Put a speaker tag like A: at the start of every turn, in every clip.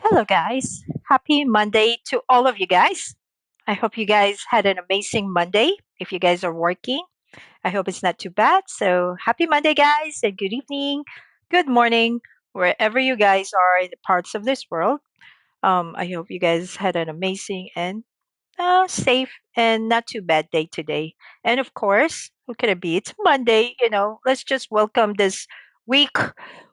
A: Hello, guys. Happy Monday to all of you guys. I hope you guys had an amazing Monday. If you guys are working, I hope it's not too bad. So, happy Monday, guys, and good evening, good morning, wherever you guys are in the parts of this world. I hope you guys had an amazing and safe and not too bad day today. And of course, who could it be? It's Monday. Let's just welcome this week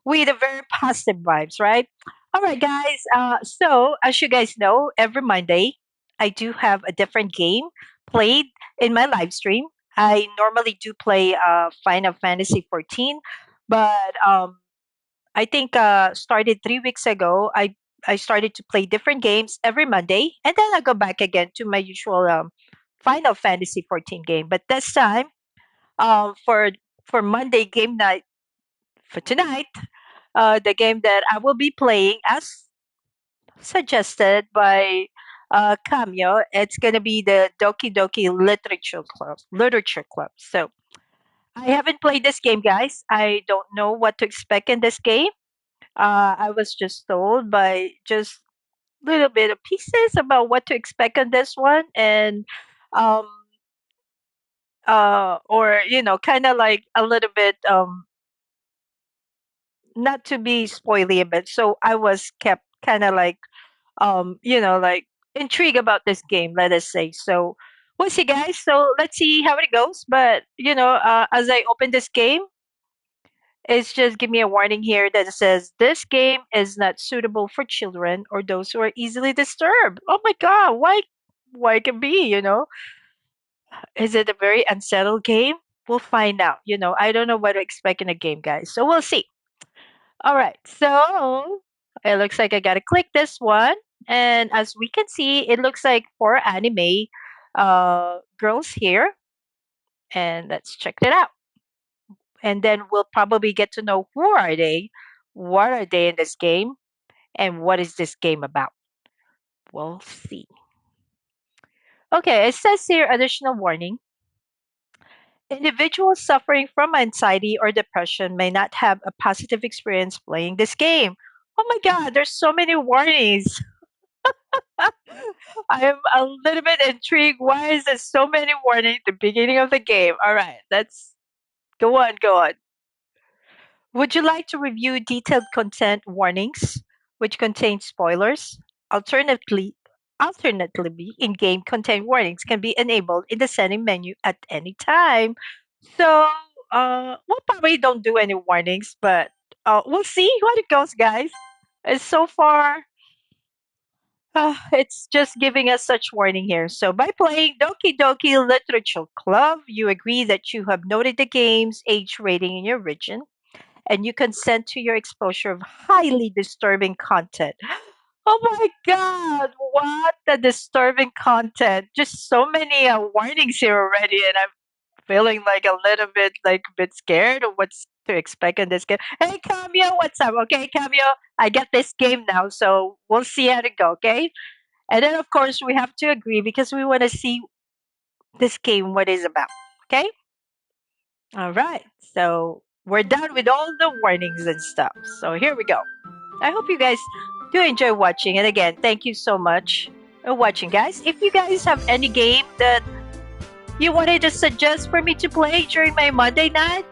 A: with a very positive vibes, right? All right, guys. So, as you guys know, every Monday I do have a different game played in my live stream. I normally do play Final Fantasy 14, but I think started 3 weeks ago. I started to play different games every Monday, and then I go back again to my usual Final Fantasy 14 game. But this time, for Monday game night for tonight, the game that I will be playing as suggested by Cameo, it's gonna be the Doki Doki Literature Club. Literature Club. So I haven't played this game, guys. I don't know what to expect in this game. I was just told by just little bit of pieces about what to expect on this one, and um, or kind of like a little bit not to be spoily a bit. So I was kept kind of like like intrigued about this game. Let us say so. We'll see, guys. So let's see how it goes. But as I open this game, it's just give me a warning here that says this game is not suitable for children or those who are easily disturbed. Oh my god, why it can be, Is it a very unsettled game? We'll find out. I don't know what to expect in a game, guys. So we'll see. All right. So it looks like I gotta click this one. And as we can see, it looks like four anime girls here. And let's check that out. And then we'll probably get to know who are they, what are they in this game, and what is this game about. We'll see. Okay, it says here additional warning. Individuals suffering from anxiety or depression may not have a positive experience playing this game. Oh my god, there's so many warnings. I am a little bit intrigued. Why is there so many warnings at the beginning of the game? All right, let's go on, go on. Would you like to review detailed content warnings, which contain spoilers? Alternatively, in-game content warnings can be enabled in the setting menu at any time. So, we'll probably don't do any warnings, but we'll see what it goes, guys. And so far, it's just giving us such warning here. So, by playing Doki Doki Literature Club, you agree that you have noted the game's age rating in your region and you consent to your exposure of highly disturbing content. Oh my god, what a disturbing content. Just so many warnings here already, and I'm feeling like a little bit scared of what's to expect in this game. Hey Cameo, what's up? Okay, Cameo, I get this game now, so we'll see how it go, okay? And then of course we have to agree because we want to see this game what is about. Okay? All right. So we're done with all the warnings and stuff. So here we go. I hope you guys do enjoy watching. And again, thank you so much for watching, guys. If you guys have any game that you wanted to suggest for me to play during my Monday night,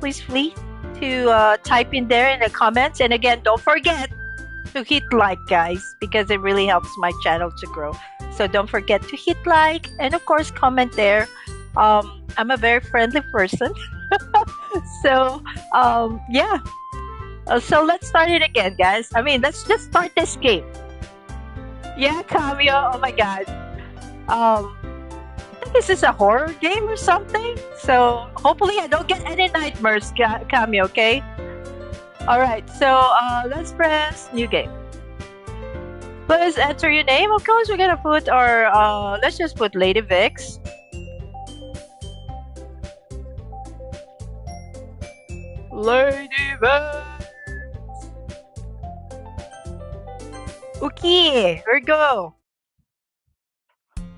A: please feel to type in there in the comments. And again, don't forget to hit like, guys, because it really helps my channel to grow. So don't forget to hit like and of course comment there. I'm a very friendly person. So yeah. So let's start it again, guys. I mean, let's just start this game. Yeah, Cameo. Oh my god. I think this is a horror game or something. So hopefully I don't get any nightmares, Cameo. Okay. All right. So let's press new game. Please enter your name. Of course, we're gonna put our. Let's just put Lady Vix. Lady Vix. Okay, here we go.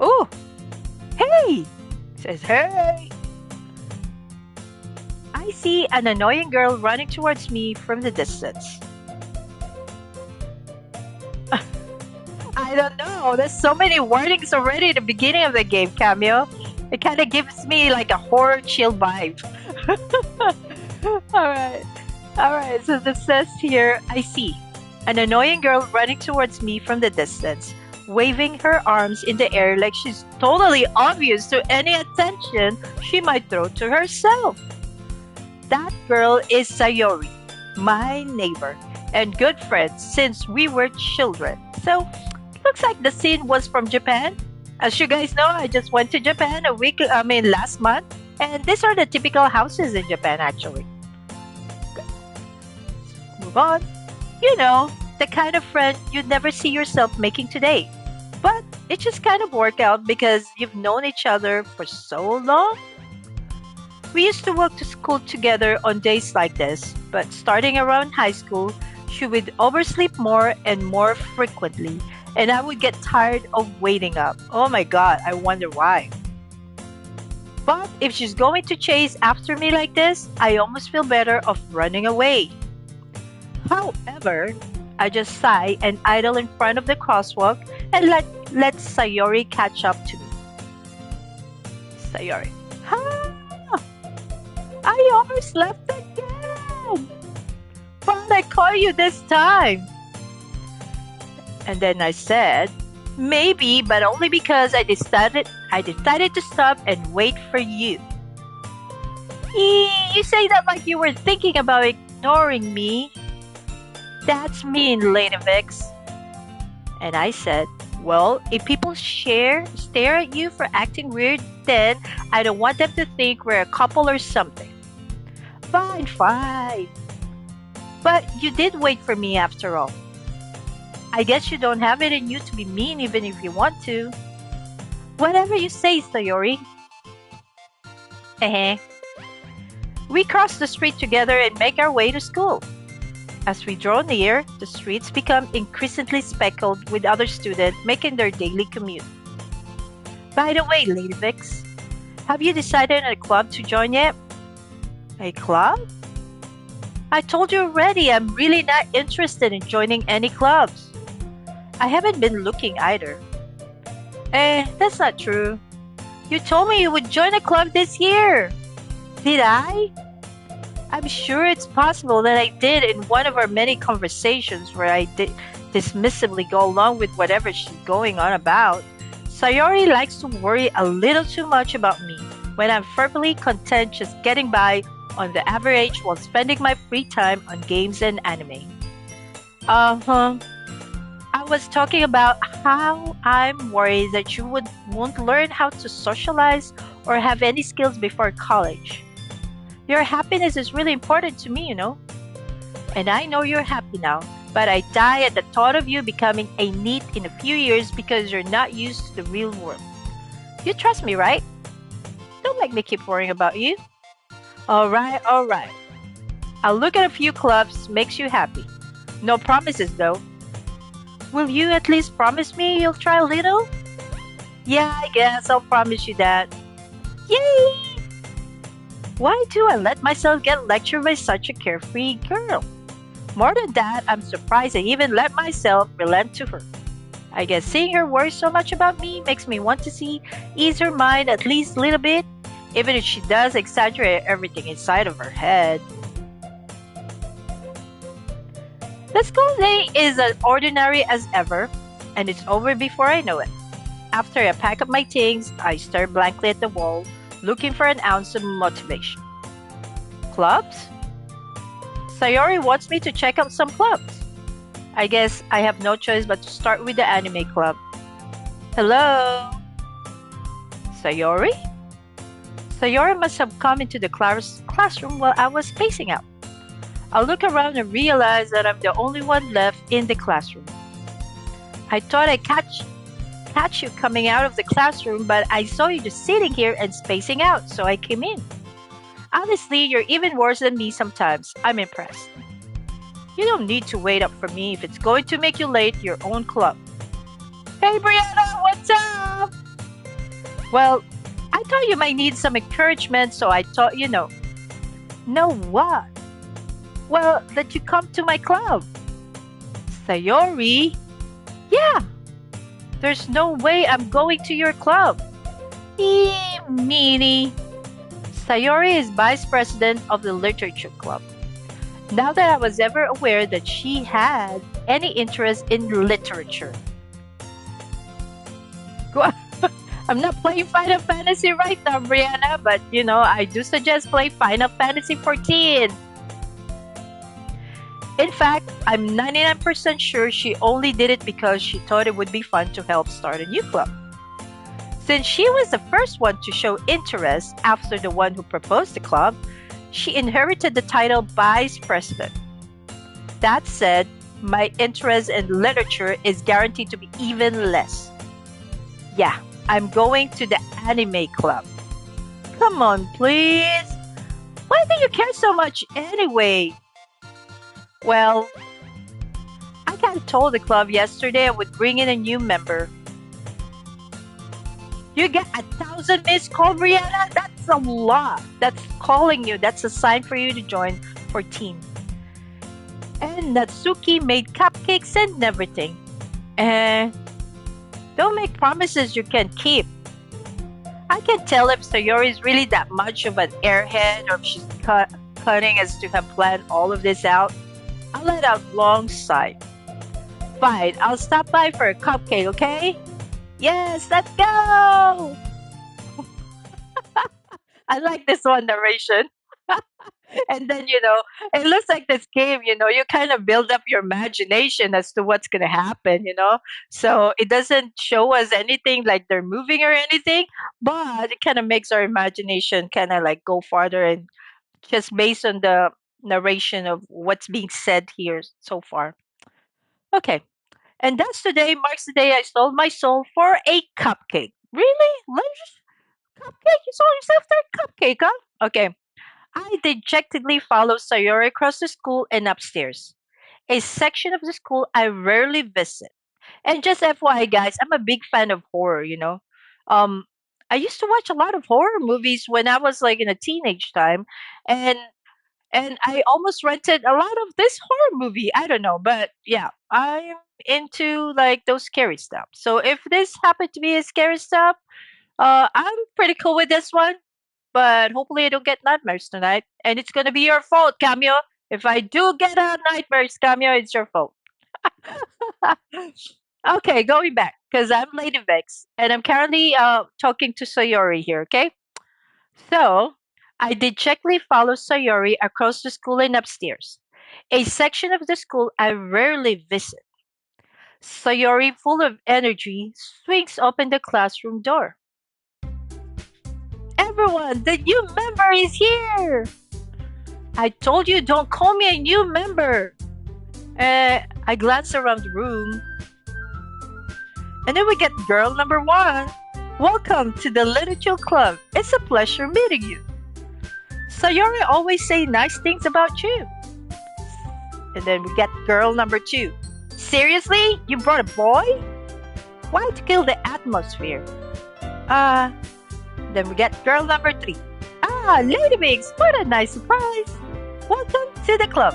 A: Oh, hey! It says, hey! I see an annoying girl running towards me from the distance. I don't know. There's so many warnings already at the beginning of the game, Cameo. It kind of gives me like a horror chill vibe. All right. All right. So this says here, I see an annoying girl running towards me from the distance, waving her arms in the air like she's totally obvious to any attention she might throw to herself. That girl is Sayori, my neighbor and good friend since we were children. So, looks like the scene was from Japan. As you guys know, I just went to Japan last month, and these are the typical houses in Japan actually. Move on. You know, the kind of friend you'd never see yourself making today. But it just kind of worked out because you've known each other for so long. We used to walk to school together on days like this, but starting around high school, she would oversleep more and more frequently, and I would get tired of waiting up. Oh my god, I wonder why. But if she's going to chase after me like this, I almost feel better of running away. However, I just sigh and idle in front of the crosswalk and let Sayori catch up to me. Sayori. Ah, I overslept again! But I caught you this time. And then I said, maybe, but only because I decided to stop and wait for you. You say that like you were thinking about ignoring me. That's mean, Lady Vix. And I said, well, if people stare at you for acting weird, then I don't want them to think we're a couple or something. Fine, fine. But you did wait for me after all. I guess you don't have it in you to be mean even if you want to. Whatever you say, Sayori. Eh. We cross the street together and make our way to school. As we draw near, the streets become increasingly speckled with other students making their daily commute. By the way, Lady Vix, have you decided on a club to join yet? A club? I told you already I'm really not interested in joining any clubs. I haven't been looking either. That's not true. You told me you would join a club this year. Did I? I'm sure it's possible that I did in one of our many conversations where I did dismissively go along with whatever she's going on about. Sayori likes to worry a little too much about me when I'm perfectly content just getting by on the average while spending my free time on games and anime. Uh-huh. I was talking about how I'm worried that you won't learn how to socialize or have any skills before college. Your happiness is really important to me, you know. And I know you're happy now, but I die at the thought of you becoming a NEET in a few years because you're not used to the real world. You trust me, right? Don't make me keep worrying about you. Alright, alright. I'll look at a few clubs, makes you happy. No promises though. Will you at least promise me you'll try a little? Yeah, I guess I'll promise you that. Yay! Why do I let myself get lectured by such a carefree girl? More than that, I'm surprised I even let myself relent to her. I guess seeing her worry so much about me makes me want to ease her mind at least a little bit, even if she does exaggerate everything inside of her head. The school day is as ordinary as ever, and it's over before I know it. After I pack up my things, I stare blankly at the wall, looking for an ounce of motivation. Clubs? Sayori wants me to check out some clubs. I guess I have no choice but to start with the anime club. Hello? Sayori? Sayori must have come into the classroom while I was spacing out. I look around and realize that I'm the only one left in the classroom. I thought I'd catch you coming out of the classroom, but I saw you just sitting here and spacing out, so I came in. Honestly, you're even worse than me sometimes. I'm impressed. You don't need to wait up for me if it's going to make you late to your own club. Hey Brianna, what's up? Well, I thought you might need some encouragement, so I thought, Know what? Well, that you come to my club. Sayori? Yeah, There's no way I'm going to your club. Meanie. Sayori is vice president of the literature club. Now that I was ever aware that she had any interest in literature. I'm not playing Final Fantasy right now, Brianna, but I do suggest play Final Fantasy 14. In fact, I'm 99% sure she only did it because she thought it would be fun to help start a new club. Since she was the first one to show interest after the one who proposed the club, she inherited the title Vice President. That said, my interest in literature is guaranteed to be even less. Yeah, I'm going to the anime club. Come on, please. Why do you care so much anyway? Well, I kind of told the club yesterday I would bring in a new member. You get 1,000 missed calls, Brianna? That's a lot. That's calling you. That's a sign for you to join 14. And Natsuki made cupcakes and everything. Don't make promises you can't keep. I can't tell if Sayori is really that much of an airhead or if she's cunning as to have planned all of this out. I'll let out long sigh. Fine, I'll stop by for a cupcake, okay? Yes, let's go! I like this one narration. And then, it looks like this game, you kind of build up your imagination as to what's going to happen. So it doesn't show us anything like they're moving or anything, but it kind of makes our imagination kind of like go farther and just based on the narration of what's being said here so far. Okay. And that's today marks the day I sold my soul for a cupcake. Really? Cupcake? You sold yourself for a cupcake, huh? Okay. I dejectedly followed Sayori across the school and upstairs, a section of the school I rarely visit. And just FYI, guys, I'm a big fan of horror. Um, I used to watch a lot of horror movies when I was like in a teenage time, and I almost rented a lot of this horror movie. I don't know, but yeah, I'm into like those scary stuff. So if this happened to be a scary stuff, I'm pretty cool with this one. But hopefully I don't get nightmares tonight. And it's gonna be your fault, Cameo. If I do get nightmares, Cameo, it's your fault. Okay, going back, because I'm Lady Vex, and I'm currently talking to Sayori here, okay? So, I dejectedly follow Sayori across the school and upstairs, a section of the school I rarely visit. Sayori, full of energy, swings open the classroom door. Everyone, the new member is here! I told you don't call me a new member! I glance around the room. And then we get girl number 1. Welcome to the Literature Club. It's a pleasure meeting you. Sayori always say nice things about you. And then we get girl number 2. Seriously? You brought a boy? Why to kill the atmosphere? Then we get girl number 3. Lady Mix, what a nice surprise. Welcome to the club.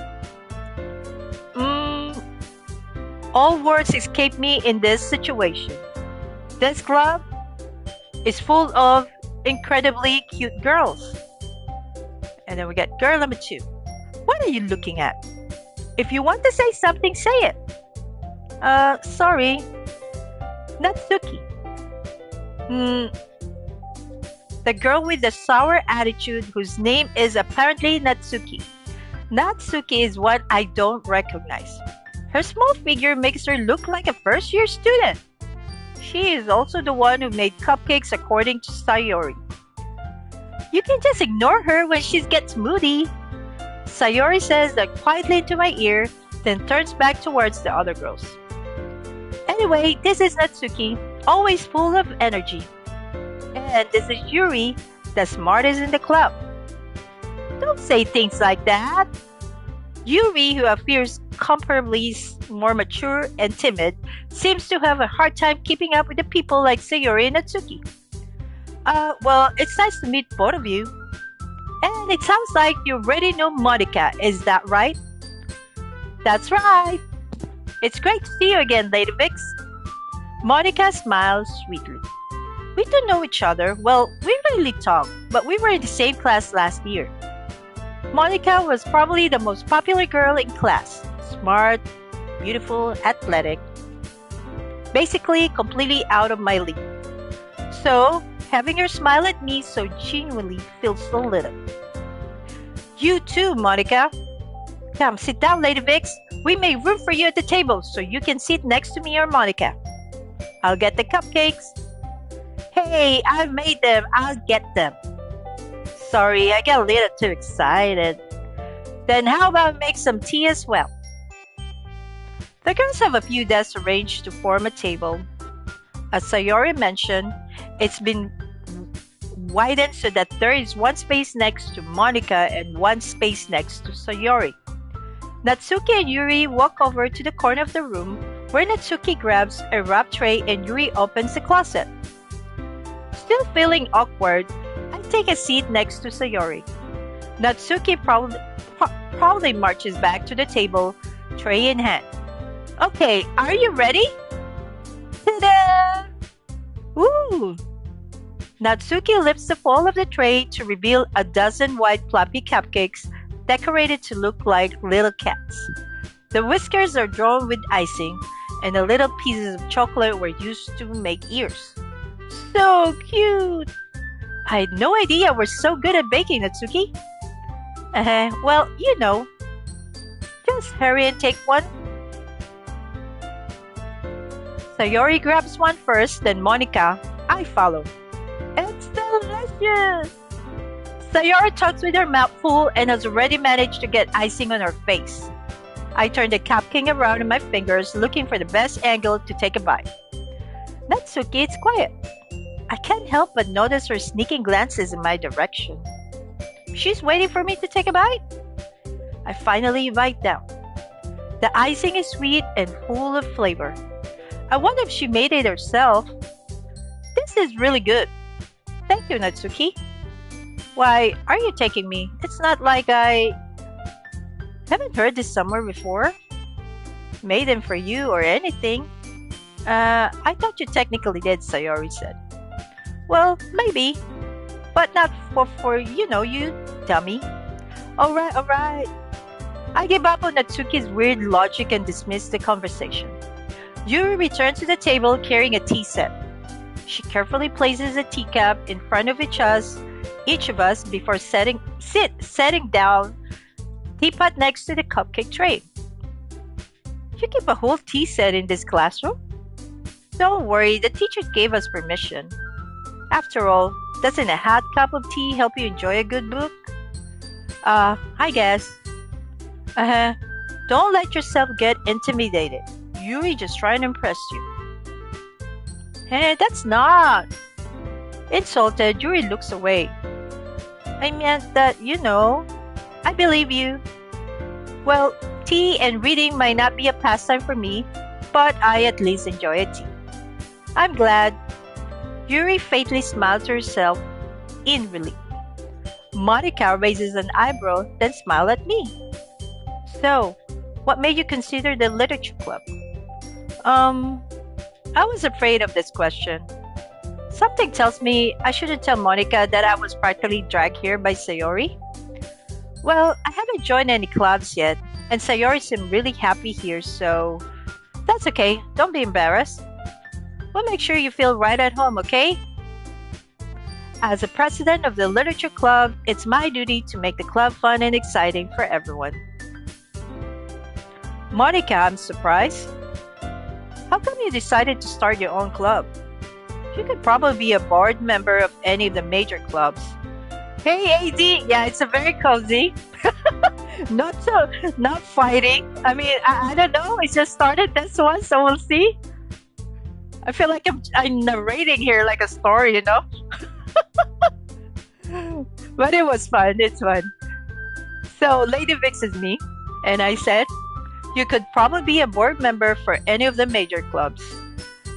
A: All words escape me in this situation. This club is full of incredibly cute girls. And then we get girl number 2. What are you looking at? If you want to say something, say it. Sorry. Natsuki. The girl with the sour attitude whose name is apparently Natsuki. Natsuki is one I don't recognize. Her small figure makes her look like a first-year student. She is also the one who made cupcakes according to Sayori. You can just ignore her when she gets moody. Sayori says that quietly into my ear, then turns back towards the other girls. Anyway, this is Natsuki, always full of energy. And this is Yuri, the smartest in the club. Don't say things like that. Yuri, who appears comparably more mature and timid, seems to have a hard time keeping up with the people like Sayori and Natsuki. Well, it's nice to meet both of you. And it sounds like you already know Monica, is that right? That's right. It's great to see you again, Lady Vix. Monica smiles sweetly. We don't know each other. Well, we rarely talk, but we were in the same class last year. Monica was probably the most popular girl in class. Smart, beautiful, athletic. Basically, completely out of my league. So, having her smile at me so genuinely feels so little. You too, Monica. Come, sit down, Lady Vix. We made room for you at the table so you can sit next to me or Monica. I'll get the cupcakes. Hey, I made them. I'll get them. Sorry, I got a little too excited. Then how about make some tea as well? The girls have a few desks arranged to form a table. As Sayori mentioned, it's been widened so that there is one space next to Monica and one space next to Sayori. Natsuki and Yuri walk over to the corner of the room where Natsuki grabs a wrap tray and Yuri opens the closet. Still feeling awkward, I take a seat next to Sayori. Natsuki proudly marches back to the table, tray in hand. Okay, are you ready? Ta-da! Ooh! Natsuki lifts the fold of the tray to reveal a dozen white fluffy cupcakes decorated to look like little cats. The whiskers are drawn with icing, and the little pieces of chocolate were used to make ears. So cute! I had no idea we're so good at baking, Natsuki. Well, you know. Just hurry and take one. Sayori grabs one first, then Monica. I follow. It's delicious! Sayori talks with her mouth full and has already managed to get icing on her face. I turn the cupcake around in my fingers, looking for the best angle to take a bite. Natsuki is quiet. I can't help but notice her sneaking glances in my direction. She's waiting for me to take a bite. I finally bite down. The icing is sweet and full of flavor. I wonder if she made it herself. This is really good. Thank you, Natsuki. Why are you taking me? It's not like I haven't heard this somewhere before. Made them for you or anything. I thought you technically did, Sayori said. Well, maybe. But not for you dummy. Alright. I give up on Natsuki's weird logic and dismiss the conversation. Yuri returns to the table carrying a tea set. She carefully places a teacup in front of each of us before setting down teapot next to the cupcake tray. You keep a whole tea set in this classroom? Don't worry, the teachers gave us permission. After all, doesn't a hot cup of tea help you enjoy a good book? I guess. Don't let yourself get intimidated. Yuri just trying to impress you. Hey, that's not. Insulted, Yuri looks away. I meant that, I believe you. Well, tea and reading might not be a pastime for me, but I at least enjoy a tea. I'm glad. Yuri faintly smiled to herself in relief. Monica raises an eyebrow, then smiles at me. So, what made you consider the literature club? I was afraid of this question. Something tells me I shouldn't tell Monica that I was practically dragged here by Sayori. Well, I haven't joined any clubs yet, and Sayori seemed really happy here, so that's okay. Don't be embarrassed. We'll make sure you feel right at home, okay? As a president of the literature club, it's my duty to make the club fun and exciting for everyone. Monica, I'm surprised. How come you decided to start your own club? You could probably be a board member of any of the major clubs. Hey, AD! Yeah, it's a very cozy. Not fighting. I mean, I don't know. I just started this one, so we'll see. I feel like I'm narrating here like a story, But it was fun. It's fun. So, Lady Vix is me. And I said, you could probably be a board member for any of the major clubs.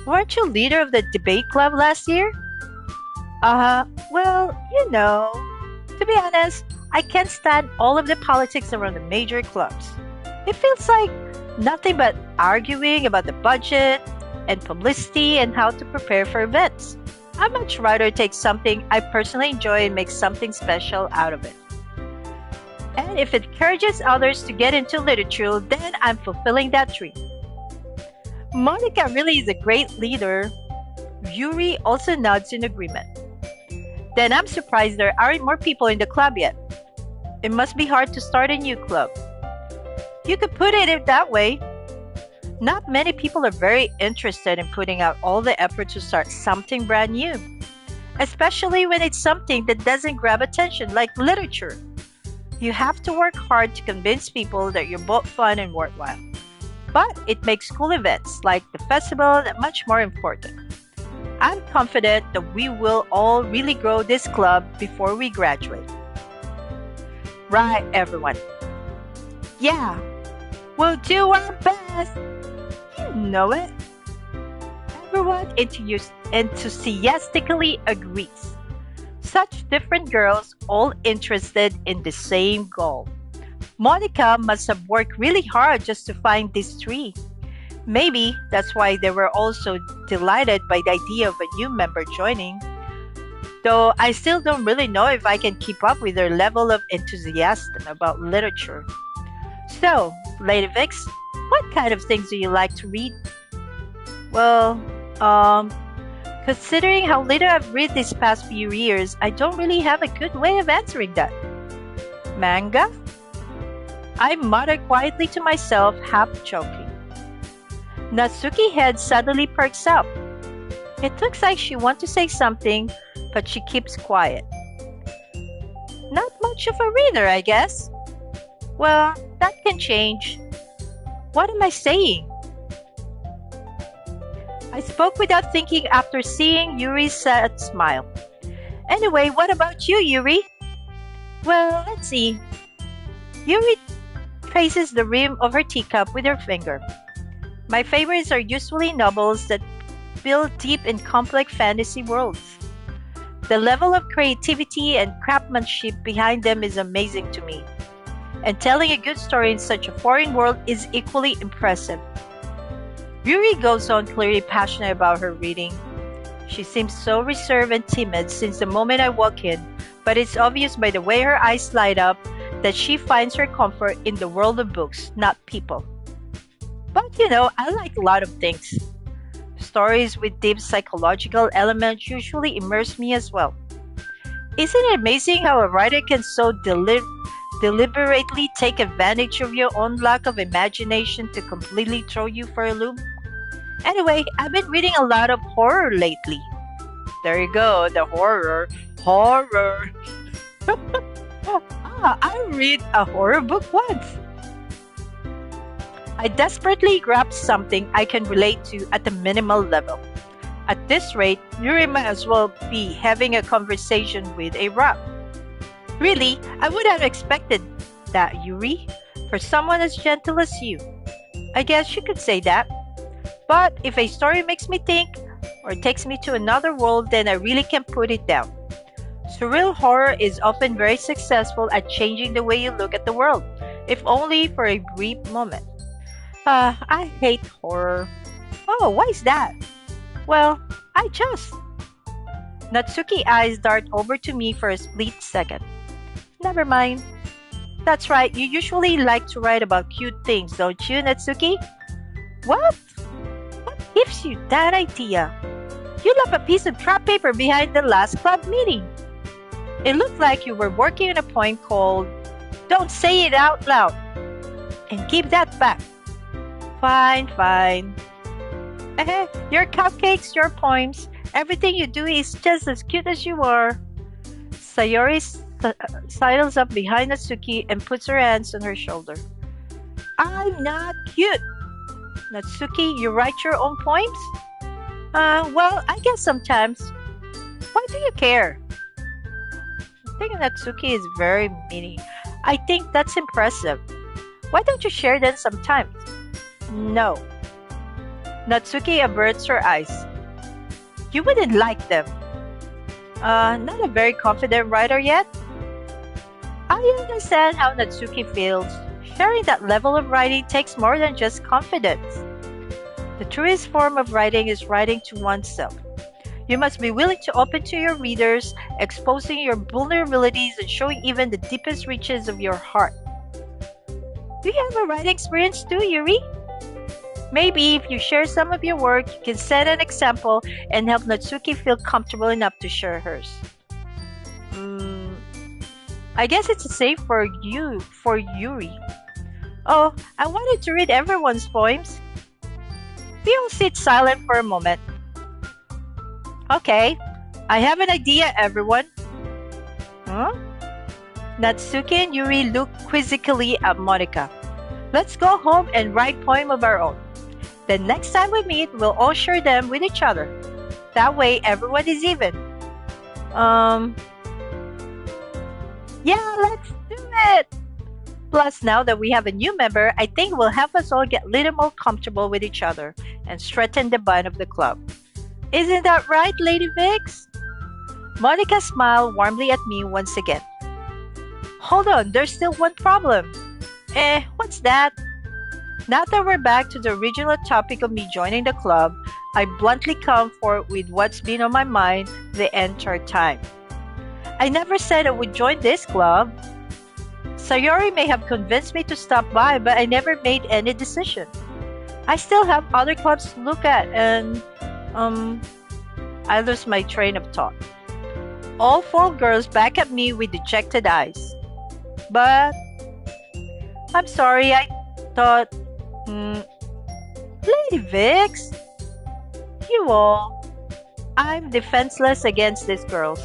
A: Weren't you leader of the debate club last year? Well, to be honest, I can't stand all of the politics around the major clubs. It feels like nothing but arguing about the budget, and publicity and how to prepare for events. I'd much rather take something I personally enjoy and make something special out of it. And if it encourages others to get into literature, then I'm fulfilling that dream. Monica really is a great leader. Yuri also nods in agreement. Then I'm surprised there aren't more people in the club yet. It must be hard to start a new club. You could put it that way. Not many people are very interested in putting out all the effort to start something brand new, especially when it's something that doesn't grab attention like literature. You have to work hard to convince people that you're both fun and worthwhile. But it makes school events like the festival that much more important. I'm confident that we will all really grow this club before we graduate. Right, everyone. Yeah, we'll do our best. You know it. Everyone enthusiastically agrees. Such different girls, all interested in the same goal. Monica must have worked really hard just to find these three. Maybe that's why they were also delighted by the idea of a new member joining. Though I still don't really know if I can keep up with their level of enthusiasm about literature. So, Lady Vix, what kind of things do you like to read? Well, considering how little I've read these past few years, I don't really have a good way of answering that. Manga? I muttered quietly to myself, half joking. Natsuki's head suddenly perks up. It looks like she wants to say something, but she keeps quiet. Not much of a reader, I guess. Well, that can change. What am I saying? I spoke without thinking after seeing Yuri's sad smile. Anyway, what about you, Yuri? Well, let's see. Yuri traces the rim of her teacup with her finger. My favorites are usually novels that build deep in complex fantasy worlds. The level of creativity and craftsmanship behind them is amazing to me. And telling a good story in such a foreign world is equally impressive. Yuri goes on clearly passionate about her reading. She seems so reserved and timid since the moment I walk in, but it's obvious by the way her eyes light up that she finds her comfort in the world of books, not people. But I like a lot of things. Stories with deep psychological elements usually immerse me as well. Isn't it amazing how a writer can so deliberately take advantage of your own lack of imagination to completely throw you for a loop? Anyway, I've been reading a lot of horror lately. There you go, the horror. Horror. I read a horror book once. I desperately grabbed something I can relate to at the minimal level. At this rate, Yuri might as well be having a conversation with a rock. Really, I would have expected that, Yuri, for someone as gentle as you. I guess you could say that. But if a story makes me think or takes me to another world, then I really can put it down. Surreal horror is often very successful at changing the way you look at the world, if only for a brief moment. I hate horror. Oh, why is that? Well, I just... Natsuki's eyes dart over to me for a split second. Never mind. That's right, you usually like to write about cute things, don't you, Natsuki? What? What gives you that idea? You left a piece of trap paper behind the last club meeting. It looked like you were working on a poem called Don't Say It Out Loud. And keep that back. Fine, fine. Your cupcakes, your poems, everything you do is just as cute as you are. Sayori sidles up behind Natsuki and puts her hands on her shoulder. I'm not cute. Natsuki, you write your own poems? Well, I guess sometimes. Why do you care? I think Natsuki is very meany. I think that's impressive. Why don't you share them sometimes? No. Natsuki averts her eyes. You wouldn't like them. Not a very confident writer yet? I understand how Natsuki feels. Sharing that level of writing takes more than just confidence. The truest form of writing is writing to oneself. You must be willing to open to your readers, exposing your vulnerabilities and showing even the deepest reaches of your heart. Do you have a writing experience too, Yuri? Maybe if you share some of your work, you can set an example and help Natsuki feel comfortable enough to share hers. Mm, I guess it's the same for you, for Yuri. Oh, I wanted to read everyone's poems. We all sit silent for a moment. Okay, I have an idea, everyone. Huh? Natsuki and Yuri look quizzically at Monica. Let's go home and write poem of our own. The next time we meet, we'll all share them with each other. That way, everyone is even. Yeah, let's do it! Plus, now that we have a new member, I think will help us all get a little more comfortable with each other and strengthen the bond of the club. Isn't that right, Lady Vix? Monica smiled warmly at me once again. Hold on, there's still one problem. What's that? Now that we're back to the original topic of me joining the club, I bluntly come forward with what's been on my mind the entire time. I never said I would join this club. Sayori may have convinced me to stop by, but I never made any decision. I still have other clubs to look at and, I lost my train of thought. All four girls back at me with dejected eyes. But, I'm sorry, I thought, Lady Vix, you all, I'm defenseless against these girls.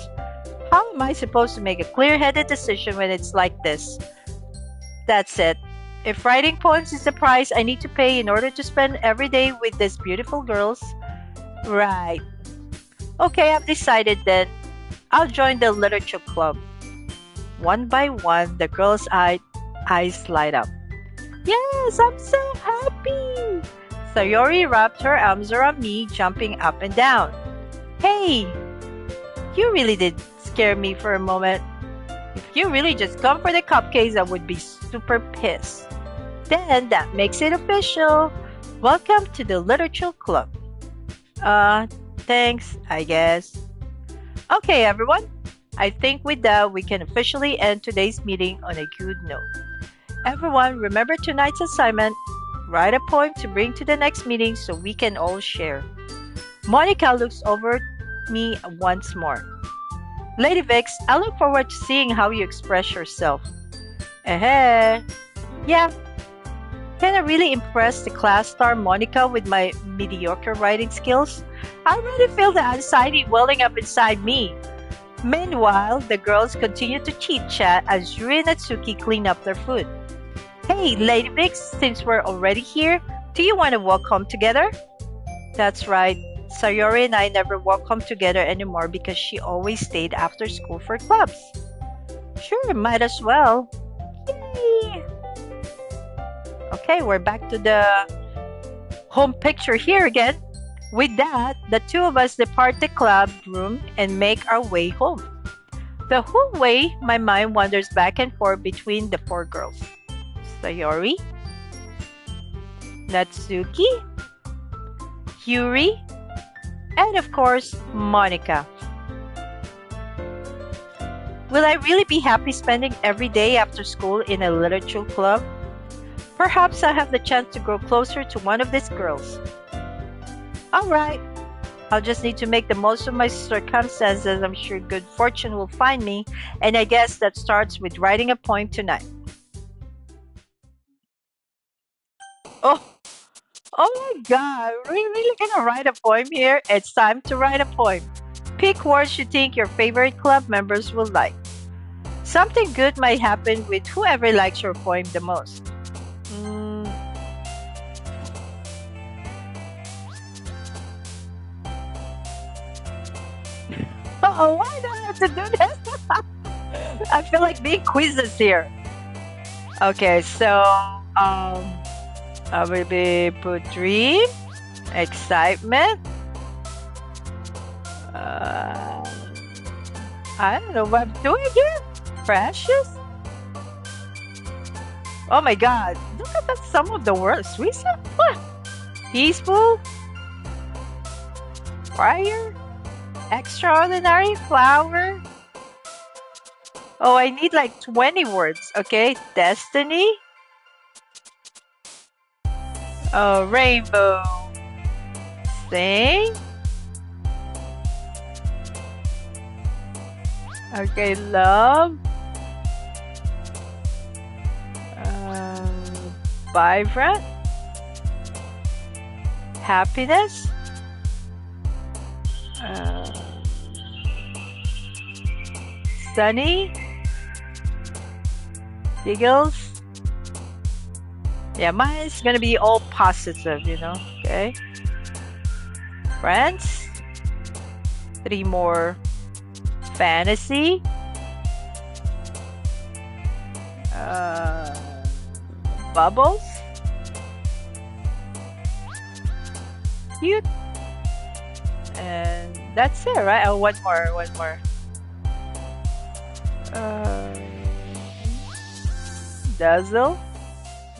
A: How am I supposed to make a clear-headed decision when it's like this? That's it. If writing poems is the price I need to pay in order to spend every day with these beautiful girls, right. Okay, I've decided then. I'll join the literature club. One by one, the girls' eyes light up. Yes, I'm so happy! Sayori wrapped her arms around me, jumping up and down. Hey, you really did scare me for a moment. If you really just come for the cupcakes, I would be super pissed. Then that makes it official. Welcome to the literature club. Thanks, I guess. Okay, everyone. I think with that, we can officially end today's meeting on a good note. Everyone, remember tonight's assignment. Write a poem to bring to the next meeting so we can all share. Monica looks over me once more. Lady Vix, I look forward to seeing how you express yourself. Yeah. Can I really impress the class star Monica with my mediocre writing skills? I already feel the anxiety welling up inside me. Meanwhile, the girls continue to chit-chat as Yuri and Natsuki clean up their food. Hey, Lady Vix, since we're already here, do you want to walk home together? That's right. Sayori and I never walk home together anymore because she always stayed after school for clubs. Sure, might as well. Yay! Okay, we're back to the home picture here again. With that, the two of us depart the club room and make our way home. The whole way, my mind wanders back and forth between the four girls. Sayori, Natsuki, Yuri, and of course, Monica. Will I really be happy spending every day after school in a literature club? Perhaps I have the chance to grow closer to one of these girls. Alright, I'll just need to make the most of my circumstances. I'm sure good fortune will find me, and I guess that starts with writing a poem tonight. Oh my god, we're really gonna write a poem here? It's time to write a poem. Pick words you think your favorite club members will like. Something good might happen with whoever likes your poem the most. Oh, why do I have to do this? I feel like being quizzes here. Okay, so I will be put dream, excitement. I don't know what I'm doing here. Precious. Oh my God! Look at that, some of the words we said. Peaceful? Fire? Extraordinary? Flower? Oh, I need like 20 words. Okay. Destiny? Oh, rainbow. Thing? Okay, love. Uh, Vibrant. Happiness. Uh, Sunny. Giggles. Yeah, mine's gonna be all positive. Okay. Friends. Three more. Fantasy. Uh, Bubbles. Cute. And that's it, right? Oh, one more, one more. Uh, Dazzle.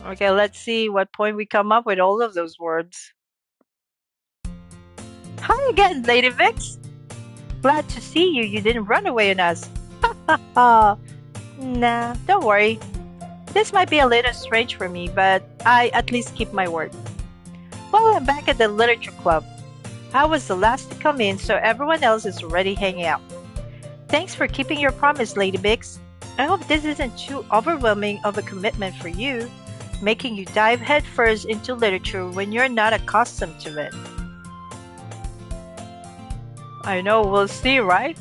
A: Okay, let's see what point we come up with all of those words. Hi again, Lady Vix. Glad to see you. You didn't run away on us. Oh, nah, don't worry. This might be a little strange for me, but I at least keep my word. Well, I'm back at the Literature Club. I was the last to come in, so everyone else is already hanging out. Thanks for keeping your promise, Lady Bix. I hope this isn't too overwhelming of a commitment for you, making you dive headfirst into literature when you're not accustomed to it. I know, we'll see, right?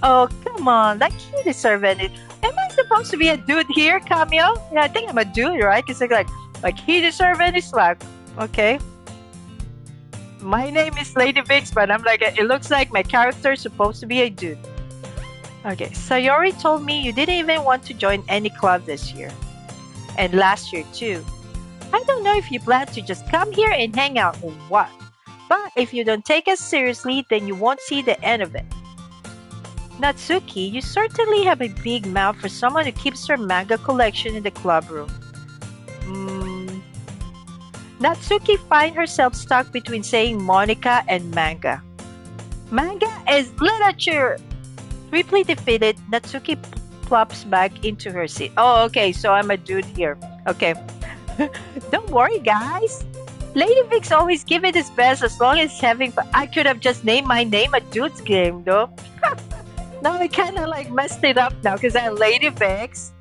A: Oh, come on, that key deserves it. Am I supposed to be a dude here, Cameo? Yeah, I think I'm a dude, right? Because like he deserves any slack. Okay. My name is Lady Vix, but I'm like, it looks like my character is supposed to be a dude. Okay, Sayori told me you didn't even want to join any club this year. And last year too. I don't know if you plan to just come here and hang out or what. But if you don't take us seriously, then you won't see the end of it. Natsuki, you certainly have a big mouth for someone who keeps her manga collection in the club room. Natsuki finds herself stuck between saying Monica and manga. Manga is literature! Briefly defeated, Natsuki plops back into her seat. Oh, okay, so I'm a dude here. Okay. Don't worry, guys. Lady Vic's always give it his best as long as having fun. I could have just named my name a dude's game, though. Now I kind of like messed it up now because I'm Lady Vic's.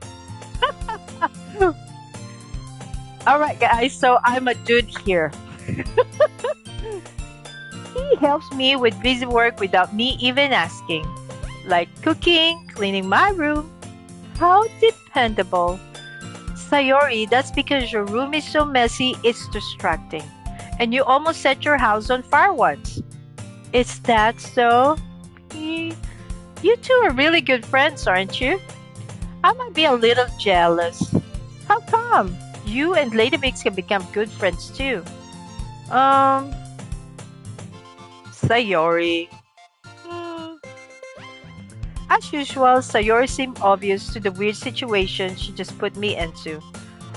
A: Alright, guys, so I'm a dude here. He helps me with busy work without me even asking. Like cooking, cleaning my room. How dependable. Sayori, that's because your room is so messy, it's distracting. And you almost set your house on fire once. Is that so? You two are really good friends, aren't you? I might be a little jealous. How come? You and Lady Mix can become good friends too. Sayori. As usual, Sayori seemed obvious to the weird situation she just put me into.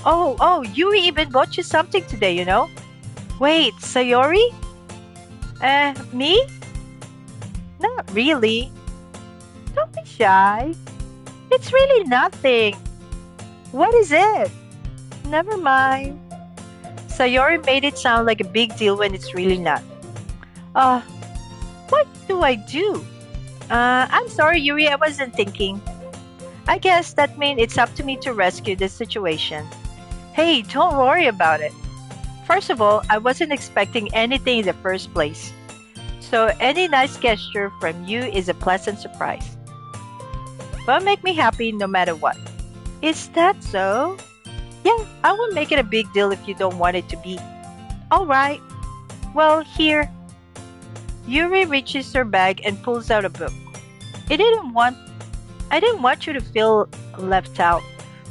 A: Oh, Yuri even bought you something today. Wait, Sayori? Me? Not really. Don't be shy. It's really nothing. What is it? Never mind. Sayori made it sound like a big deal when it's really not. What do I do? I'm sorry, Yuri, I wasn't thinking. I guess that means it's up to me to rescue this situation. Hey, don't worry about it. First of all, I wasn't expecting anything in the first place. So any nice gesture from you is a pleasant surprise. But make me happy no matter what. Is that so? Yeah, I won't make it a big deal if you don't want it to be. Alright. Well, here. Yuri reaches her bag and pulls out a book. I didn't want you to feel left out.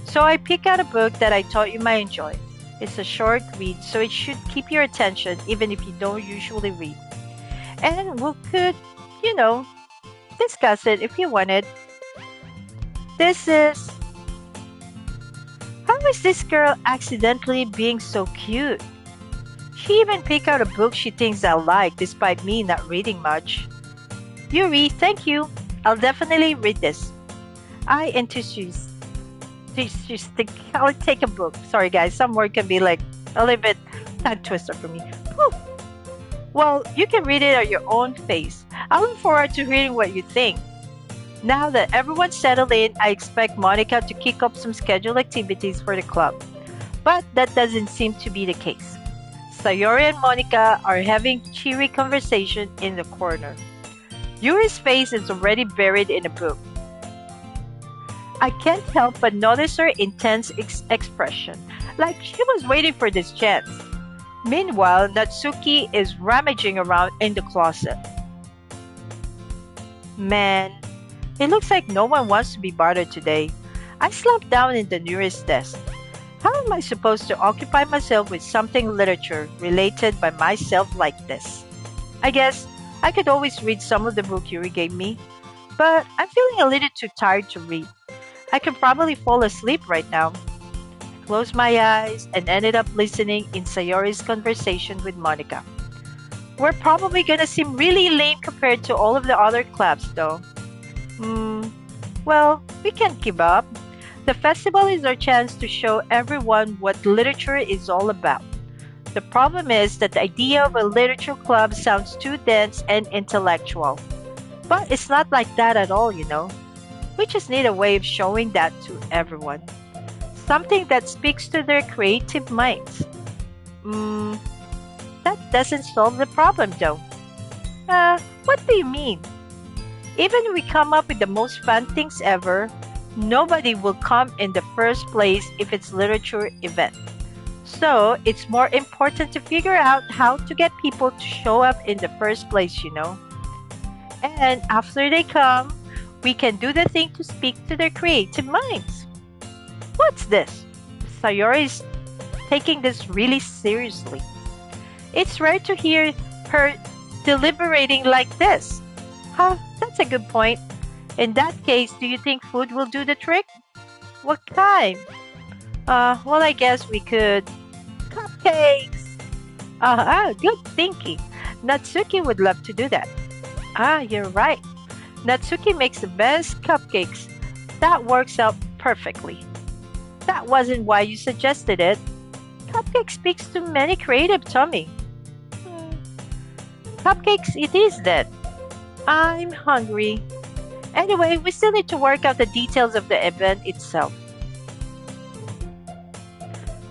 A: So I pick out a book that I thought you might enjoy. It's a short read, so it should keep your attention even if you don't usually read. And we could, discuss it if you wanted. This is... How is this girl accidentally being so cute? She even picked out a book she thinks I'll like despite me not reading much. Yuri, thank you. I'll definitely read this. I enthusiastic. I'll take a book. Sorry guys, some word can be like a little bit tongue twister for me. Whew. Well, you can read it at your own pace. I look forward to hearing what you think. Now that everyone's settled in, I expect Monica to kick up some scheduled activities for the club. But that doesn't seem to be the case. Sayori and Monica are having cheery conversation in the corner. Yuri's face is already buried in a book. I can't help but notice her intense expression, like she was waiting for this chance. Meanwhile, Natsuki is rummaging around in the closet. Man, it looks like no one wants to be bothered today. I slumped down in the nearest desk. How am I supposed to occupy myself with something literature related by myself like this? I guess I could always read some of the book Yuri gave me, but I'm feeling a little too tired to read. I could probably fall asleep right now. Closed my eyes and ended up listening in Sayori's conversation with Monica. We're probably gonna seem really lame compared to all of the other clubs though. Hmm, well, we can't give up. The festival is our chance to show everyone what literature is all about. The problem is that the idea of a literature club sounds too dense and intellectual. But it's not like that at all, you know. We just need a way of showing that to everyone. Something that speaks to their creative minds. That doesn't solve the problem though. What do you mean? Even if we come up with the most fun things ever, nobody will come in the first place if it's literature event. So it's more important to figure out how to get people to show up in the first place, you know. And after they come, we can do the thing to speak to their creative minds. What's this? Sayori is taking this really seriously. It's rare to hear her deliberating like this. That's a good point. In that case, do you think food will do the trick? What kind? Well, I guess we could. Cupcakes! Good thinking. Natsuki would love to do that. You're right. Natsuki makes the best cupcakes. That works out perfectly. That wasn't why you suggested it. Cupcake speaks to many creative tummy. Cupcakes it is then. I'm hungry. Anyway, we still need to work out the details of the event itself.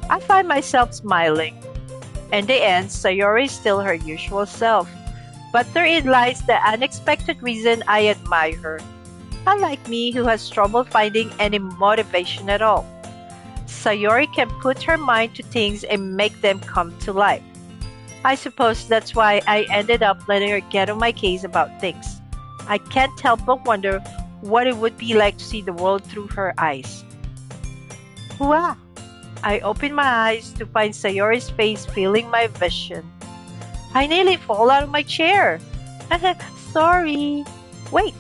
A: I find myself smiling. In the end, Sayori is still her usual self. But therein lies the unexpected reason I admire her. Unlike me, who has trouble finding any motivation at all. Sayori can put her mind to things and make them come to life. I suppose that's why I ended up letting her get on my case about things. I can't help but wonder what it would be like to see the world through her eyes. Wow! I open my eyes to find Sayori's face filling my vision. I nearly fall out of my chair. Sorry. Wait.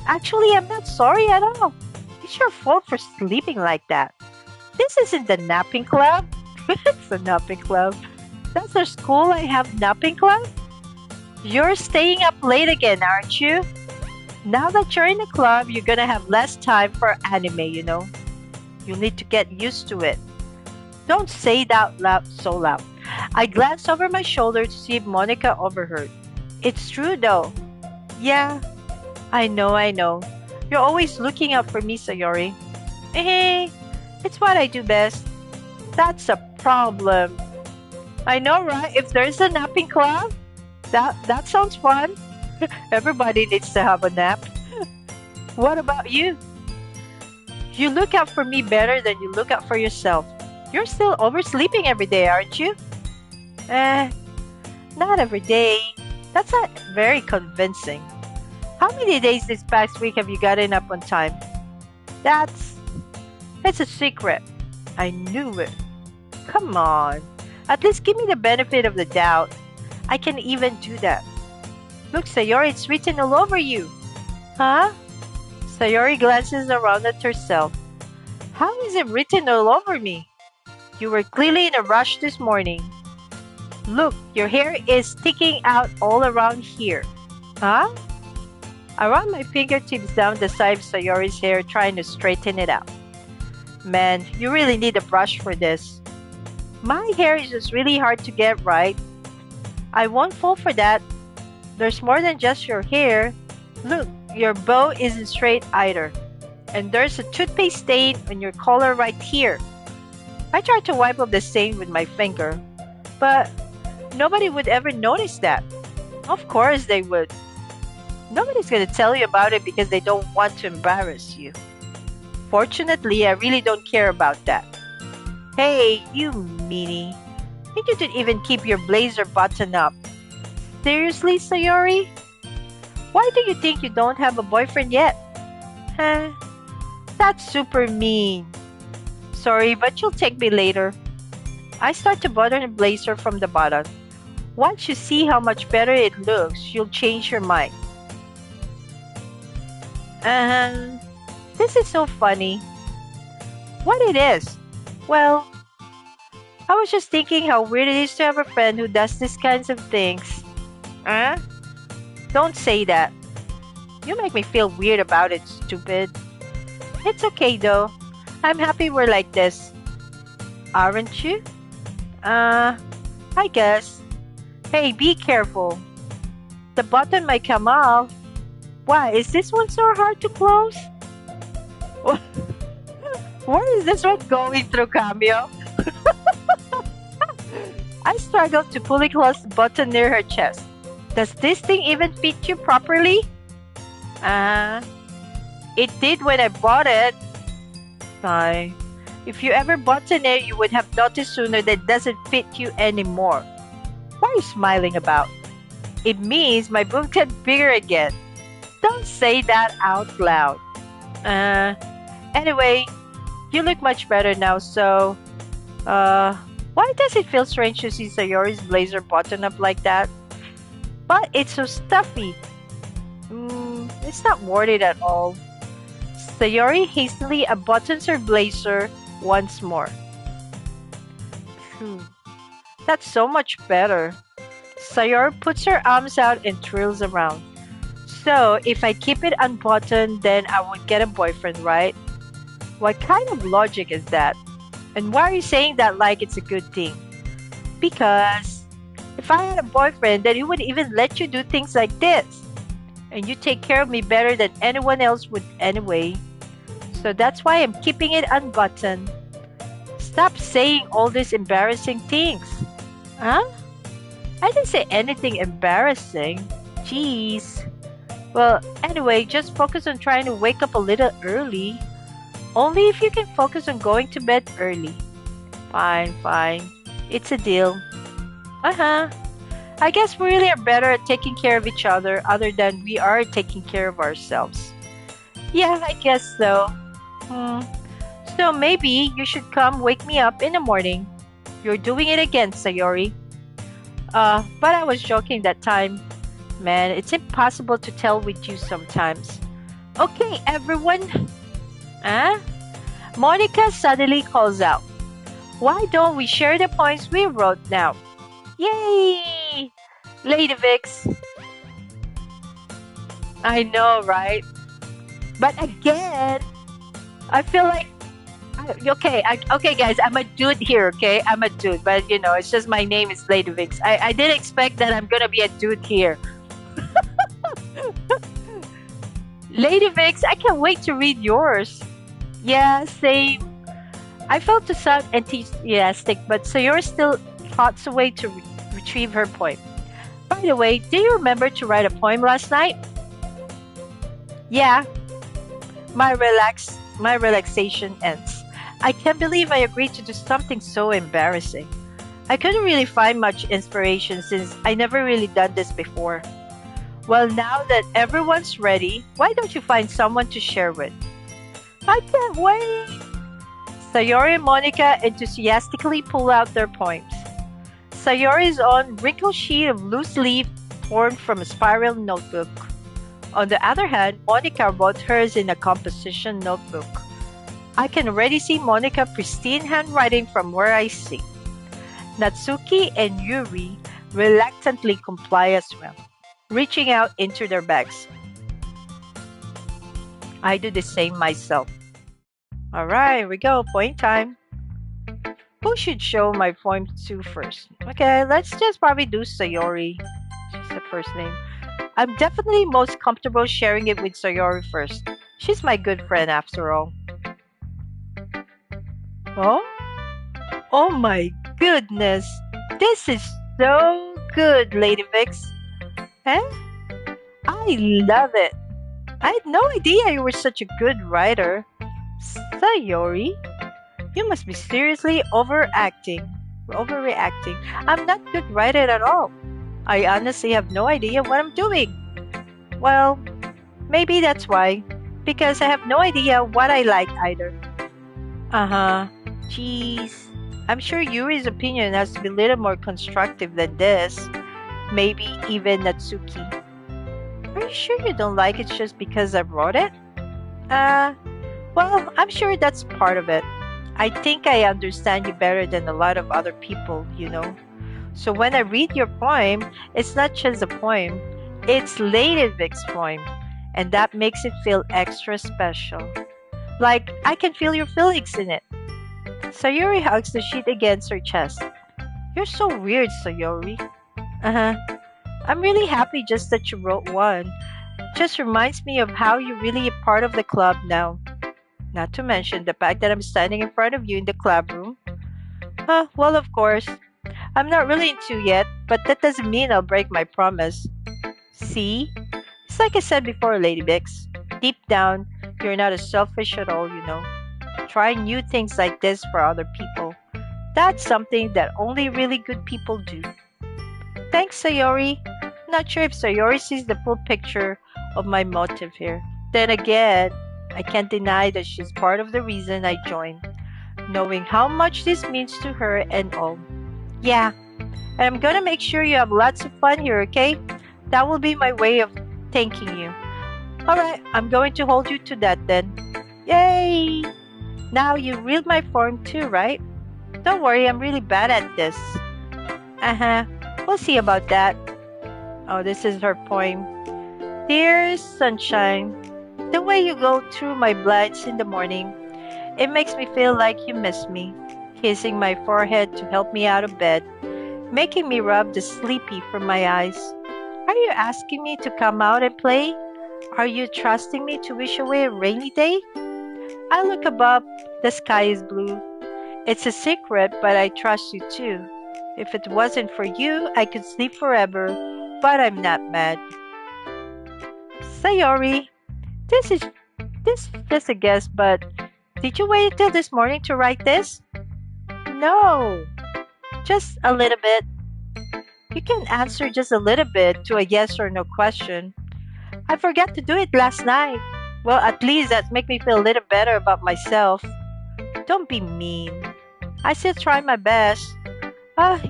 A: Actually, I'm not sorry at all. It's your fault for sleeping like that. This isn't the napping club. It's a napping club. That's the school I have napping club? You're staying up late again, aren't you? Now that you're in the club, you're gonna have less time for anime, you know. You'll need to get used to it. Don't say that loud, so loud. I glanced over my shoulder to see if Monica overheard. It's true though. Yeah, I know. You're always looking out for me, Sayori. Hey, it's what I do best. That's a problem. I know, right? If there's a napping club, that sounds fun. Everybody needs to have a nap. What about you? You look out for me better than you look out for yourself. You're still oversleeping every day, aren't you? Not every day. That's not very convincing. How many days this past week have you gotten up on time? It's a secret. I knew it. Come on. At least give me the benefit of the doubt. I can even do that. Look, Sayori, it's written all over you. Huh? Sayori glances around at herself. How is it written all over me? You were clearly in a rush this morning. Look, your hair is sticking out all around here. Huh? I run my fingertips down the side of Sayori's hair, trying to straighten it out. Man, you really need a brush for this. My hair is just really hard to get right. I won't fall for that. There's more than just your hair. Look, your bow isn't straight either. And there's a toothpaste stain on your collar right here. I tried to wipe off the stain with my finger, but nobody would ever notice that. Of course they would. Nobody's gonna tell you about it because they don't want to embarrass you. Fortunately, I really don't care about that. Hey, you meanie. You didn't even keep your blazer buttoned up. Seriously, Sayori? Why do you think you don't have a boyfriend yet? Huh? That's super mean. Sorry, but you'll take me later. I start to button the blazer from the bottom. Once you see how much better it looks, you'll change your mind. This is so funny. What it is? Well, I was just thinking how weird it is to have a friend who does these kinds of things. Huh? Don't say that. You make me feel weird about it, stupid. It's okay though. I'm happy we're like this. Aren't you? I guess. Hey, be careful. The button might come off. Why, is this one so hard to close? Where is this one going through, Cameo? I struggled to fully close the button near her chest. Does this thing even fit you properly? It did when I bought it. Sigh. If you ever button it, you would have noticed sooner that it doesn't fit you anymore. What are you smiling about? It means my boobs get bigger again. Don't say that out loud. Anyway, you look much better now, so... why does it feel strange to see Sayori's blazer buttoned up like that? But it's so stuffy. It's not worth it at all. Sayori hastily unbuttons her blazer once more. That's so much better. Sayori puts her arms out and twirls around. So, if I keep it unbuttoned, then I would get a boyfriend, right? What kind of logic is that? And why are you saying that like it's a good thing? Because if I had a boyfriend, then he would even let you do things like this. And you take care of me better than anyone else would anyway. So that's why I'm keeping it unbuttoned. Stop saying all these embarrassing things. Huh? I didn't say anything embarrassing. Jeez. Well, anyway, just focus on trying to wake up a little early. Only if you can focus on going to bed early. Fine, fine. It's a deal. I guess we really are better at taking care of each other than we are taking care of ourselves. Yeah, I guess so. So maybe you should come wake me up in the morning. You're doing it again, Sayori. But I was joking that time. Man, it's impossible to tell with you sometimes. Okay, everyone. Monica suddenly calls out. Why don't we share the poems we wrote now? Yay! Lady Vix. I know, right? But again, I feel like okay, guys, I'm a dude here, okay? I'm a dude, but you know, it's just my name is Lady Vix. I didn't expect that I'm gonna be a dude here. Lady Vix, I can't wait to read yours. Yeah, same. I felt to sound enthusiastic, but Sayori still thoughts a way to retrieve her poem. By the way, do you remember to write a poem last night? Yeah. My relaxation ends. I can't believe I agreed to do something so embarrassing. I couldn't really find much inspiration since I never really done this before. Well, now that everyone's ready, why don't you find someone to share with? I can't wait! Sayori and Monica enthusiastically pull out their poems. Sayori's on wrinkled sheet of loose leaf torn from a spiral notebook. On the other hand, Monica wrote hers in a composition notebook. I can already see Monica's pristine handwriting from where I sit. Natsuki and Yuri reluctantly comply as well, reaching out into their bags. I do the same myself. All right, here we go. Point time. Who should show my poem to first? Okay, let's just probably do Sayori. She's the first name. I'm definitely most comfortable sharing it with Sayori first. She's my good friend after all. Oh? Oh my goodness! This is so good, Lady Vix. Eh? I love it. I had no idea you were such a good writer. Sayori, you must be seriously overreacting. I'm not good writer at all. I honestly have no idea what I'm doing. Well, maybe that's why. Because I have no idea what I like either. Uh-huh. Jeez. I'm sure Yuri's opinion has to be a little more constructive than this. Maybe even Natsuki. Are you sure you don't like it just because I wrote it? Uh, well, I'm sure that's part of it. I think I understand you better than a lot of other people. So when I read your poem, it's not just a poem, it's Lady Vic's poem. And that makes it feel extra special. Like I can feel your feelings in it. Sayori hugs the sheet against her chest. You're so weird, Sayori. Uh huh. I'm really happy just that you wrote one. Just reminds me of how you're really a part of the club now. Not to mention the fact that I'm standing in front of you in the club room. Well, of course. I'm not really into yet, but that doesn't mean I'll break my promise. See? It's like I said before, Lady Bix. Deep down, you're not as selfish at all. Trying new things like this for other people. That's something that only really good people do. Thanks, Sayori. Not sure if Sayori sees the full picture of my motive here. Then again, I can't deny that she's part of the reason I joined, knowing how much this means to her and all. Yeah, and I'm gonna make sure you have lots of fun here, okay? That will be my way of thanking you. Alright, I'm going to hold you to that then. Yay! Now you read my form too, right? Don't worry, I'm really bad at this. Uh-huh. We'll see about that. Oh, this is her poem. Dear sunshine, the way you go through my blinds in the morning, it makes me feel like you miss me, kissing my forehead to help me out of bed, making me rub the sleepy from my eyes. Are you asking me to come out and play? Are you trusting me to wish away a rainy day? I look above, the sky is blue. It's a secret, but I trust you too. If it wasn't for you, I could sleep forever, but I'm not mad. Sayori, this is just a guess, but did you wait until this morning to write this? No, just a little bit. You can answer just a little bit to a yes or no question. I forgot to do it last night. Well, at least that make me feel a little better about myself. Don't be mean. I still try my best.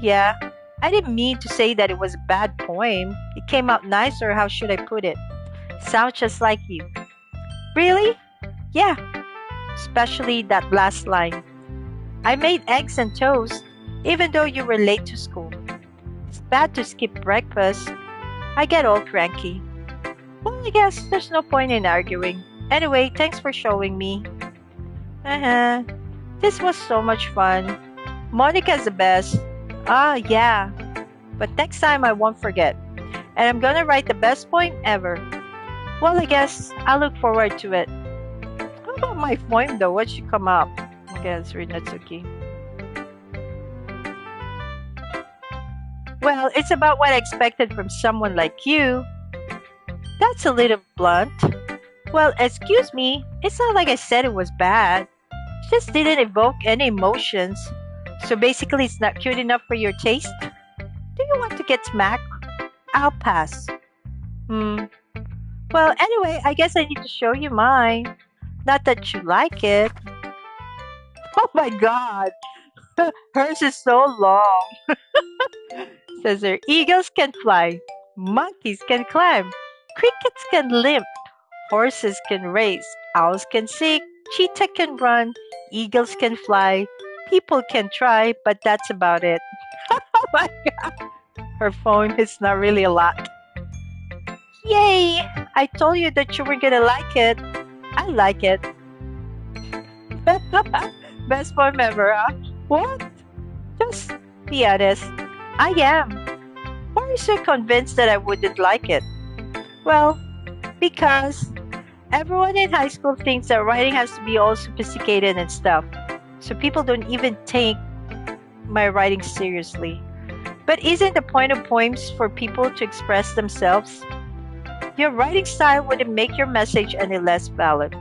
A: Yeah. I didn't mean to say that it was a bad poem. It came out nicer, how should I put it? Sounds just like you. Really? Yeah. Especially that last line. I made eggs and toast, even though you were late to school. It's bad to skip breakfast. I get all cranky. Well, I guess there's no point in arguing. Anyway, thanks for showing me. Uh-huh. This was so much fun. Monica's the best. Yeah. But next time I won't forget. And I'm gonna write the best poem ever. Well, I guess I'll look forward to it. How about my poem though? What should come up? Okay, let's read Natsuki. Well, it's about what I expected from someone like you. That's a little blunt. Well, excuse me. It's not like I said it was bad. It just didn't evoke any emotions. So basically, it's not cute enough for your taste? Do you want to get smacked? I'll pass. Well, anyway, I guess I need to show you mine. Not that you like it. Oh my god! Hers is so long. Says there, eagles can fly, monkeys can climb, crickets can limp, horses can race, owls can sing, cheetah can run, eagles can fly, people can try, but that's about it. Oh my, her phone is not really a lot. Yay! I told you that you were gonna like it. I like it. Best poem ever, huh? What? Just be honest. I am. Why are you so convinced that I wouldn't like it? Well, because everyone in high school thinks that writing has to be all sophisticated and stuff. So people don't even take my writing seriously. But isn't the point of poems for people to express themselves? Your writing style wouldn't make your message any less valid.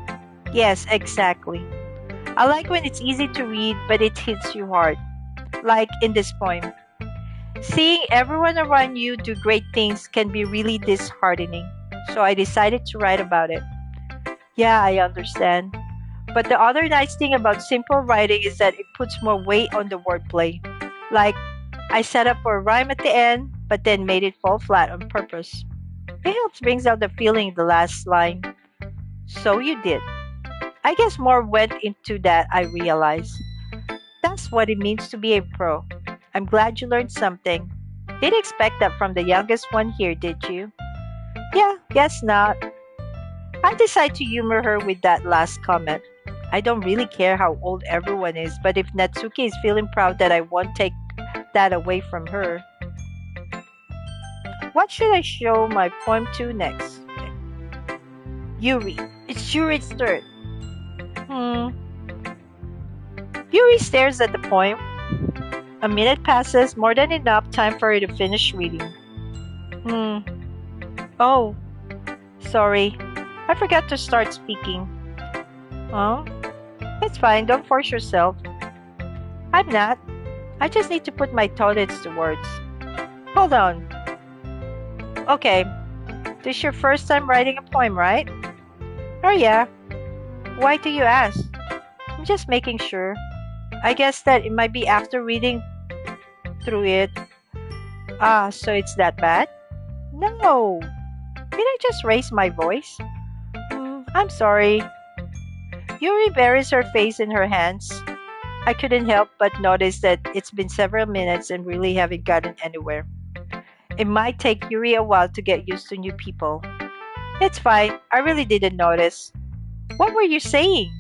A: Yes, exactly. I like when it's easy to read, but it hits you hard. Like in this poem. Seeing everyone around you do great things can be really disheartening. So I decided to write about it. Yeah, I understand. But the other nice thing about simple writing is that it puts more weight on the wordplay. Like, I set up for a rhyme at the end, but then made it fall flat on purpose. It helps brings out the feeling in the last line. So you did. I guess more went into that, I realized. That's what it means to be a pro. I'm glad you learned something. Didn't expect that from the youngest one here, did you? Yeah, guess not. I decided to humor her with that last comment. I don't really care how old everyone is, but if Natsuki is feeling proud that I won't take that away from her, what should I show my poem to next? Yuri. It's Yuri's turn. Hmm. Yuri stares at the poem. A minute passes, more than enough time for her to finish reading. Hmm. Oh, sorry. I forgot to start speaking. Oh, it's fine. Don't force yourself. I'm not. I just need to put my thoughts into words. Hold on. Okay. This is your first time writing a poem, right? Oh, yeah. Why do you ask? I'm just making sure. I guess that it might be after reading through it. Ah, so it's that bad? No. Did I just raise my voice? I'm sorry. Yuri buries her face in her hands. I couldn't help but notice that it's been several minutes and really haven't gotten anywhere. It might take Yuri a while to get used to new people. It's fine. I really didn't notice. What were you saying?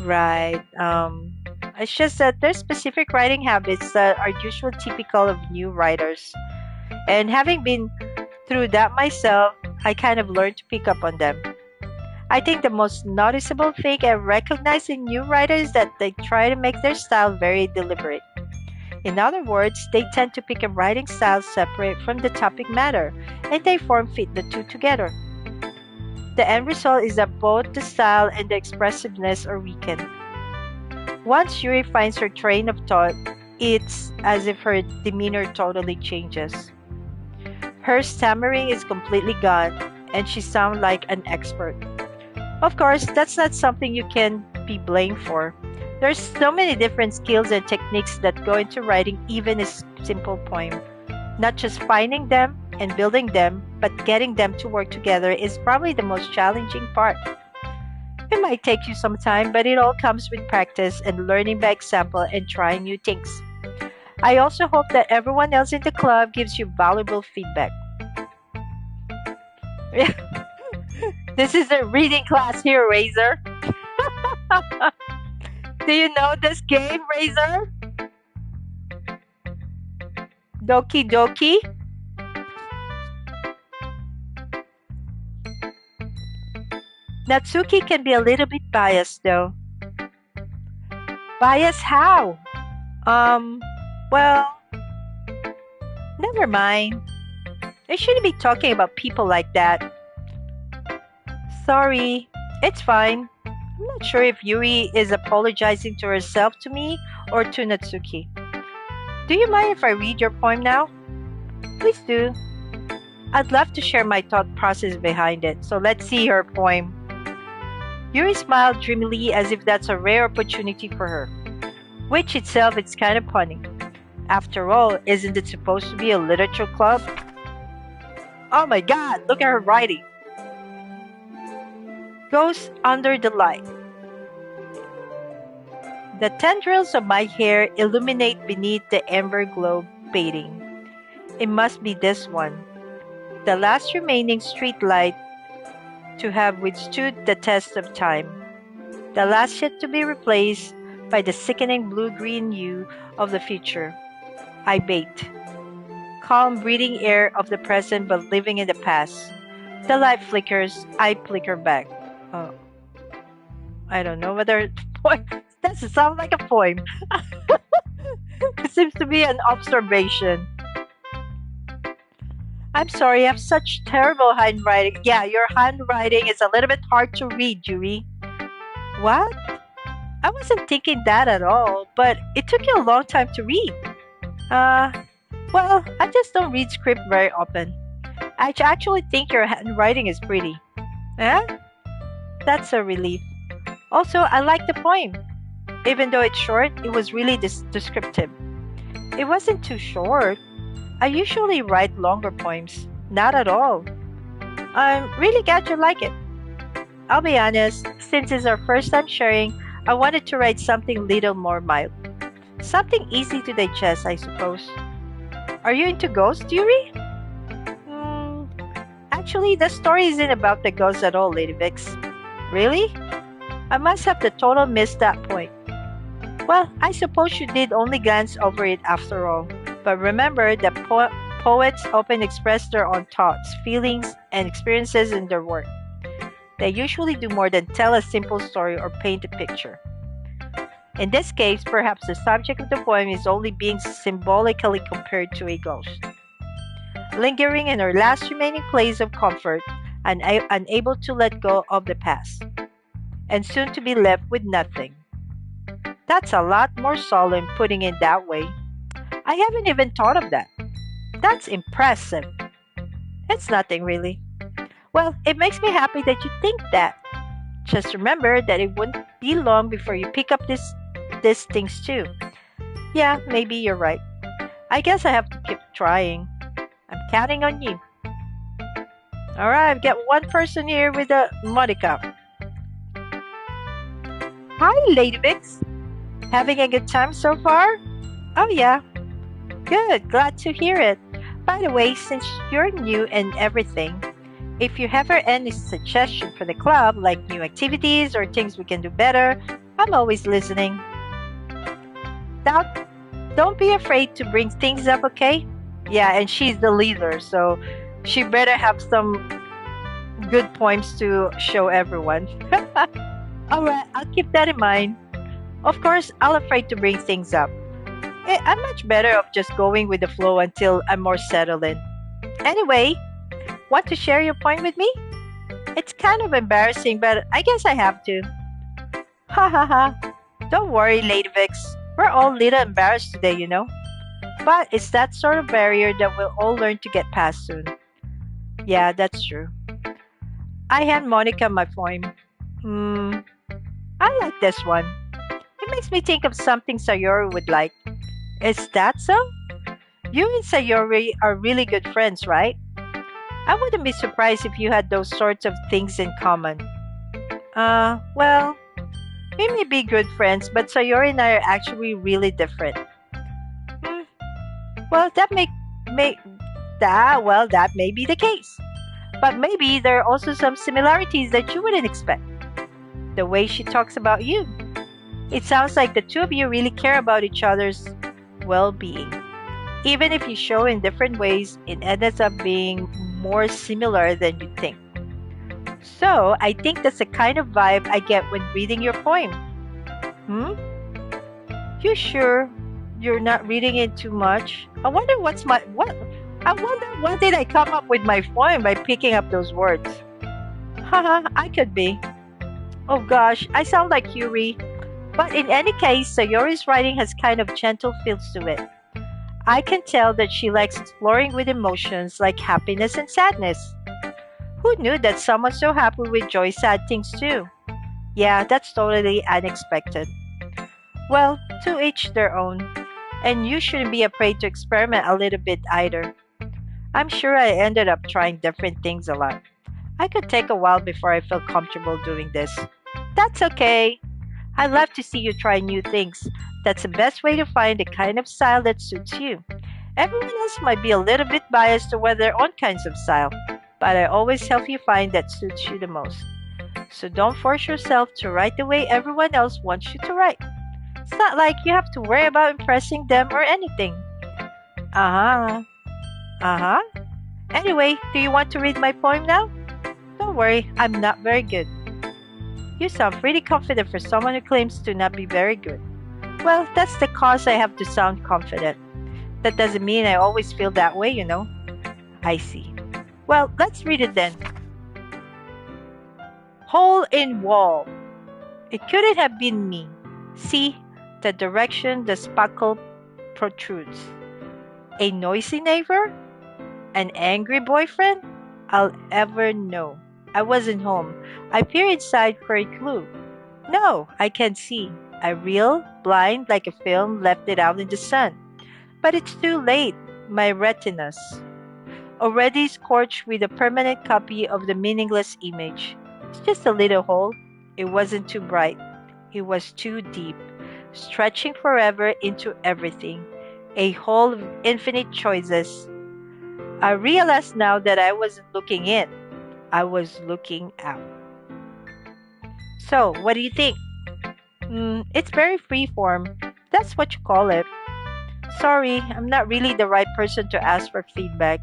A: Right. It's just that there's specific writing habits that are usually typical of new writers. And having been through that myself, I kind of learned to pick up on them. I think the most noticeable thing I recognize in new writers is that they try to make their style very deliberate. In other words, they tend to pick a writing style separate from the topic matter, and they form fit the two together. The end result is that both the style and the expressiveness are weakened. Once Yuri finds her train of thought, it's as if her demeanor totally changes. Her stammering is completely gone, and she sounds like an expert. Of course, that's not something you can be blamed for. There's so many different skills and techniques that go into writing even a simple poem. Not just finding them and building them, but getting them to work together is probably the most challenging part. It might take you some time, but it all comes with practice and learning by example and trying new things. I also hope that everyone else in the club gives you valuable feedback. This is a reading class here, Razor. Do you know this game, Razor? Doki Doki? Natsuki can be a little bit biased though. Biased how? Um, well, never mind. I shouldn't be talking about people like that. Sorry, it's fine. I'm not sure if Yuri is apologizing to herself to me or to Natsuki. Do you mind if I read your poem now? Please do. I'd love to share my thought process behind it, so let's see her poem. Yuri smiled dreamily as if that's a rare opportunity for her, which itself is kind of funny. After all, isn't it supposed to be a literature club? Oh my god, look at her writing. Goes under the light. The tendrils of my hair illuminate beneath the amber globe anticipating. It must be this one, the last remaining street light to have withstood the test of time, the last yet to be replaced by the sickening blue-green hue of the future. I bait. Calm, breathing air of the present but living in the past. The light flickers, I flicker back. Oh, I don't know whether poem. That sounds like a poem. It seems to be an observation. I'm sorry, I have such terrible handwriting. Yeah, your handwriting is a little bit hard to read, Yuri. What? I wasn't thinking that at all, but it took you a long time to read. Uh, well, I just don't read script very often. I actually think your handwriting is pretty. Eh? That's a relief. Also, I like the poem. Even though it's short, it was really descriptive. It wasn't too short. I usually write longer poems. Not at all. I'm really glad you like it. I'll be honest, since it's our first time sharing, I wanted to write something little more mild. Something easy to digest, I suppose. Are you into ghosts, Yuri? Hmm, actually, the story isn't about the ghosts at all, Lady Vix. Really? I must have the total missed that point. Well, I suppose you did only glance over it after all. But remember that poets often express their own thoughts, feelings, and experiences in their work. They usually do more than tell a simple story or paint a picture. In this case, perhaps the subject of the poem is only being symbolically compared to a ghost, lingering in her last remaining place of comfort and unable to let go of the past, and soon to be left with nothing. That's a lot more solemn putting it that way. I haven't even thought of that. That's impressive. It's nothing really. Well, it makes me happy that you think that. Just remember that it won't be long before you pick up these things too. Yeah, maybe you're right. I guess I have to keep trying. I'm counting on you. Alright, I've got one person here with a Monica. Hi, Lady Vix. Having a good time so far? Oh yeah. Good, glad to hear it. By the way, since you're new and everything, if you have any suggestion for the club, like new activities or things we can do better, I'm always listening. Now, don't be afraid to bring things up, okay? Yeah, and she's the leader, so she better have some good points to show everyone. Alright, I'll keep that in mind. Of course, I'm afraid to bring things up. I'm much better off just going with the flow until I'm more settled in. Anyway, want to share your point with me? It's kind of embarrassing, but I guess I have to. Ha ha ha. Don't worry, Lady Vix. We're all a little embarrassed today, you know. But it's that sort of barrier that we'll all learn to get past soon. Yeah, that's true. I hand Monica my poem. I like this one. It makes me think of something Sayori would like. Is that so? You and Sayori are really good friends, right? I wouldn't be surprised if you had those sorts of things in common. Well, we may be good friends, but Sayori and I are actually really different. Hmm. Well, that may be the case. But maybe there are also some similarities that you wouldn't expect. The way she talks about you. It sounds like the two of you really care about each other's well-being. Even if you show in different ways, it ends up being more similar than you think. So, I think that's the kind of vibe I get when reading your poem. Hmm? You sure you're not reading it too much? I wonder what did I come up with my poem by picking up those words? Haha, I could be. Oh gosh, I sound like Yuri. But in any case, Sayori's writing has kind of gentle feels to it. I can tell that she likes exploring with emotions like happiness and sadness. Who knew that someone so happy would enjoy sad things too? Yeah, that's totally unexpected. Well, to each their own. And you shouldn't be afraid to experiment a little bit either. I'm sure I ended up trying different things a lot. I could take a while before I felt comfortable doing this. That's okay. I love to see you try new things. That's the best way to find the kind of style that suits you. Everyone else might be a little bit biased toward their own kinds of style, but I always help you find that suits you the most. So don't force yourself to write the way everyone else wants you to write. It's not like you have to worry about impressing them or anything. Uh huh. Uh huh. Anyway, do you want to read my poem now? Don't worry, I'm not very good. You sound pretty confident for someone who claims to not be very good. Well, that's the cause I have to sound confident. That doesn't mean I always feel that way, you know. I see. Well, let's read it then. Hole in wall. It couldn't have been me. See, the direction the spackle protrudes. A noisy neighbor? An angry boyfriend? I'll ever know. I wasn't home. I peer inside for a clue. No, I can't see. I reel, blind like a film, left it out in the sun. But it's too late. My retinas. Already scorched with a permanent copy of the meaningless image. It's just a little hole. It wasn't too bright. It was too deep, stretching forever into everything. A hole of infinite choices. I realize now that I wasn't looking in. I was looking out. So, what do you think? It's very freeform. That's what you call it. Sorry, I'm not really the right person to ask for feedback.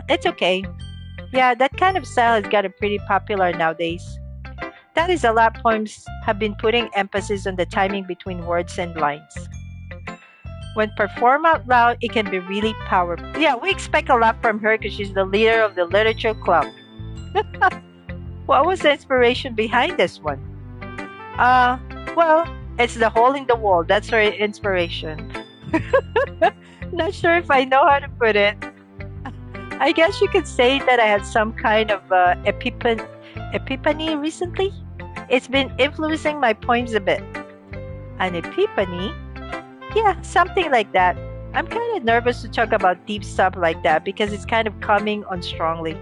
A: It's okay. Yeah, that kind of style has gotten pretty popular nowadays. That is a lot poems have been putting emphasis on the timing between words and lines. When performed out loud, it can be really powerful. Yeah, we expect a lot from her because she's the leader of the literature club. What was the inspiration behind this one? Uh, well, it's the hole in the wall. That's her inspiration. Not sure if I know how to put it. I guess you could say that I had some kind of epiphany recently. It's been influencing my poems a bit. An epiphany? Yeah, something like that. I'm kind of nervous to talk about deep stuff like that because it's kind of coming on strongly.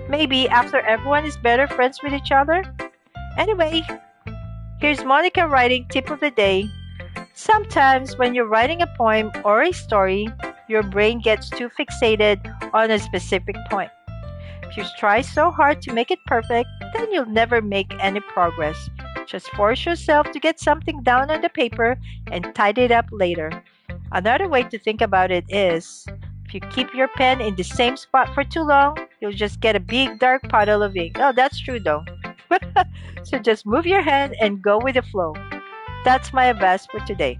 A: Maybe after everyone is better friends with each other? Anyway, here's Monica writing tip of the day. Sometimes when you're writing a poem or a story, your brain gets too fixated on a specific point. If you try so hard to make it perfect, then you'll never make any progress. Just force yourself to get something down on the paper and tidy it up later. Another way to think about it is, if you keep your pen in the same spot for too long, you'll just get a big dark puddle of ink. Oh, that's true though. So just move your hand and go with the flow. That's my advice for today.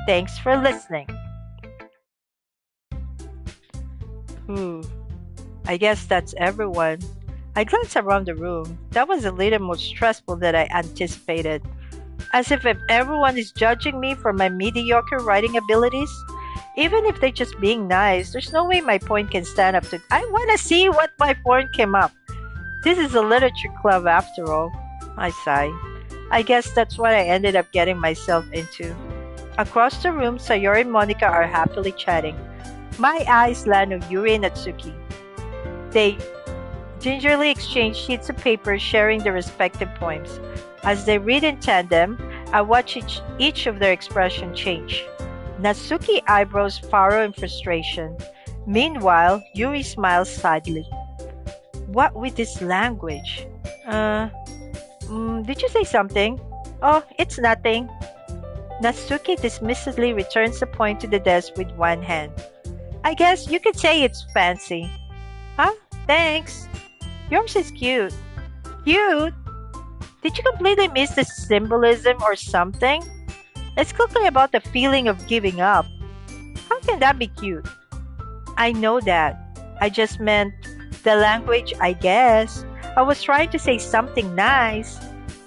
A: Thanks for listening. I guess that's everyone. I glanced around the room. That was a little more stressful than I anticipated. As if everyone is judging me for my mediocre writing abilities. Even if they're just being nice, there's no way my point can stand up to. I want to see what my point came up. This is a literature club after all. I sigh. I guess that's what I ended up getting myself into. Across the room, Sayori and Monica are happily chatting. My eyes land on Yuri and Natsuki. They gingerly exchange sheets of paper, sharing their respective poems. As they read in tandem, I watch each of their expression change. Natsuki's eyebrows furrow in frustration. Meanwhile, Yuri smiles sadly. What with this language? Did you say something? Oh, it's nothing. Natsuki dismissively returns the point to the desk with one hand. I guess you could say it's fancy. Huh? Thanks. Yours is cute. Cute? Did you completely miss the symbolism or something? It's clearly about the feeling of giving up. How can that be cute? I know that. I just meant the language, I guess. I was trying to say something nice.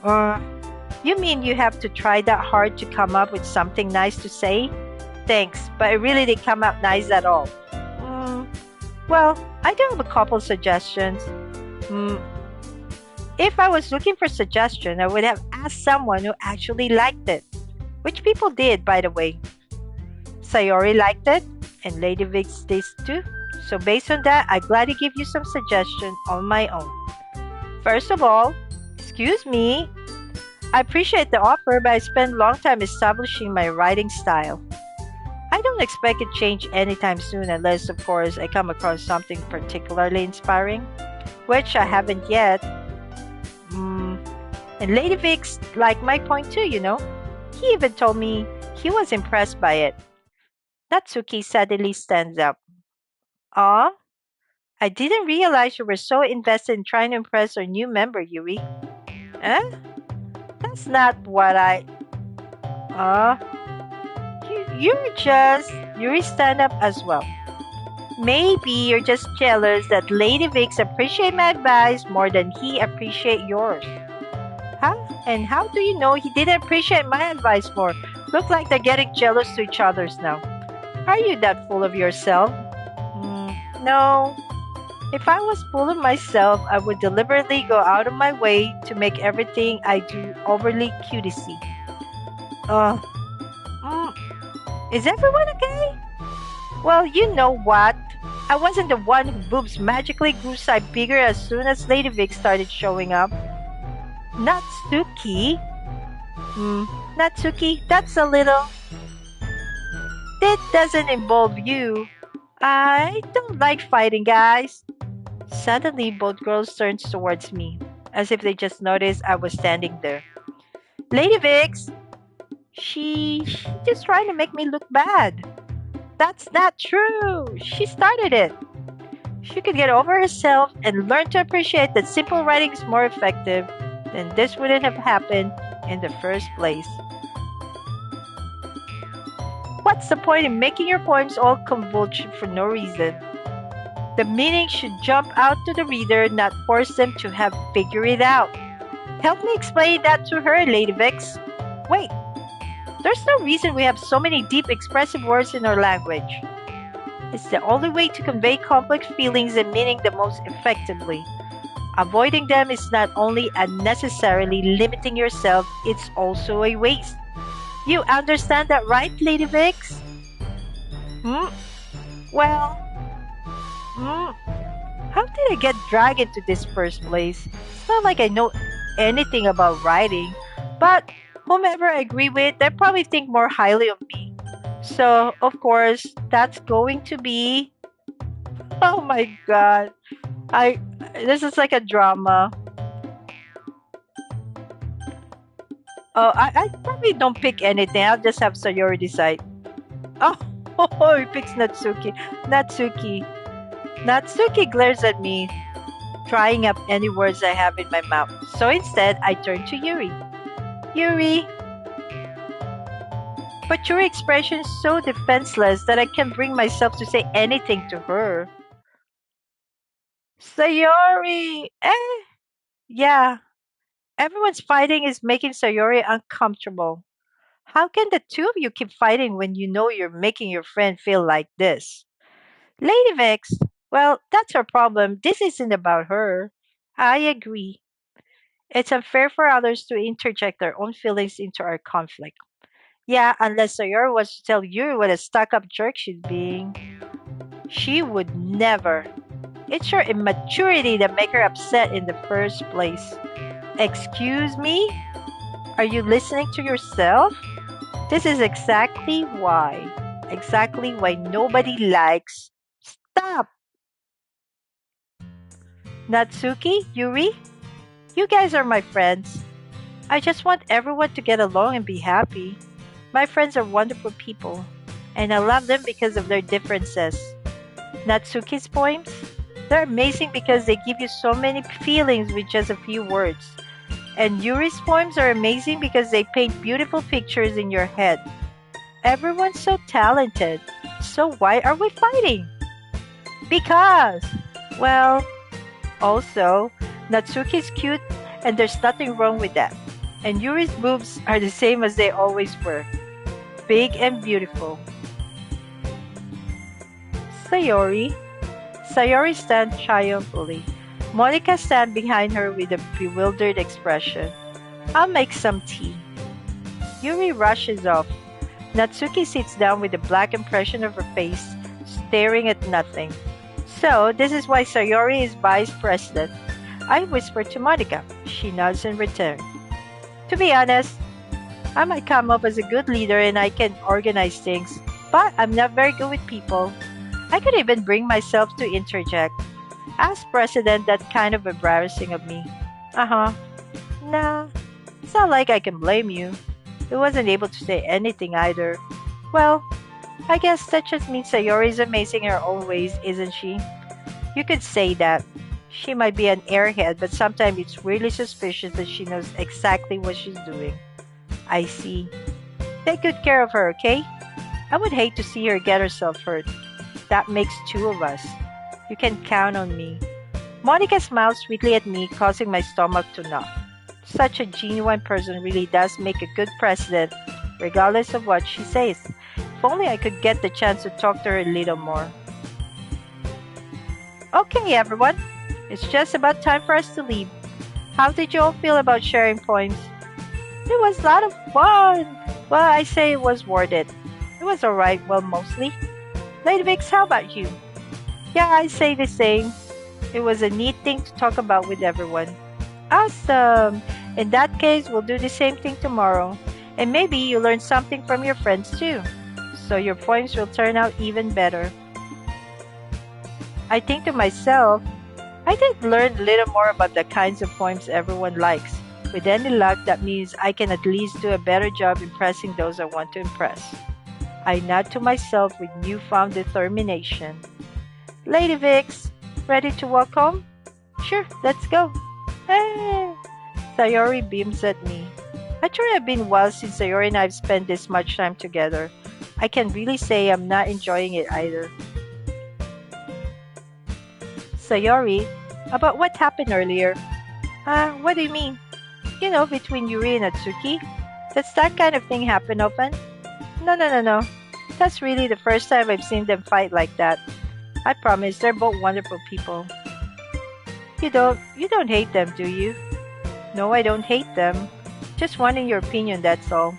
A: You mean you have to try that hard to come up with something nice to say? Thanks, but it really didn't come out nice at all. Well, I do have a couple suggestions. If I was looking for suggestion, I would have asked someone who actually liked it. Which people did, by the way. Sayori liked it, and Lady Vix did too. So based on that, I gladly give you some suggestions on my own. First of all, excuse me. I appreciate the offer, but I spent a long time establishing my writing style. I don't expect it to change anytime soon unless, of course, I come across something particularly inspiring, which I haven't yet. Mm, and Lady Vic's like my point too, you know? He even told me he was impressed by it. Natsuki suddenly stands up. Aw, I didn't realize you were so invested in trying to impress our new member, Yuri. Eh? That's not what I. Uh, Yuri stand up as well. Maybe you're just jealous that Lady Vicks appreciate my advice more than he appreciate yours. Huh? And how do you know he didn't appreciate my advice more? Look like they're getting jealous to each other's now. Are you that full of yourself? No. If I was full of myself, I would deliberately go out of my way to make everything I do overly cutesy. Uh, mm, is everyone okay? Well, you know what? I wasn't the one whose boobs magically grew size bigger as soon as Lady Vic started showing up. Natsuki? Natsuki, that's a little. That doesn't involve you. I don't like fighting, guys. Suddenly, both girls turned towards me, as if they just noticed I was standing there. Lady Vix, she just trying to make me look bad. That's not true. She started it. She could get over herself and learn to appreciate that simple writing is more effective, then this wouldn't have happened in the first place. What's the point in making your poems all convoluted for no reason? The meaning should jump out to the reader, not force them to have figured it out. Help me explain that to her, Lady Vix. Wait, there's no reason we have so many deep expressive words in our language. It's the only way to convey complex feelings and meaning the most effectively. Avoiding them is not only unnecessarily limiting yourself, it's also a waste. You understand that, right, Lady Vix? Well, how did I get dragged into this first place? It's not like I know anything about writing, but whomever I agree with, they probably think more highly of me. So, of course, that's going to be. Oh my god. I. This is like a drama. Oh, I probably don't pick anything. I'll just have Sayori decide. Oh, he picks Natsuki. Natsuki. Natsuki glares at me, trying up any words I have in my mouth. So instead, I turn to Yuri. Yuri. But your expression is so defenseless that I can't bring myself to say anything to her. Sayori! Yeah. Everyone's fighting is making Sayori uncomfortable. How can the two of you keep fighting when you know you're making your friend feel like this? Lady Vex, well, that's her problem. This isn't about her. I agree. It's unfair for others to interject their own feelings into our conflict. Yeah, unless Sayori was to tell Yuri what a stuck up jerk she's being. She would never. It's your immaturity that make her upset in the first place. Excuse me? Are you listening to yourself? This is exactly why. Exactly why nobody likes. Stop! Natsuki, Yuri, you guys are my friends. I just want everyone to get along and be happy. My friends are wonderful people, and I love them because of their differences. Natsuki's poems? They're amazing because they give you so many feelings with just a few words. And Yuri's poems are amazing because they paint beautiful pictures in your head. Everyone's so talented. So why are we fighting? Because, well, also, Natsuki's cute and there's nothing wrong with that. And Yuri's boobs are the same as they always were. Big and beautiful. Sayori. Sayori stands triumphantly. Monica stands behind her with a bewildered expression. I'll make some tea. Yuri rushes off. Natsuki sits down with a black impression of her face, staring at nothing. So, this is why Sayori is vice president. I whisper to Monica. She nods in return. To be honest, I might come up as a good leader and I can organize things, But I'm not very good with people. I could even bring myself to interject. As president, that's kind of embarrassing of me. Uh huh. Nah, it's not like I can blame you. I wasn't able to say anything either. Well, I guess that just means Sayori is amazing in her own ways, isn't she? You could say that. She might be an airhead, but sometimes it's really suspicious that she knows exactly what she's doing. I see. Take good care of her, okay? I would hate to see her get herself hurt. That makes two of us. You can count on me. Monica smiled sweetly at me, causing my stomach to knock. Such a genuine person really does make a good president, regardless of what she says. If only I could get the chance to talk to her a little more. Okay, everyone. It's just about time for us to leave. How did you all feel about sharing poems? It was a lot of fun. Well, I say it was worth it. It was alright, well, mostly. Lady Vix, how about you? Yeah, I say the same. It was a neat thing to talk about with everyone. Awesome! In that case, we'll do the same thing tomorrow. And maybe you learn something from your friends too. So your poems will turn out even better. I think to myself, I did learn a little more about the kinds of poems everyone likes. With any luck, that means I can at least do a better job impressing those I want to impress. I nod to myself with newfound determination. Lady Vix, ready to walk home? Sure, let's go. Hey! Sayori beams at me. Actually, it's been a while since Sayori and I've spent this much time together. I can really say I'm not enjoying it either. Sayori, about what happened earlier? What do you mean? You know, between Yuri and Atsuki? Does that kind of thing happen often? No, no, no, no. That's really the first time I've seen them fight like that. I promise they're both wonderful people. You don't hate them, do you? No, I don't hate them. Just wanting your opinion, that's all.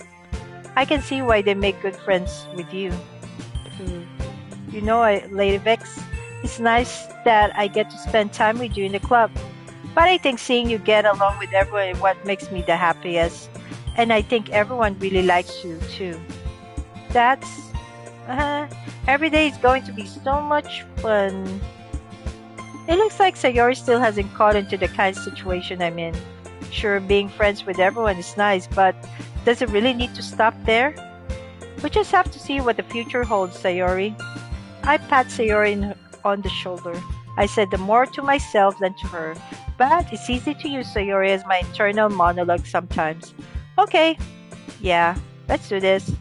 A: I can see why they make good friends with you. Hmm. Lady Vex, it's nice that I get to spend time with you in the club. But I think seeing you get along with everyone is what makes me the happiest. And I think everyone really likes you too. That's uh, every day is going to be so much fun. It looks like Sayori still hasn't caught into the kind of situation I'm in. Sure, being friends with everyone is nice, but does it really need to stop there? We just have to see what the future holds, Sayori. I pat on the shoulder. I said the more to myself than to her, but it's easy to use Sayori as my internal monologue sometimes. Okay, yeah, let's do this.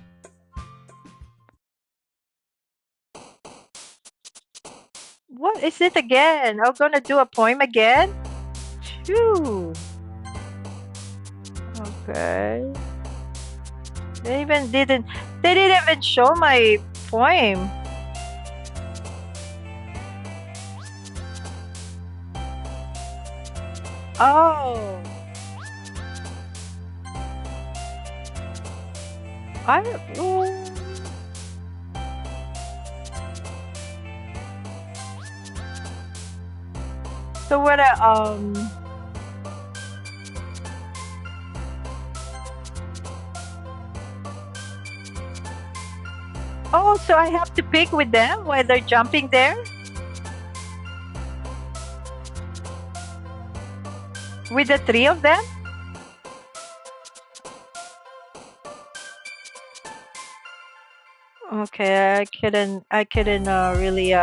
A: What is it again? I'm gonna do a poem again? Phew. Okay. They even didn't they didn't even show my poem. Oh. I so what oh, so I have to pick with them while they're jumping there? With the three of them? Okay, I couldn't really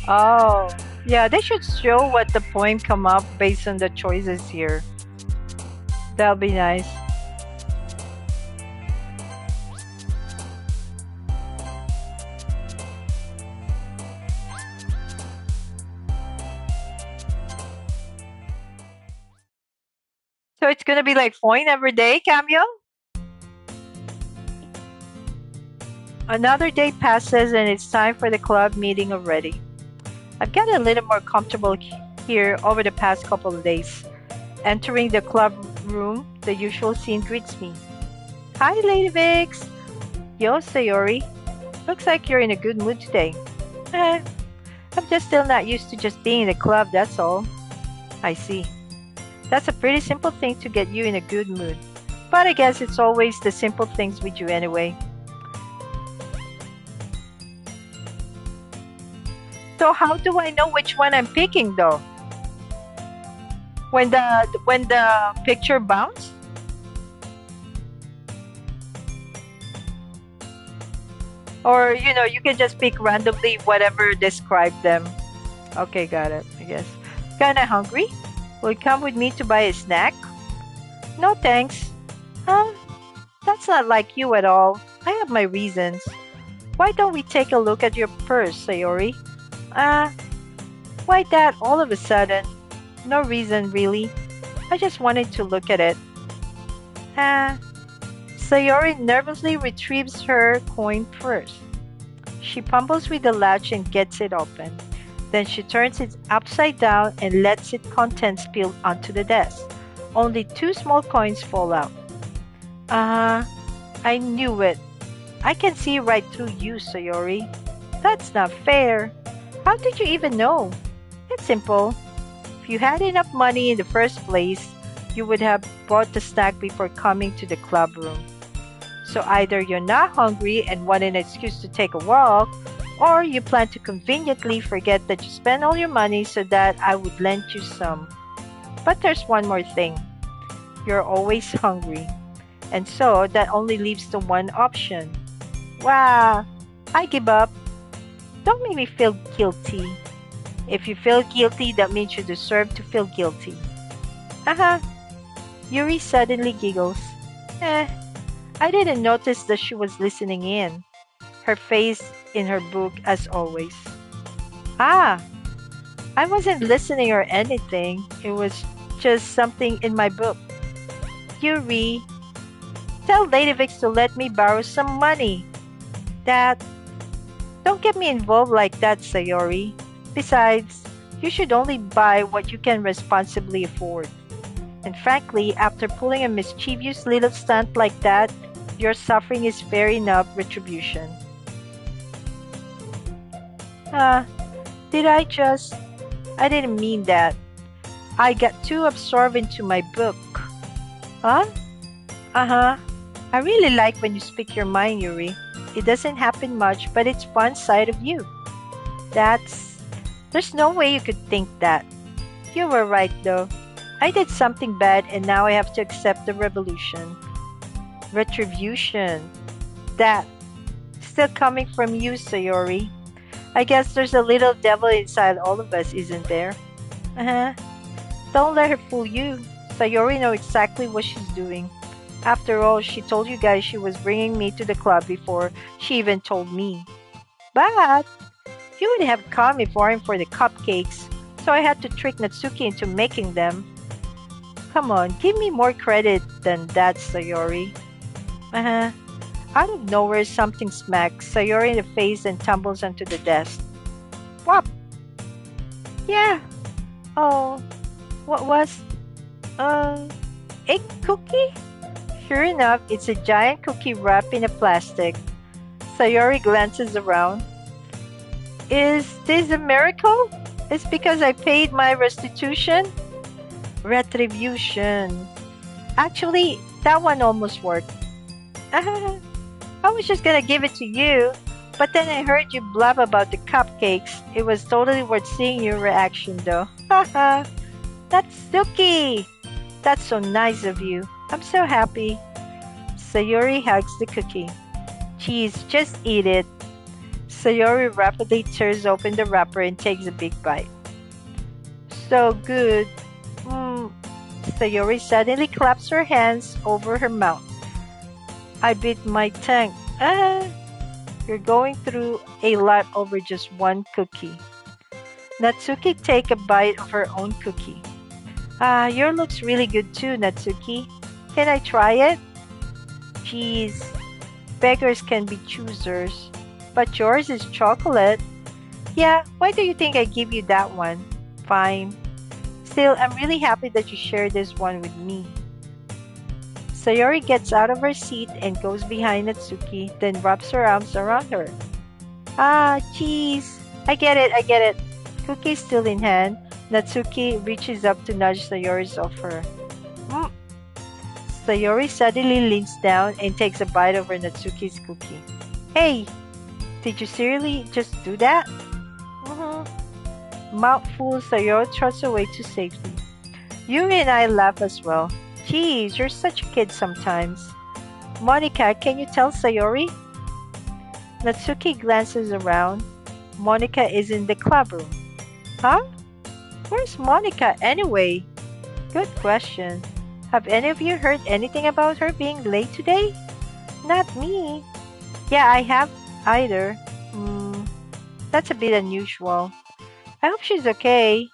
A: Oh. Yeah, they should show what the poem come up based on the choices here. That'll be nice. So it's gonna be like point every day, Cameo? Another day passes and it's time for the club meeting already. I've gotten a little more comfortable here over the past couple of days. Entering the club room, the usual scene greets me. Hi, Lady Vix! Yo, Sayori. Looks like you're in a good mood today. Eh, I'm just still not used to just being in the club, that's all. I see. That's a pretty simple thing to get you in a good mood. But I guess it's always the simple things we do anyway. So how do I know which one I'm picking though? When the picture bounce? Or you can just pick randomly whatever describe them. Okay, got it, I guess. Kinda hungry? Will you come with me to buy a snack? No thanks. Huh? That's not like you at all. I have my reasons. Why don't we take a look at your purse, Sayori? Uh, why that all of a sudden? No reason, really. I just wanted to look at it. Ah, Sayori nervously retrieves her coin purse. She fumbles with the latch and gets it open. Then she turns it upside down and lets its contents spill onto the desk. Only two small coins fall out. Uh, I knew it. I can see right through you, Sayori. That's not fair. How did you even know? It's simple. If you had enough money in the first place, you would have bought the snack before coming to the club room. So either you're not hungry and want an excuse to take a walk, or you plan to conveniently forget that you spent all your money so that I would lend you some. But there's one more thing. You're always hungry. And so that only leaves the one option. Wow, I give up. Don't make me feel guilty. If you feel guilty, that means you deserve to feel guilty. Haha. Yuri suddenly giggles. Eh, I didn't notice that she was listening in. Her face in her book as always. Ah, I wasn't listening or anything. It was just something in my book. Yuri, tell Lady Vix to let me borrow some money. That. Don't get me involved like that, Sayori. Besides, you should only buy what you can responsibly afford. And frankly, after pulling a mischievous little stunt like that, your suffering is fair enough retribution. Ah, did I just. I didn't mean that. I got too absorbed into my book. Huh? Uh huh. I really like when you speak your mind, Yuri. It doesn't happen much, but it's one side of you. That's. There's no way you could think that. You were right, though. I did something bad and now I have to accept the revolution. Retribution. That. Still coming from you, Sayori. I guess there's a little devil inside all of us, isn't there? Uh huh. Don't let her fool you. Sayori knows exactly what she's doing. After all, she told you guys she was bringing me to the club before she even told me. But you would have come if it weren't for the cupcakes, so I had to trick Natsuki into making them. Come on, give me more credit than that, Sayori. Uh-huh. Out of nowhere, something smacks Sayori in the face and tumbles onto the desk. Whop! Yeah. Oh, what was? A cookie? Sure enough, it's a giant cookie wrapped in a plastic. Sayori glances around. Is this a miracle? It's because I paid my restitution? Retribution. Actually, that one almost worked. I was just gonna give it to you, but then I heard you blab about the cupcakes. It was totally worth seeing your reaction though. Haha. That's Suki! That's so nice of you. I'm so happy. Sayori hugs the cookie. Geez, just eat it. Sayori rapidly tears open the wrapper and takes a big bite. So good. Sayori suddenly claps her hands over her mouth. I bit my tongue. You're going through a lot over just one cookie. Natsuki take a bite of her own cookie. Your looks really good too, Natsuki. Can I try it? Jeez. Beggars can be choosers. But yours is chocolate. Yeah, why do you think I give you that one? Fine. Still, I'm really happy that you share this one with me. Sayori gets out of her seat and goes behind Natsuki, then wraps her arms around her. Ah, jeez. I get it. Cookie still in hand, Natsuki reaches up to nudge Sayori's offer. Mm. Sayori suddenly leans down and takes a bite of her Natsuki's cookie. Hey, did you seriously just do that? Mm-hmm. Mouthful, Sayori trots away to safety. Yui and I laugh as well. Geez, you're such a kid sometimes. Monica, can you tell Sayori? Natsuki glances around. Monica is in the club room. Huh? Where's Monica anyway? Good question. Have any of you heard anything about her being late today? Not me. Yeah, I have either. Hmm, that's a bit unusual. I hope she's okay.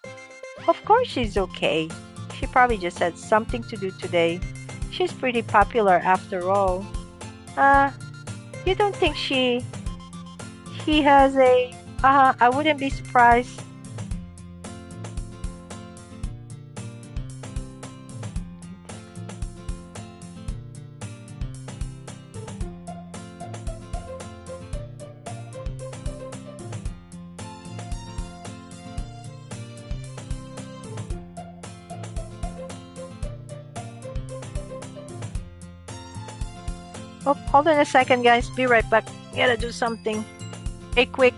A: Of course she's okay. She probably just had something to do today. She's pretty popular after all. Uh, you don't think she has a I wouldn't be surprised. Oh, hold on a second, guys. Be right back. Gotta do something. A quick.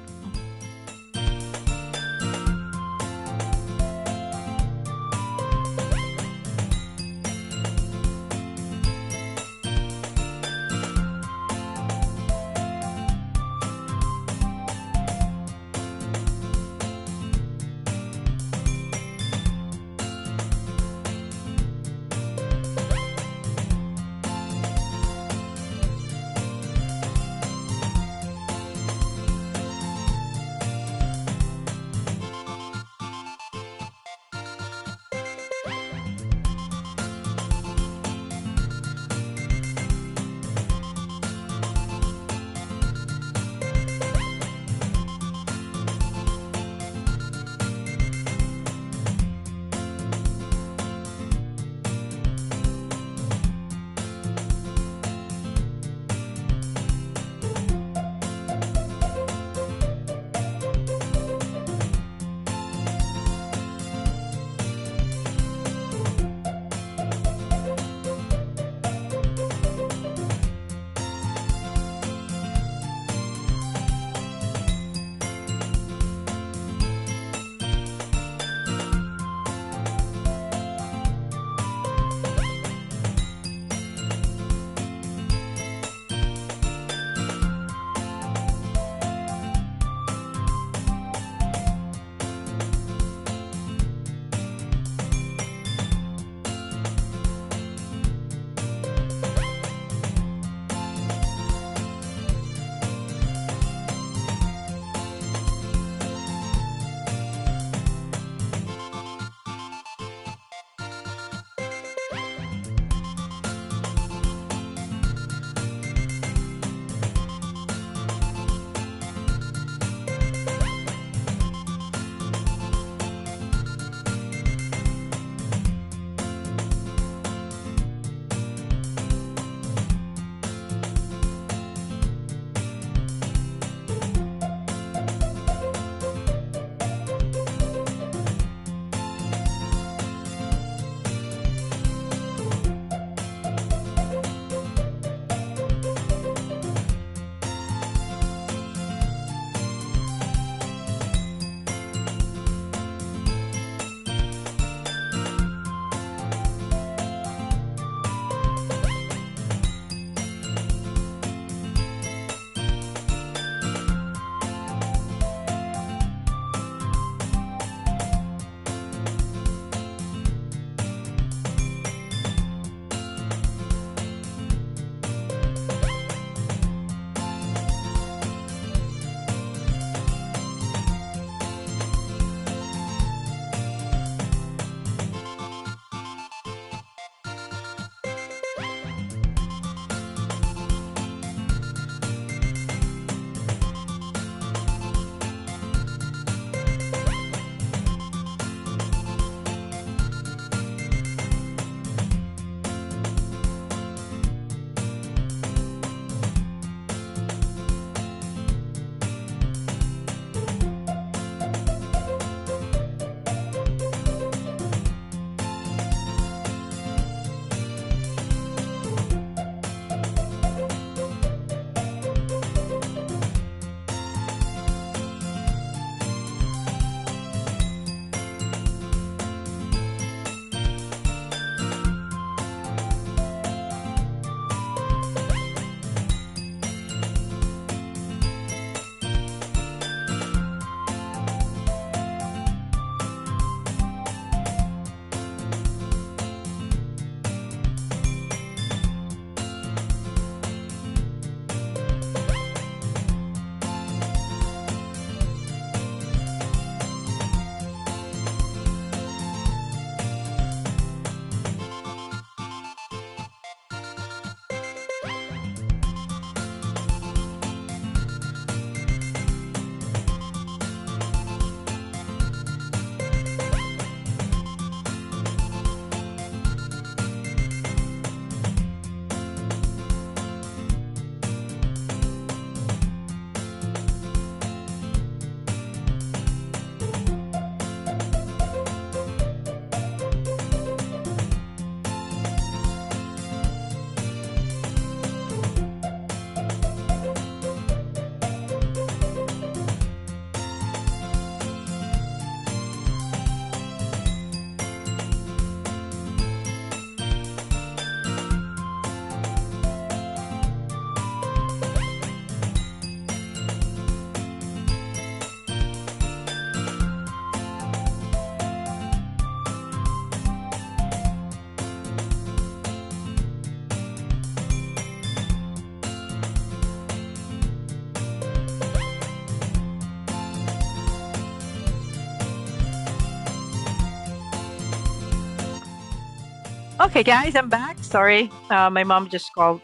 A: Okay, guys, I'm back. Sorry, my mom just called.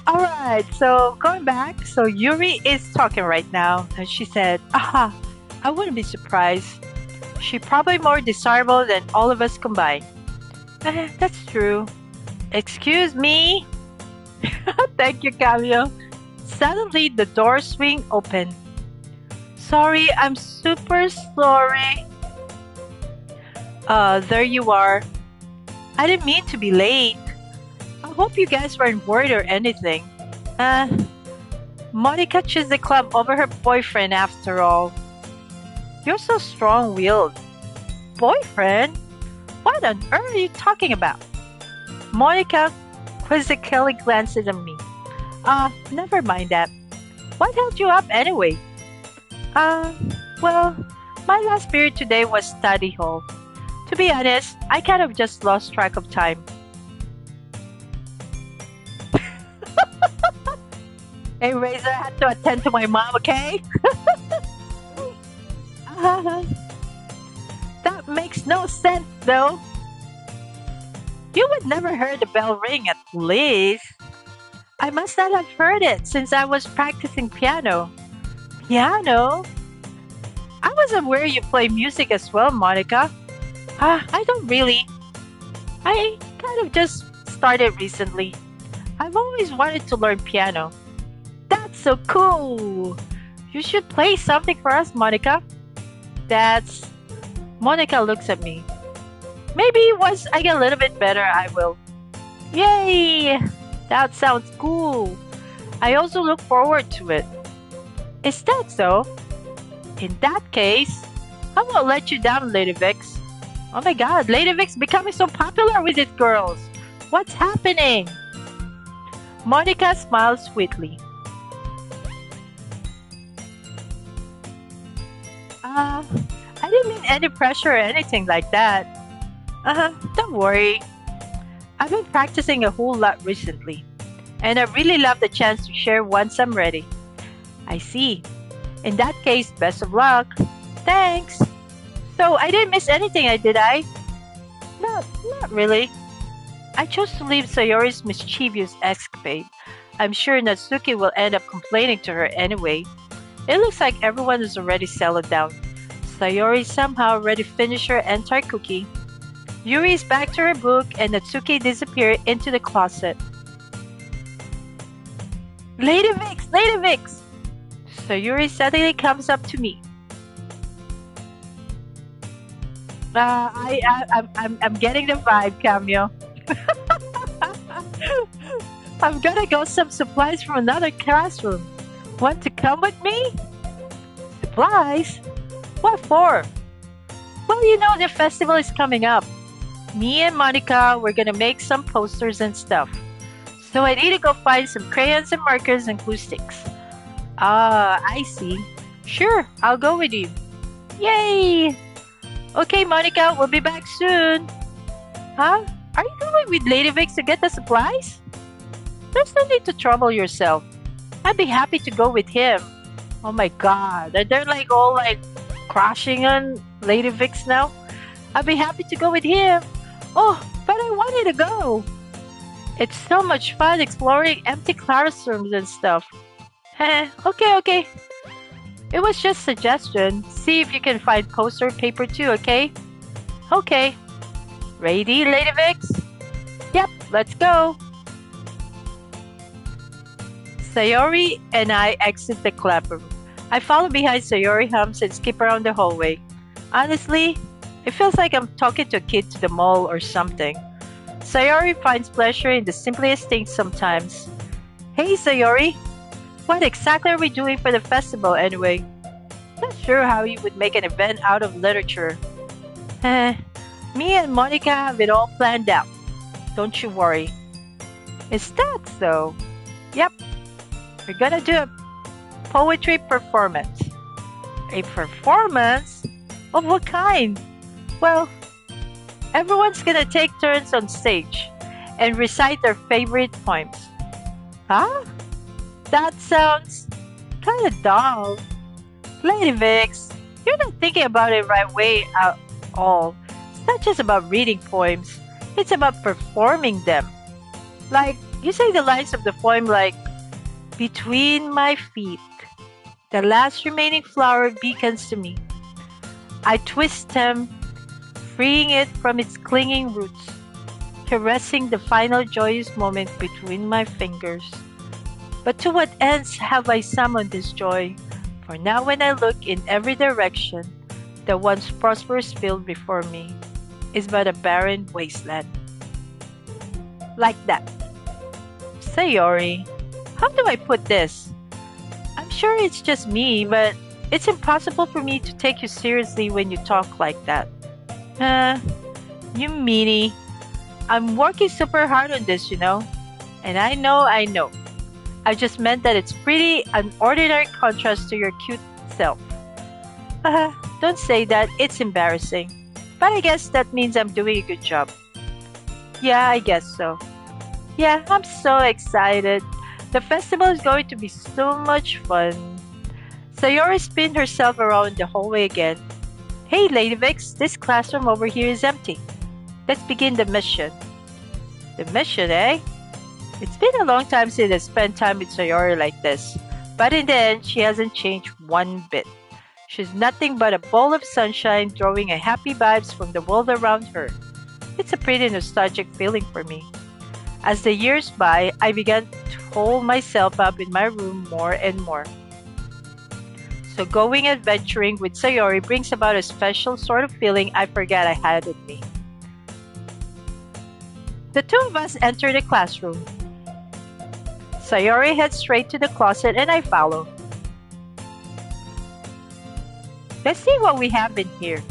A: All right, so going back, so Yuri is talking right now, and she said, "Aha, I wouldn't be surprised. She probably more desirable than all of us combined." That's true. Excuse me. Thank you, Camille. Suddenly, the door swing open. Sorry, I'm super sorry. There you are. I didn't mean to be late. I hope you guys weren't worried or anything. Uh, Monica chose the club over her boyfriend after all. You're so strong willed. Boyfriend? What on earth are you talking about? Monica quizzically glances at me. Never mind that. What held you up anyway? Uh, well, my last period today was study hall. To be honest, I kind of just lost track of time. Hey, Razor, I had to attend to my mom, okay? That makes no sense, though. You would never heard the bell ring at least. I must not have heard it since I was practicing piano. Piano? I wasn't aware you play music as well, Monica. I don't really. I kind of just started recently. I've always wanted to learn piano. That's so cool! You should play something for us, Monica. That's. Monica looks at me. Maybe once I get a little bit better, I will. Yay! That sounds cool. I also look forward to it. Is that so? In that case, I won't let you down, Lady Vix. Oh my god, Lady Vix becoming so popular with it, girls. What's happening? Monica smiles sweetly. I didn't mean any pressure or anything like that. Don't worry. I've been practicing a whole lot recently, and I really love the chance to share once I'm ready. I see. In that case, best of luck. Thanks. So, I didn't miss anything, did I? Not really. I chose to leave Sayori's mischievous escapade. I'm sure Natsuki will end up complaining to her anyway. It looks like everyone is already settled down. Sayori somehow already finished her entire cookie. Yuri is back to her book and Natsuki disappeared into the closet. Lady Vix! Lady Vix! Sayori suddenly comes up to me. I'm getting the vibe, Cameo. I'm gonna go some supplies from another classroom. Want to come with me? Supplies? What for? Well, you know the festival is coming up. Me and Monica, we're gonna make some posters and stuff. So I need to go find some crayons and markers and glue sticks. I see. Sure, I'll go with you. Yay! Okay, Monica, we'll be back soon. Huh? Are you going with Lady Vix to get the supplies? There's no need to trouble yourself. I'd be happy to go with him. Oh my god, are they like all like crashing on Lady Vix now? I'd be happy to go with him. Oh, but I wanted to go. It's so much fun exploring empty classrooms and stuff. Okay. It was just suggestion. See if you can find poster paper too, okay? Okay. Ready, Lady Vix? Yep, let's go. Sayori and I exit the classroom. I follow behind Sayori hums and skip around the hallway. Honestly, it feels like I'm talking to a kid to the mall or something. Sayori finds pleasure in the simplest things sometimes. Hey Sayori, what exactly are we doing for the festival anyway? Not sure how you would make an event out of literature. Me and Monica have it all planned out. Don't you worry. Is that so? Yep. We're gonna do a poetry performance. A performance? Of what kind? Well, everyone's gonna take turns on stage and recite their favorite poems. Huh? That sounds kinda dull. Lady Vix, you're not thinking about it right way at all. not just about reading poems, it's about performing them. Like, you say the lines of the poem like, between my feet, the last remaining flower beckons to me. I twist stem, freeing it from its clinging roots, caressing the final joyous moment between my fingers. But to what ends have I summoned this joy? For now when I look in every direction, the once prosperous field before me is but a barren wasteland. Like that. Sayori, how do I put this? I'm sure it's just me, but it's impossible for me to take you seriously when you talk like that. Uh, you meanie. I'm working super hard on this, you know. And I know. I just meant that it's pretty an ordinary contrast to your cute self. Don't say that, it's embarrassing. But I guess that means I'm doing a good job. Yeah, I guess so. Yeah, I'm so excited. The festival is going to be so much fun. Sayori spun herself around the hallway again. Hey, Lady Vix, this classroom over here is empty. Let's begin the mission. The mission, eh? It's been a long time since I spent time with Sayori like this. But in the end, she hasn't changed one bit. She's nothing but a bowl of sunshine drawing a happy vibes from the world around her. It's a pretty nostalgic feeling for me. As the years by, I began to hole myself up in my room more and more. So going adventuring with Sayori brings about a special sort of feeling I forgot I had in me. The two of us enter the classroom. Sayori heads straight to the closet and I follow. Let's see what we have in here.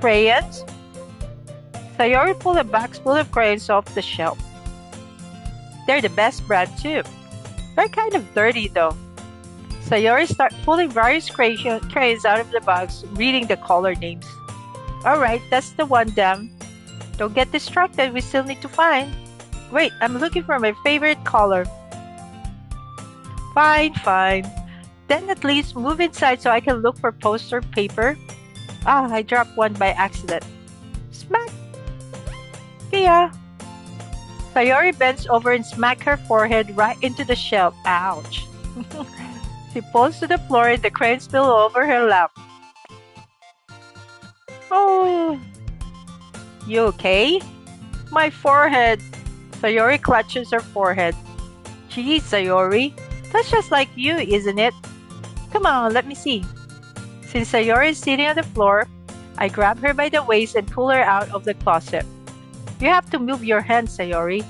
A: Crayons? Sayori pulled a box full of crayons off the shelf. They're the best brand too. They're kind of dirty though. Sayori starts pulling various crayons out of the box, reading the color names. Alright, that's the one down. Don't get distracted, we still need to find. Wait, I'm looking for my favorite color. Fine. Then at least move inside so I can look for poster paper. I dropped one by accident. Smack! Yeah. Sayori bends over and smacks her forehead right into the shelf. Ouch. She falls to the floor and the crayons spill over her lap. Oh, you okay? My forehead. Sayori clutches her forehead. Gee, Sayori, that's just like you, isn't it? Come on, let me see. Since Sayori is sitting on the floor, I grab her by the waist and pull her out of the closet. You have to move your hand, Sayori.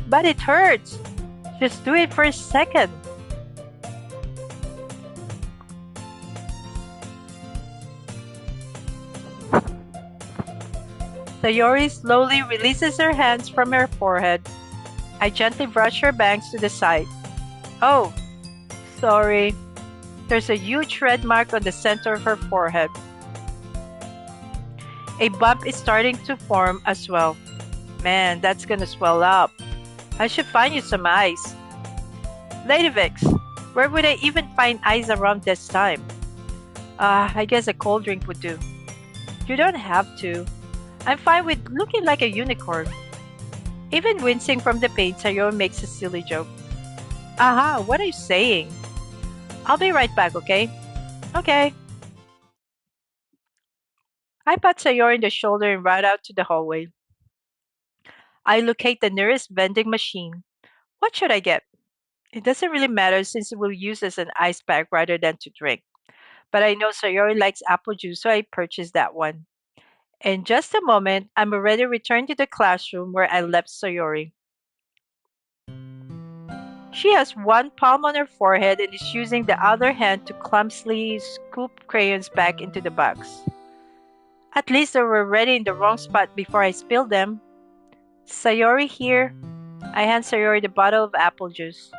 A: But it hurts. Just do it for a second. Sayori slowly releases her hands from her forehead. I gently brush her bangs to the side. Oh, sorry. There's a huge red mark on the center of her forehead. A bump is starting to form as well. Man, that's gonna swell up. I should find you some ice. Lady Vix, where would I even find ice around this time? I guess a cold drink would do. You don't have to. I'm fine with looking like a unicorn. Even wincing from the pain, Sayori makes a silly joke. Aha, what are you saying? I'll be right back, okay? Okay. I pat Sayori in the shoulder and ride out to the hallway. I locate the nearest vending machine. What should I get? It doesn't really matter since it will use as an ice pack rather than to drink. But I know Sayori likes apple juice, so I purchased that one. In just a moment, I'm already returned to the classroom where I left Sayori. She has one palm on her forehead and is using the other hand to clumsily scoop crayons back into the box. At least they were ready in the wrong spot before I spilled them. Sayori here. I hand Sayori the bottle of apple juice.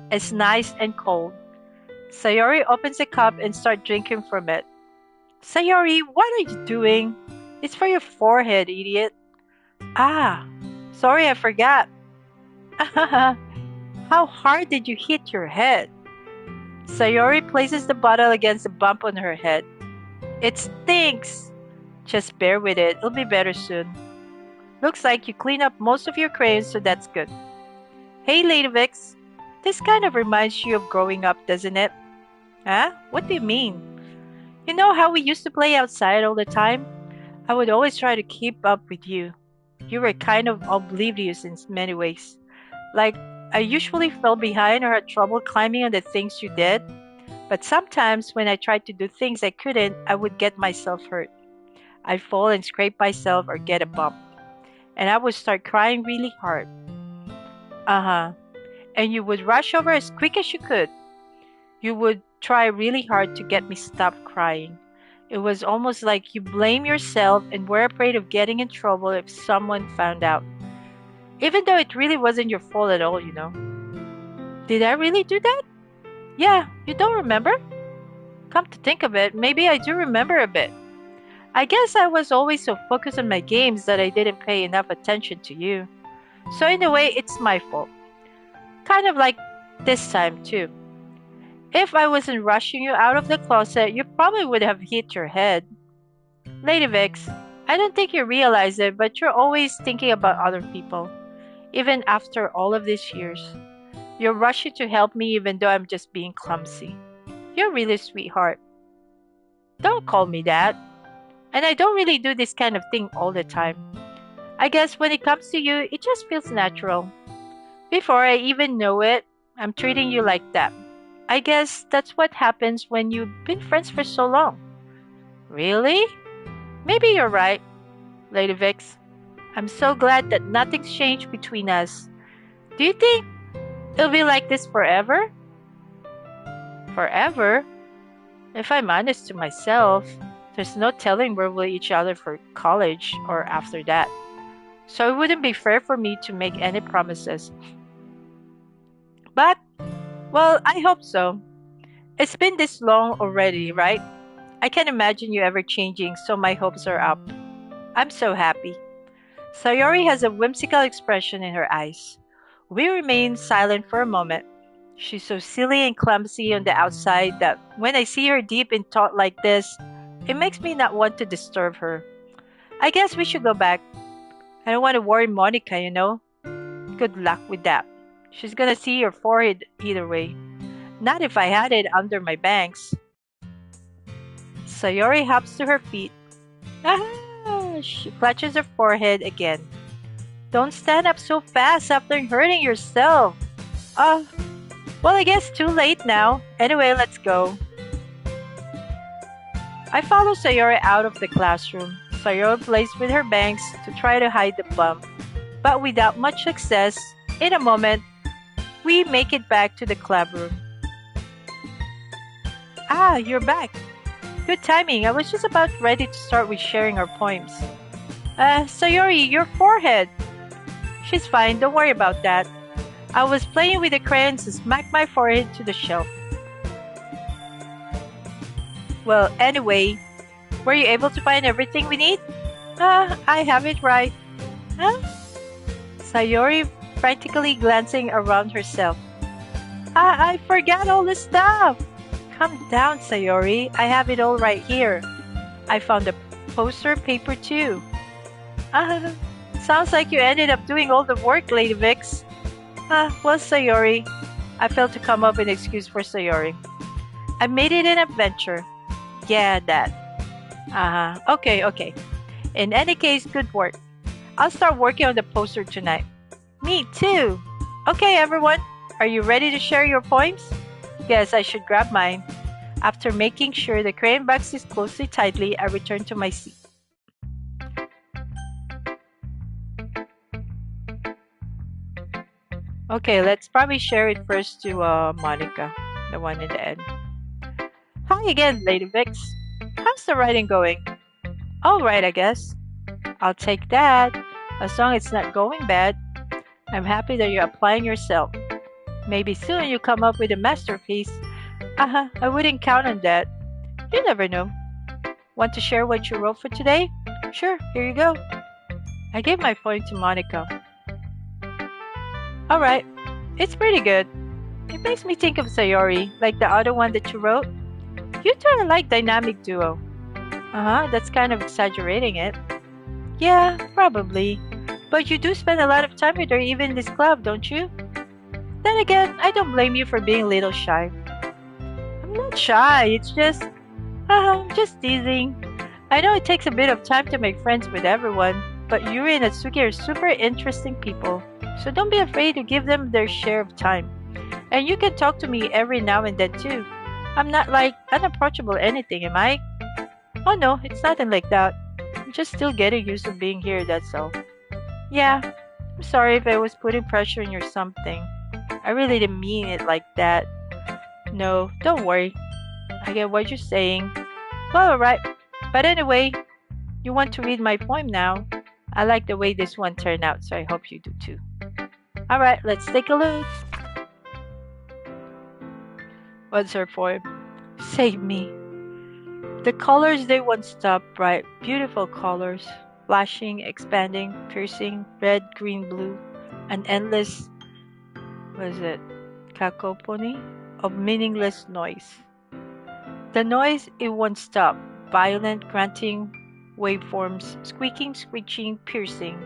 A: It's nice and cold. Sayori opens the cup and starts drinking from it. Sayori, what are you doing? It's for your forehead, idiot. Ah, sorry, I forgot. How hard did you hit your head? Sayori places the bottle against the bump on her head. It stinks. Just bear with it. It'll be better soon. Looks like you clean up most of your crayons, so that's good. Hey, Ladovix. This kind of reminds you of growing up, doesn't it? Huh? What do you mean? You know how we used to play outside all the time? I would always try to keep up with you. You were kind of oblivious in many ways. Like, I usually fell behind or had trouble climbing on the things you did. But sometimes when I tried to do things I couldn't, I would get myself hurt. I'd fall and scrape myself or get a bump. And I would start crying really hard. Uh-huh. And you would rush over as quick as you could. You would try really hard to get me stopped crying. It was almost like you blame yourself and were afraid of getting in trouble if someone found out. Even though it really wasn't your fault at all, you know. Did I really do that? Yeah, you don't remember? Come to think of it, maybe I do remember a bit. I guess I was always so focused on my games that I didn't pay enough attention to you. So in a way, it's my fault. Kind of like this time, too. If I wasn't rushing you out of the closet, you probably would have hit your head. Lady Vix, I don't think you realize it, but you're always thinking about other people. Even after all of these years. You're rushing to help me even though I'm just being clumsy. You're really a sweetheart. Don't call me that. And I don't really do this kind of thing all the time. I guess when it comes to you, it just feels natural. Before I even know it, I'm treating you like that. I guess that's what happens when you've been friends for so long. Really? Maybe you're right, Lady Vix. I'm so glad that nothing's changed between us. Do you think it'll be like this forever? Forever? If I'm honest to myself, there's no telling where we'll each other for college or after that. So it wouldn't be fair for me to make any promises. But, well, I hope so. It's been this long already, right? I can't imagine you ever changing, so my hopes are up. I'm so happy. Sayori has a whimsical expression in her eyes. We remain silent for a moment. She's so silly and clumsy on the outside that when I see her deep in thought like this, it makes me not want to disturb her. I guess we should go back. I don't want to worry Monica, you know. Good luck with that. She's gonna see your forehead either way. Not if I had it under my bangs. Sayori hops to her feet. Ah, she clutches her forehead again. Don't stand up so fast after hurting yourself. Well, I guess too late now. Anyway, let's go. I follow Sayori out of the classroom. Sayori plays with her bangs to try to hide the bump. But without much success, in a moment, we make it back to the club room. Ah, you're back. Good timing. I was just about ready to start with sharing our poems. Sayori, your forehead. She's fine, don't worry about that. I was playing with the crayons and smacked my forehead to the shelf. Well, anyway, were you able to find everything we need? I have it right. Huh? Sayori frantically glancing around herself. I forgot all the stuff. Calm down, Sayori. I have it all right here. I found the poster paper too. Sounds like you ended up doing all the work, Lady Vix. Well, Sayori. I failed to come up with an excuse for Sayori. I made it an adventure. Yeah, that. Okay. In any case, good work. I'll start working on the poster tonight. Me too. Okay, everyone. Are you ready to share your poems? Yes, I should grab mine. After making sure the crayon box is closed tightly, I return to my seat. Okay, let's probably share it first to Monica, the one in the end. Hi again, Lady Vix. How's the writing going? All right, I guess. I'll take that. As long as it's not going bad. I'm happy that you're applying yourself. Maybe soon you'll come up with a masterpiece. I wouldn't count on that. You never know. Want to share what you wrote for today? Sure, here you go. I gave my point to Monica. Alright, it's pretty good. It makes me think of Sayori, like the other one that you wrote. You two are like dynamic duo. That's kind of exaggerating it. Yeah, probably. But you do spend a lot of time with her even in this club, don't you? Then again, I don't blame you for being a little shy. I'm not shy, it's just, just teasing. I know it takes a bit of time to make friends with everyone, but Yuri and Atsuki are super interesting people, so don't be afraid to give them their share of time. And you can talk to me every now and then too. I'm not like unapproachable or anything, am I? Oh no, it's nothing like that. I'm just still getting used to being here, that's all. Yeah, I'm sorry if I was putting pressure on you or something. I really didn't mean it like that. No, don't worry. I get what you're saying. Well, alright. But anyway, you want to read my poem now? I like the way this one turned out, so I hope you do too. Alright, let's take a look. What's her poem? Save me. The colors they won't stop, bright, beautiful colors, flashing, expanding, piercing, red, green, blue, an endless, what is it, cacophony of meaningless noise. The noise it won't stop, violent, grunting, waveforms, squeaking, screeching, piercing,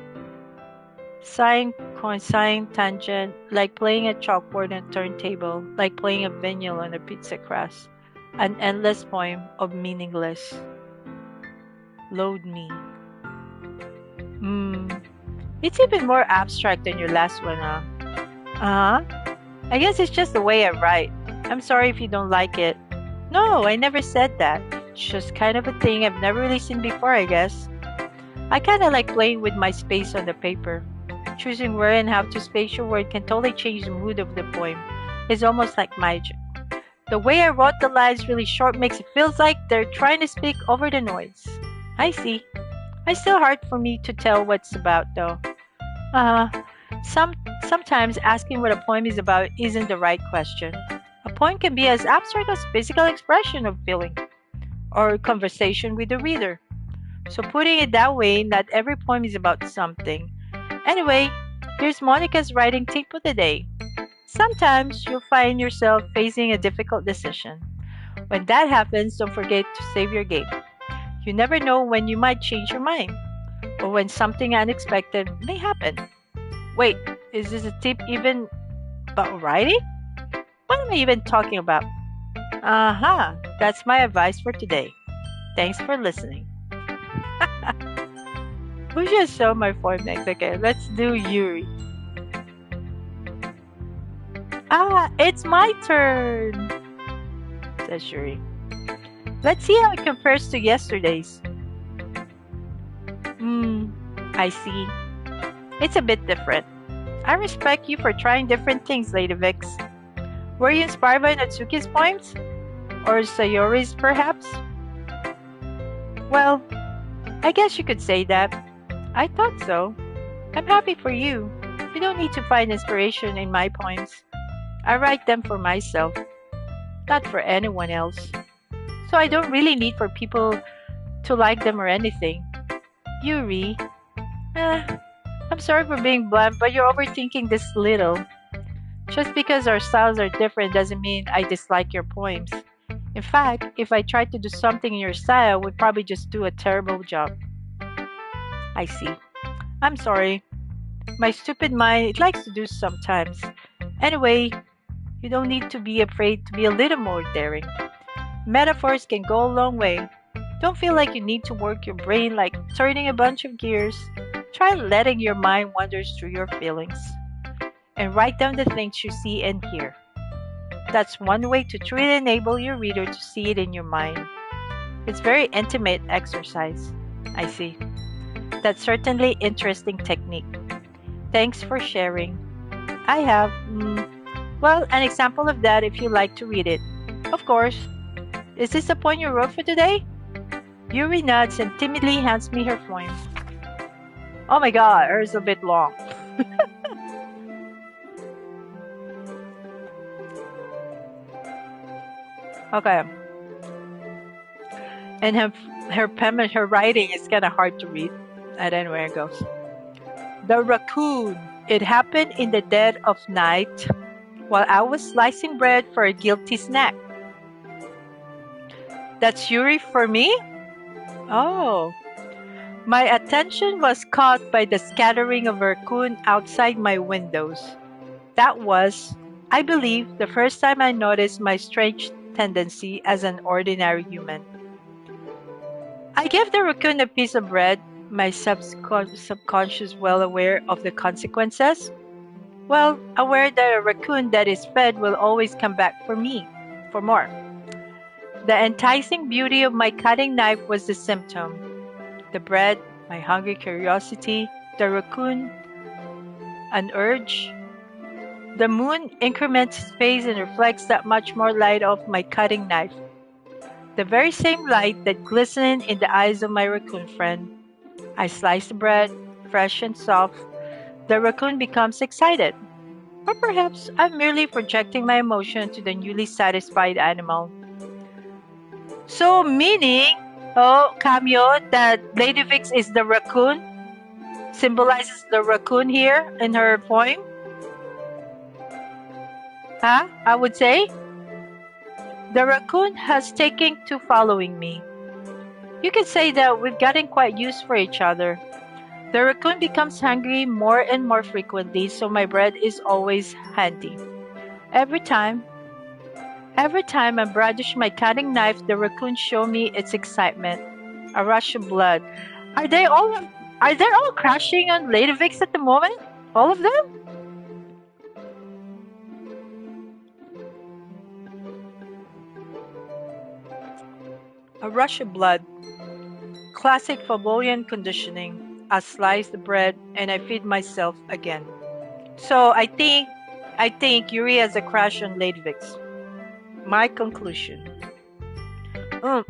A: sine, cosine, tangent, like playing a chalkboard on a turntable, like playing a vinyl on a pizza crust. An endless poem of meaningless. Load me. Hmm. It's even more abstract than your last one, huh? Uh-huh. I guess it's just the way I write. I'm sorry if you don't like it. No, I never said that. It's just kind of a thing I've never really seen before, I guess. I kinda like playing with my space on the paper. Choosing where and how to space your word can totally change the mood of the poem. It's almost like magic. The way I wrote the lines really short makes it feels like they're trying to speak over the noise. I see. It's still hard for me to tell what it's about though. Uh, some sometimes asking what a poem is about isn't the right question. A poem can be as abstract as physical expression of feeling or conversation with the reader. So putting it that way, not every poem is about something. Anyway, here's Monica's writing tip of the day. Sometimes you'll find yourself facing a difficult decision. When that happens, don't forget to save your game. You never know when you might change your mind or when something unexpected may happen. Wait, is this a tip even about writing? What am I even talking about? Aha, that's my advice for today. Thanks for listening. Who just saw my form next? Okay, let's do Yuri. It's my turn, says Yuri. Let's see how it compares to yesterday's. I see. It's a bit different. I respect you for trying different things, Lady Vix. Were you inspired by Natsuki's poems? Or Sayori's, perhaps? Well, I guess you could say that. I thought so. I'm happy for you. You don't need to find inspiration in my poems. I write them for myself, not for anyone else. So I don't really need for people to like them or anything. Yuri, I'm sorry for being blunt, but you're overthinking this little. Just because our styles are different doesn't mean I dislike your poems. In fact, if I tried to do something in your style, I would probably just do a terrible job. I see. I'm sorry. My stupid mind, it likes to do sometimes. Anyway, you don't need to be afraid to be a little more daring. Metaphors can go a long way. Don't feel like you need to work your brain like turning a bunch of gears. Try letting your mind wander through your feelings and write down the things you see and hear. That's one way to truly enable your reader to see it in your mind. It's very intimate exercise. I see. That's certainly interesting technique. Thanks for sharing. I have, well, an example of that if you like to read it. Of course. Is this the poem you wrote for today? Yuri nods and timidly hands me her poem. Oh my god, hers a bit long. Okay. And her pen and her writing is kind of hard to read. And anyway, it goes. The raccoon. It happened in the dead of night while I was slicing bread for a guilty snack. That's Yuri for me? Oh, my attention was caught by the scattering of raccoon outside my windows. That was, I believe, the first time I noticed my strange tendency as an ordinary human. I gave the raccoon a piece of bread, my subconscious well aware of the consequences. Well, aware that a raccoon that is fed will always come back for me, for more. The enticing beauty of my cutting knife was the symptom. The bread, my hungry curiosity, the raccoon, an urge. The moon increments space and reflects that much more light off my cutting knife. The very same light that glistened in the eyes of my raccoon friend. I slice the bread, fresh and soft. The raccoon becomes excited. Or perhaps I'm merely projecting my emotion to the newly satisfied animal. So, meaning, oh, Cameo, that Lady Vix is the raccoon, symbolizes the raccoon here in her poem? Huh? I would say? The raccoon has taken to following me. You could say that we've gotten quite used for each other. The raccoon becomes hungry more and more frequently, so my bread is always handy. Every time, every time I brandish my cutting knife, the raccoon show me its excitement. A rush of blood. Are they all are they all crashing on Lady Vix at the moment? All of them? A rush of blood. Classic Fabolian conditioning. I slice the bread and I feed myself again. So I think Yuri has a crush on Lady Vix. My conclusion. Mm,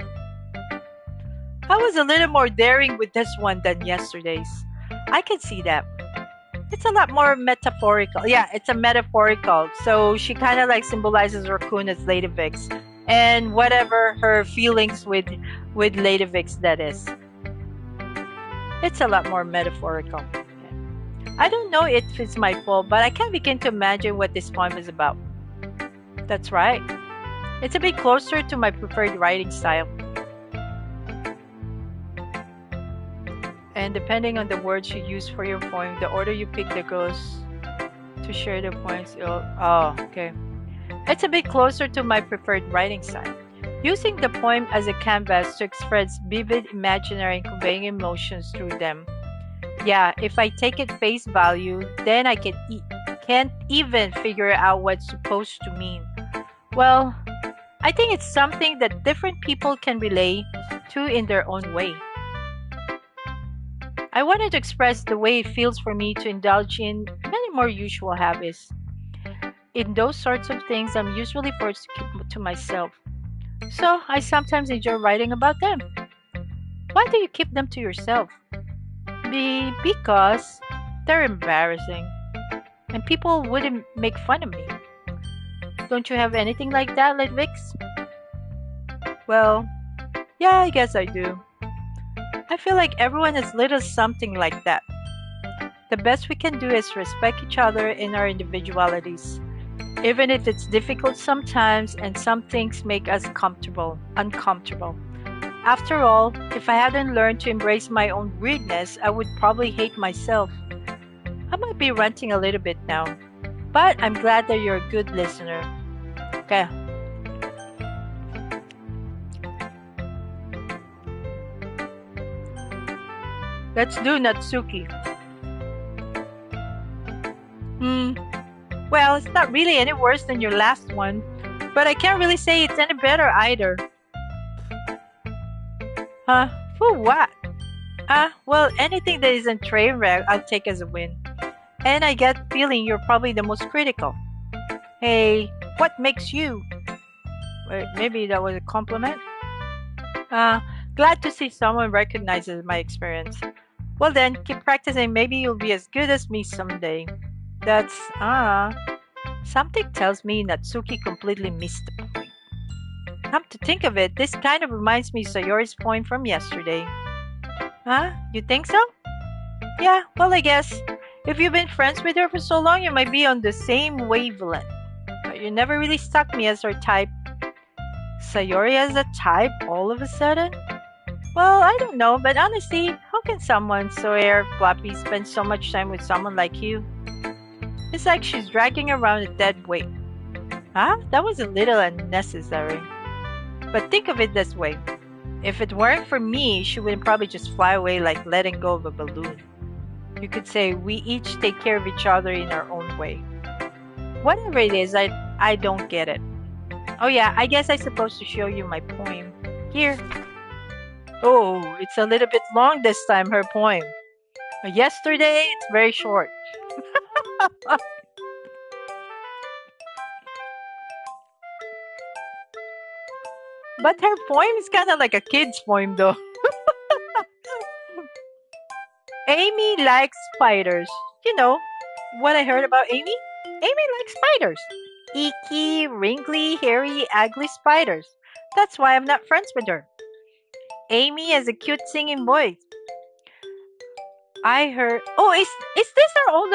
A: I was a little more daring with this one than yesterday's. I can see that. It's a lot more metaphorical. Yeah, it's a metaphorical. So she kind of like symbolizes raccoon as Lady Vix, and whatever her feelings with Lady Vix that is. It's a lot more metaphorical. I don't know if it's my fault, but I can't begin to imagine what this poem is about. That's right. It's a bit closer to my preferred writing style. And depending on the words you use for your poem, the order you pick that goes to share the points. Oh, okay. It's a bit closer to my preferred writing style. Using the poem as a canvas to express vivid imaginary and conveying emotions through them. Yeah, if I take it face value, then I can't even figure out what it's supposed to mean. Well, I think it's something that different people can relate to in their own way. I wanted to express the way it feels for me to indulge in many more usual habits. In those sorts of things, I'm usually forced to keep to myself. So I sometimes enjoy writing about them. Why do you keep them to yourself? Because they're embarrassing and people wouldn't make fun of me. Don't you have anything like that, Lidvix? Well, yeah, I guess I do. I feel like everyone has little something like that. The best we can do is respect each other in our individualities, even if it's difficult sometimes and some things make us uncomfortable. After all, if I hadn't learned to embrace my own weirdness, I would probably hate myself. I might be ranting a little bit now, but I'm glad that you're a good listener. Okay. Let's do Natsuki. Hmm. Well, it's not really any worse than your last one, but I can't really say it's any better either. Huh? For what? Well, anything that isn't train wreck, I'll take as a win. And I get the feeling you're probably the most critical. Hey, what makes you? Wait, maybe that was a compliment? Uh, Glad to see someone recognizes my experience. Well then, keep practicing. Maybe you'll be as good as me someday. That's, something tells me Natsuki completely missed the point. Come to think of it, this kind of reminds me of Sayori's point from yesterday. Huh? You think so? Yeah, well, I guess. If you've been friends with her for so long, you might be on the same wavelength. But you never really struck me as her type. Sayori as a type all of a sudden? Well, I don't know, but honestly, how can someone so air floppy spend so much time with someone like you? It's like she's dragging around a dead weight. Huh? That was a little unnecessary. But think of it this way. If it weren't for me, she would probably just fly away like letting go of a balloon. You could say we each take care of each other in our own way. Whatever it is, I don't get it. Oh yeah, I guess I'm supposed to show you my poem. Here. Oh, it's a little bit long this time, her poem. Yesterday, it's very short. But her poem is kind of like a kid's poem though. Amy likes spiders. You know what I heard about Amy? Amy likes spiders. Icky, wrinkly, hairy, ugly spiders. That's why I'm not friends with her. Amy has a cute singing voice. I heard. Oh, is this her old?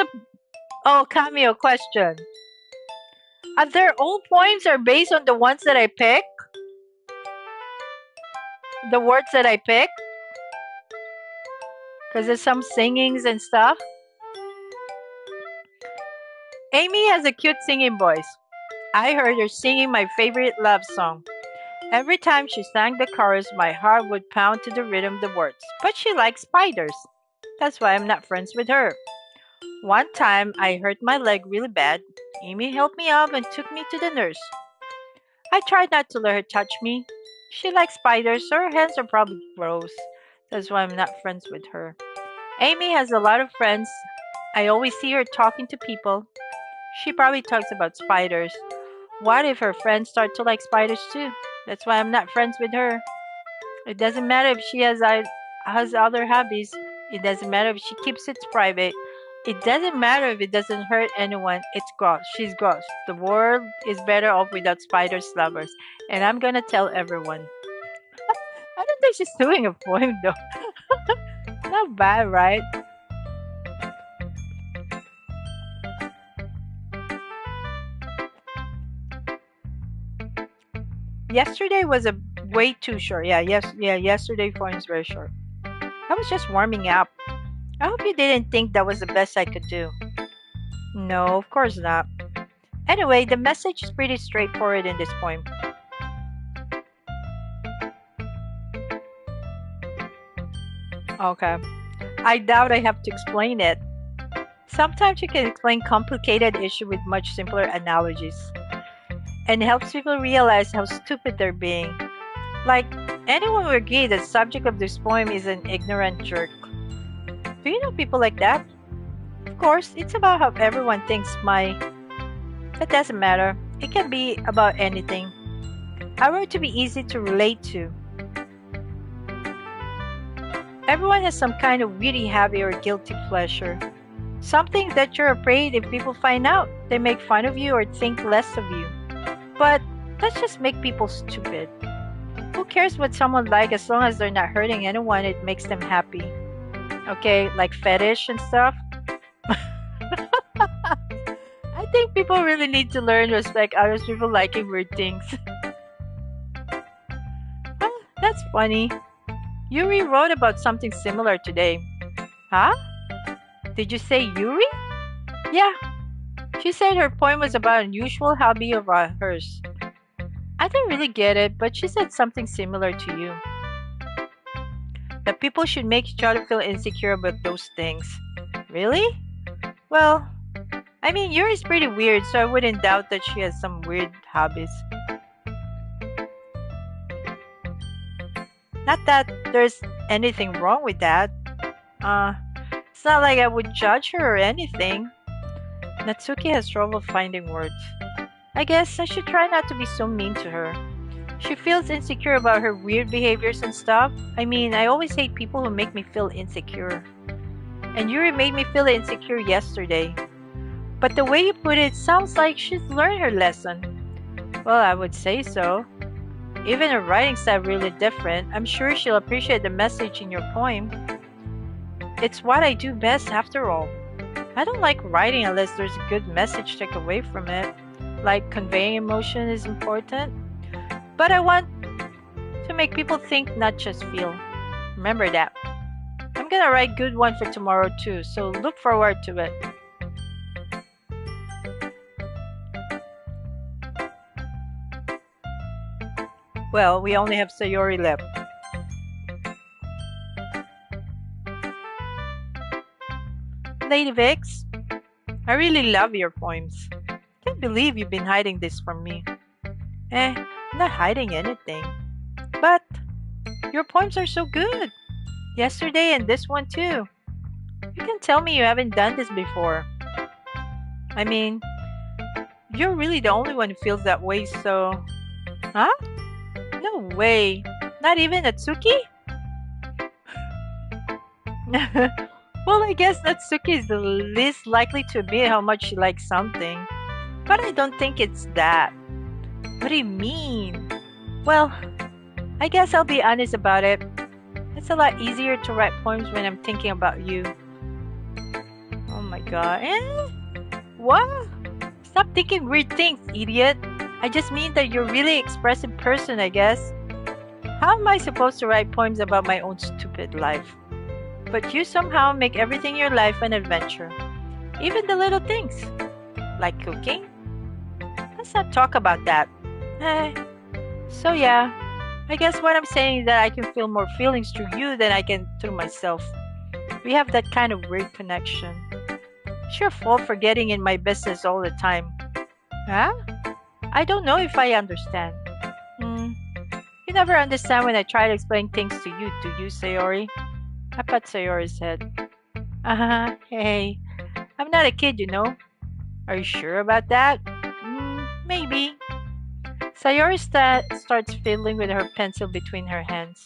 A: Oh, cameo question. Are their old poems are based on the ones that I pick? The words that I pick? Because there's some singings and stuff. Amy has a cute singing voice. I heard her singing my favorite love song. Every time she sang the chorus, my heart would pound to the rhythm of the words. But she likes spiders. That's why I'm not friends with her. One time, I hurt my leg really bad. Amy helped me up and took me to the nurse. I tried not to let her touch me. She likes spiders, so her hands are probably gross. That's why I'm not friends with her. Amy has a lot of friends. I always see her talking to people. She probably talks about spiders. What if her friends start to like spiders too? That's why I'm not friends with her. It doesn't matter if she has other hobbies. It doesn't matter if she keeps it private. It doesn't matter if it doesn't hurt anyone. It's gross. She's gross. The world is better off without spiders lovers. And I'm gonna tell everyone. I don't think she's doing a poem though. Not bad, right? Yesterday was a way too short. Yesterday poem is very short. I was just warming up. I hope you didn't think that was the best I could do. No, of course not. Anyway, the message is pretty straightforward in this poem. Okay. I doubt I have to explain it. Sometimes you can explain complicated issue with much simpler analogies and helps people realize how stupid they're being. Like, anyone would agree that the subject of this poem is an ignorant jerk. Do you know people like that? Of course, it's about how everyone thinks my... That doesn't matter. It can be about anything. I wrote to be easy to relate to. Everyone has some kind of weird habit or guilty pleasure. Something that you're afraid if people find out, they make fun of you or think less of you. But let's just make people stupid. Who cares what someone like as long as they're not hurting anyone, it makes them happy. Okay, like fetish and stuff. I think people really need to learn to respect other people liking weird things. That's funny. Yuri wrote about something similar today. Huh? Did you say Yuri? Yeah. She said her poem was about an unusual hobby of hers. I didn't really get it, but she said something similar to you. That people should make each other feel insecure about those things. Really? Well, I mean, Yuri's pretty weird, so I wouldn't doubt that she has some weird hobbies. Not that there's anything wrong with that. It's not like I would judge her or anything. Natsuki has trouble finding words. I guess I should try not to be so mean to her. She feels insecure about her weird behaviors and stuff. I mean, I always hate people who make me feel insecure. And Yuri made me feel insecure yesterday. But the way you put it sounds like she's learned her lesson. Well, I would say so. Even her writing style really different. I'm sure she'll appreciate the message in your poem. It's what I do best after all. I don't like writing unless there's a good message to take away from it. Like conveying emotion is important. But I want to make people think, not just feel. Remember that. I'm gonna write good one for tomorrow too, so look forward to it. Well, we only have Sayori left. Lady Vix, I really love your poems. Can't believe you've been hiding this from me. I'm not hiding anything. But your poems are so good. Yesterday and this one too. You can tell me you haven't done this before. I mean, you're really the only one who feels that way, so. Huh? No way. Not even Natsuki? Well, I guess Natsuki is the least likely to admit how much she likes something. But I don't think it's that. What do you mean? Well, I guess I'll be honest about it. It's a lot easier to write poems when I'm thinking about you. Oh my god. What? Stop thinking weird things, idiot. I just mean that you're a really expressive person, I guess. How am I supposed to write poems about my own stupid life? But you somehow make everything in your life an adventure. Even the little things. Like cooking? Let's not talk about that. So yeah, I guess what I'm saying is that I can feel more feelings through you than I can through myself. We have that kind of weird connection. It's your fault for getting in my business all the time. Huh? I don't know if I understand. You never understand when I try to explain things to you, do you, Sayori? I pat Sayori's head. Hey, I'm not a kid, you know. Are you sure about that? Maybe. Sayori starts fiddling with her pencil between her hands.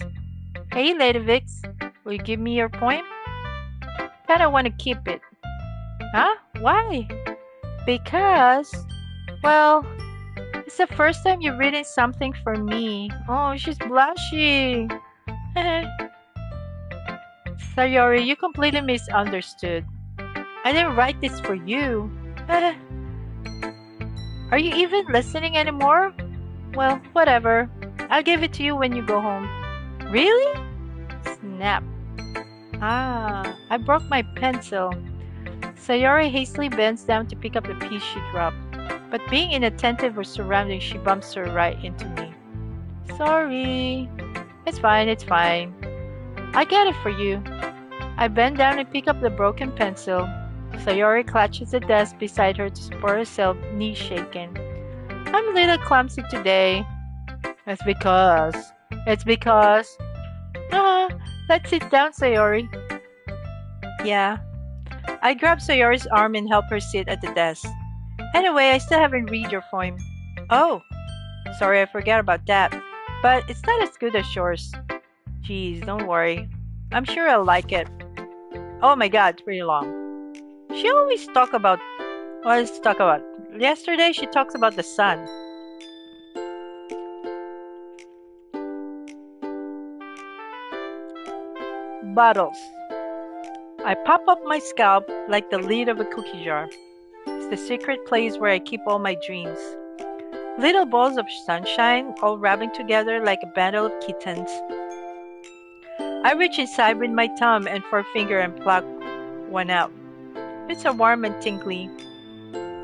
A: Hey, Lady Vix, will you give me your poem? Kinda want to keep it. Huh? Why? Because, well, it's the first time you've written something for me. Oh, she's blushing. Sayori, you completely misunderstood. I didn't write this for you. Are you even listening anymore? Well, whatever. I'll give it to you when you go home. Really? Snap. I broke my pencil. Sayori hastily bends down to pick up the piece she dropped. But being inattentive or surroundings, she bumps her right into me. Sorry. It's fine, it's fine. I get it for you. I bend down and pick up the broken pencil. Sayori clutches the desk beside her to support herself, knees shaken. I'm a little clumsy today. It's because. Let's sit down, Sayori. Yeah. I grab Sayori's arm and help her sit at the desk. Anyway, I still haven't read your poem. Oh, sorry, I forgot about that. But it's not as good as yours. Jeez, don't worry. I'm sure I'll like it. Oh my god, it's pretty long. She always talk about... What does she talk about? Yesterday, she talks about the sun. Bottles. I pop up my scalp like the lid of a cookie jar. It's the secret place where I keep all my dreams. Little balls of sunshine all rubbing together like a bundle of kittens. I reach inside with my thumb and forefinger and pluck one out. It's a warm and tingly.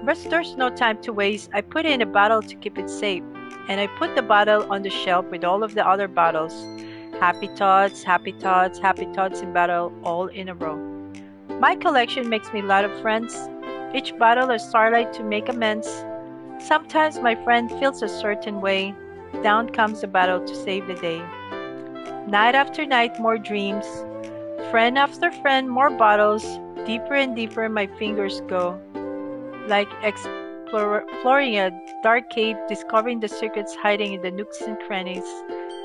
A: But there's no time to waste. I put it in a bottle to keep it safe. And I put the bottle on the shelf with all of the other bottles. Happy thoughts, happy thoughts, happy thoughts in bottle all in a row. My collection makes me a lot of friends. Each bottle a starlight to make amends. Sometimes my friend feels a certain way. Down comes the bottle to save the day. Night after night, more dreams. Friend after friend, more bottles. Deeper and deeper my fingers go. Like exploring a dark cave, discovering the secrets hiding in the nooks and crannies.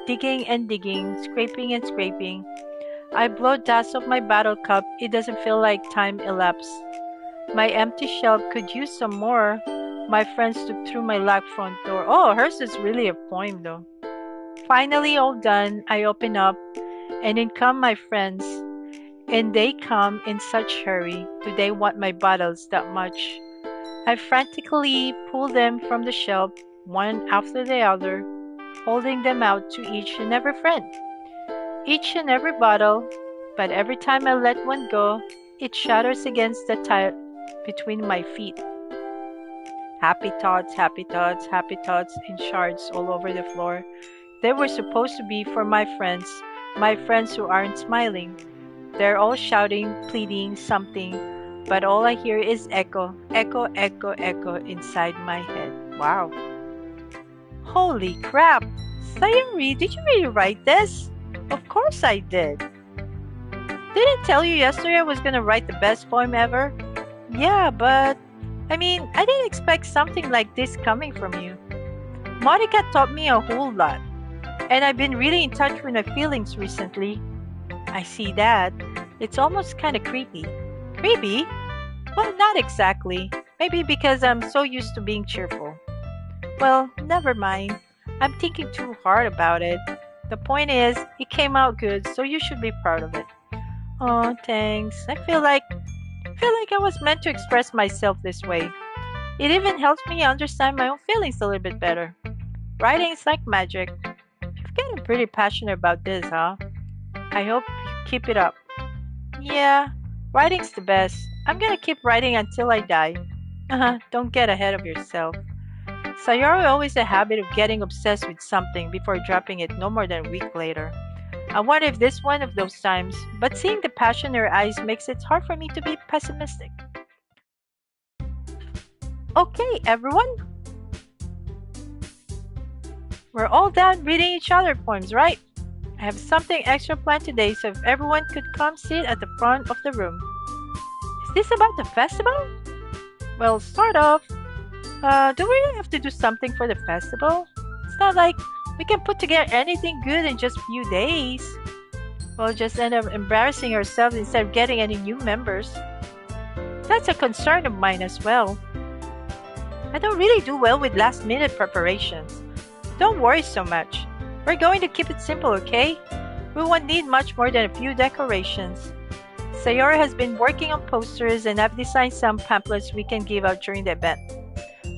A: Digging and digging, scraping and scraping. I blow dust off my bottle cup. It doesn't feel like time elapsed. My empty shelf could use some more. My friends took through my locked front door. Oh, hers is really a poem though. Finally all done, I open up, and in come my friends. And they come in such hurry. Do they want my bottles that much? I frantically pull them from the shelf, one after the other, holding them out to each and every friend. each and every bottle, but every time I let one go, it shatters against the tile between my feet. Happy thoughts, happy thoughts, happy thoughts in shards all over the floor. They were supposed to be for my friends who aren't smiling. They're all shouting, pleading, something, but all I hear is echo, echo, echo, echo inside my head. Wow. Holy crap! Sayuri, did you really write this? Of course I did. Didn't tell you yesterday I was gonna write the best poem ever? Yeah, but I didn't expect something like this coming from you. Monica taught me a whole lot, and I've been really in touch with my feelings recently. I see that. It's almost kind of creepy. Creepy? Well, not exactly. Maybe because I'm so used to being cheerful. Well, never mind. I'm thinking too hard about it. The point is, it came out good, so you should be proud of it. Oh, thanks. I feel like I was meant to express myself this way. It even helps me understand my own feelings a little bit better. Writing is like magic. You've gotten pretty passionate about this, huh? I hope you keep it up. Yeah, writing's the best. I'm gonna keep writing until I die. Don't get ahead of yourself. Sayori always a habit of getting obsessed with something before dropping it no more than a week later. I wonder if this one of those times, but seeing the passion in her eyes makes it hard for me to be pessimistic. Okay, everyone, we're all done reading each other poems, right? I have something extra planned today, so if everyone could come sit at the front of the room. Is this about the festival? Well, sort of. Do we really have to do something for the festival? It's not like we can put together anything good in just a few days. We'll just end up embarrassing ourselves instead of getting any new members. That's a concern of mine as well. I don't really do well with last-minute preparations. Don't worry so much. We're going to keep it simple, okay? We won't need much more than a few decorations. Sayori has been working on posters and I've designed some pamphlets we can give out during the event.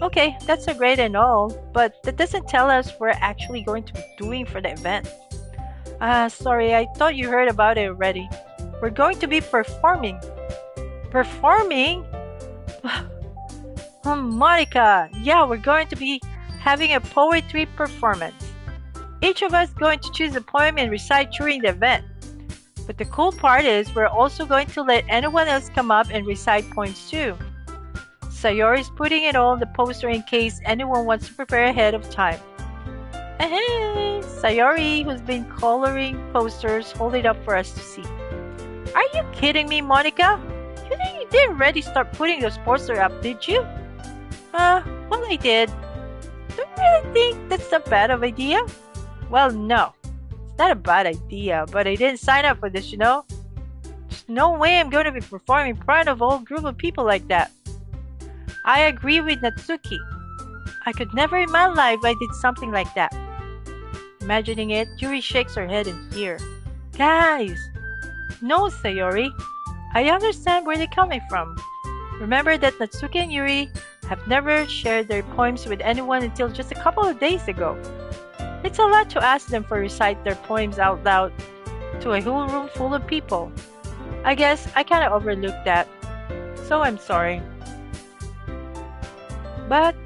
A: Okay, that's a great and all, but that doesn't tell us what we're actually going to be doing for the event. Sorry, I thought you heard about it already. We're going to be performing. Performing? Monica, yeah, we're going to be having a poetry performance. Each of us going to choose a poem and recite during the event. But the cool part is we're also going to let anyone else come up and recite poems too. Sayori's putting it all on the poster in case anyone wants to prepare ahead of time. Hey, Sayori, who's been coloring posters, hold it up for us to see. Are you kidding me, Monica? You didn't already start putting those posters up, did you? Well, I did. Don't you really think that's a bad of idea? Well, no. It's not a bad idea, but I didn't sign up for this, you know? There's no way I'm going to be performing in front of a whole group of people like that. I agree with Natsuki. I could never in my life I did something like that. Imagining it, Yuri shakes her head in fear. Guys! No, Sayori. I understand where they're coming from. Remember that Natsuki and Yuri have never shared their poems with anyone until just a couple of days ago. It's a lot to ask them for recite their poems out loud to a whole room full of people. I guess I kinda overlooked that. So I'm sorry. But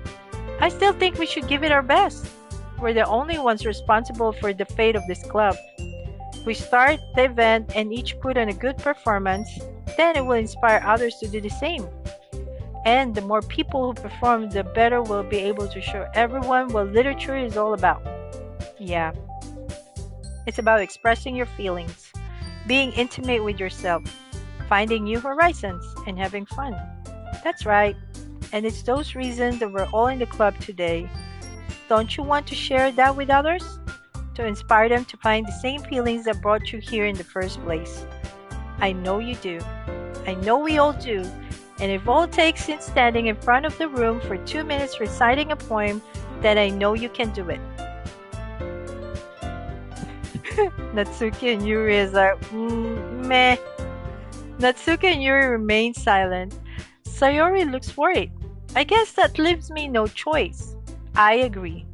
A: I still think we should give it our best. We're the only ones responsible for the fate of this club. If we start the event and each put on a good performance, then it will inspire others to do the same. And the more people who perform, the better we'll be able to show everyone what literature is all about. Yeah. It's about expressing your feelings, being intimate with yourself, finding new horizons, and having fun. That's right. And it's those reasons that we're all in the club today. Don't you want to share that with others? To inspire them to find the same feelings that brought you here in the first place. I know you do. I know we all do. And if all it takes is standing in front of the room for 2 minutes reciting a poem, then I know you can do it. Natsuki and Yuri is like, meh. Natsuki and Yuri remain silent. Sayori looks worried. I guess that leaves me no choice. I agree.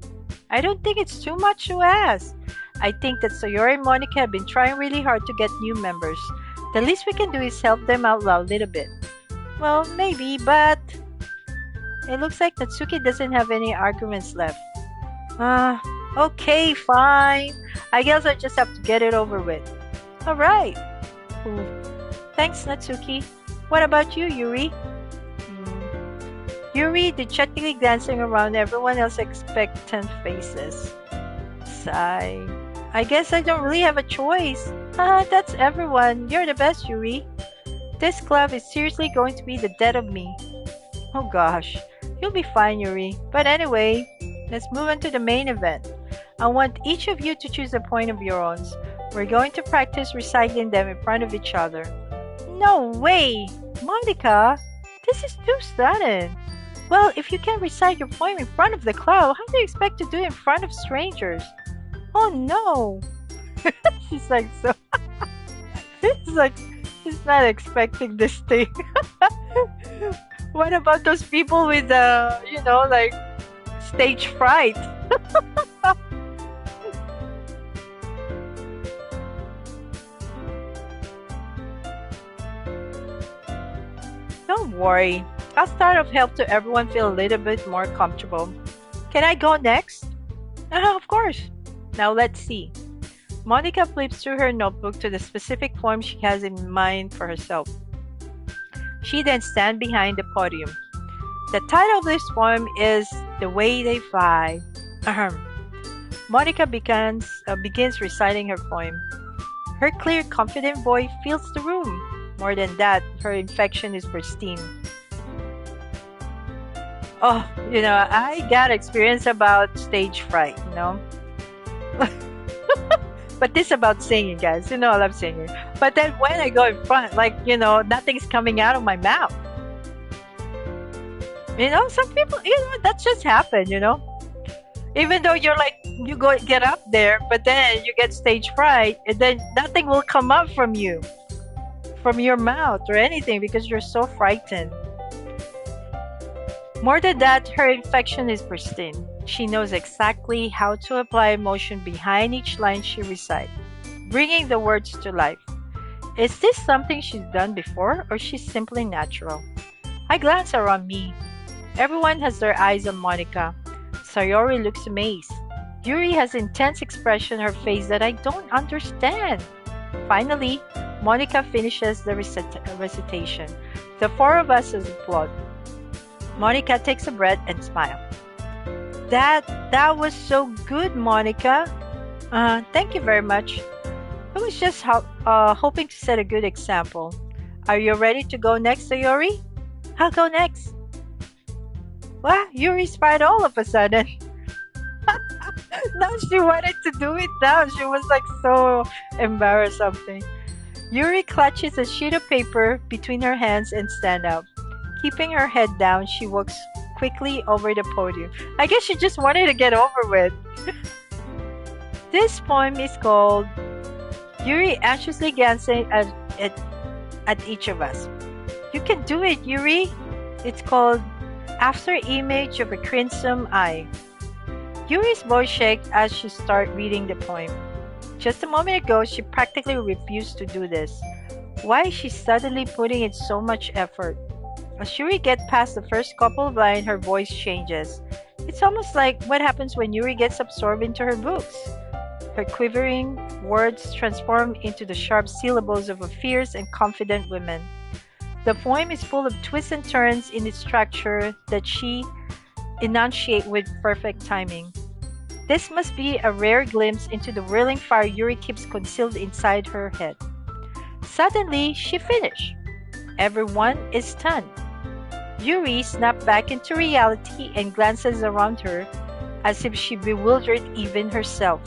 A: I don't think it's too much to ask. I think that Sayori and Monica have been trying really hard to get new members. The least we can do is help them out a little bit. Well, maybe, but it looks like Natsuki doesn't have any arguments left. Ah, okay, fine. I guess I just have to get it over with. Alright. Thanks, Natsuki. What about you, Yuri? Yuri dejectedly glancing around everyone else's expectant faces. Sigh. I guess I don't really have a choice. That's everyone. You're the best, Yuri. This club is seriously going to be the death of me. Oh gosh. You'll be fine, Yuri. But anyway, let's move on to the main event. I want each of you to choose a point of your own. We're going to practice reciting them in front of each other. No way! Monica, this is too sudden. Well, if you can recite your poem in front of the crowd, how do you expect to do it in front of strangers? Oh no! She's like so... It's like, she's not expecting this thing. What about those people with, like, stage fright? Don't worry. I'll start off help to everyone feel a little bit more comfortable. Can I go next? Of course. Now let's see. Monica flips through her notebook to the specific poem she has in mind for herself. She then stands behind the podium. The title of this poem is The Way They Fly. Monica begins reciting her poem. Her clear, confident voice fills the room. More than that, her inflection is pristine. Oh, I got experience about stage fright, But this is about singing, guys. I love singing. But then when I go in front, nothing's coming out of my mouth. Some people, that just happened, Even though you're like, get up there, but then you get stage fright, and then nothing will come up from you, from your mouth or anything, because you're so frightened. More than that, her inflection is pristine. She knows exactly how to apply emotion behind each line she recites, bringing the words to life. Is this something she's done before, or she's simply natural? I glance around me. Everyone has their eyes on Monica. Sayori looks amazed. Yuri has intense expression on her face that I don't understand. Finally, Monica finishes the recitation. The four of us applaud. Monica takes a breath and smiles. That was so good, Monica. Thank you very much. I was just hoping to set a good example. Are you ready to go next, Sayori? I'll go next. Wow, Yuri's fired all of a sudden. Now she wanted to do it now. She was like so embarrassed something. Yuri clutches a sheet of paper between her hands and stands up. Keeping her head down, she walks quickly over the podium. I guess she just wanted to get over with. This poem is called Yuri anxiously glancing at each of us. You can do it, Yuri. It's called After Image of a Crimson Eye. Yuri's voice shakes as she starts reading the poem. Just a moment ago, she practically refused to do this. Why is she suddenly putting in so much effort? As Yuri gets past the first couple of lines, her voice changes. It's almost like what happens when Yuri gets absorbed into her books. Her quivering words transform into the sharp syllables of a fierce and confident woman. The poem is full of twists and turns in its structure that she enunciates with perfect timing. This must be a rare glimpse into the whirling fire Yuri keeps concealed inside her head. Suddenly, she finished. Everyone is stunned. Yuri snaps back into reality and glances around her as if she bewildered even herself.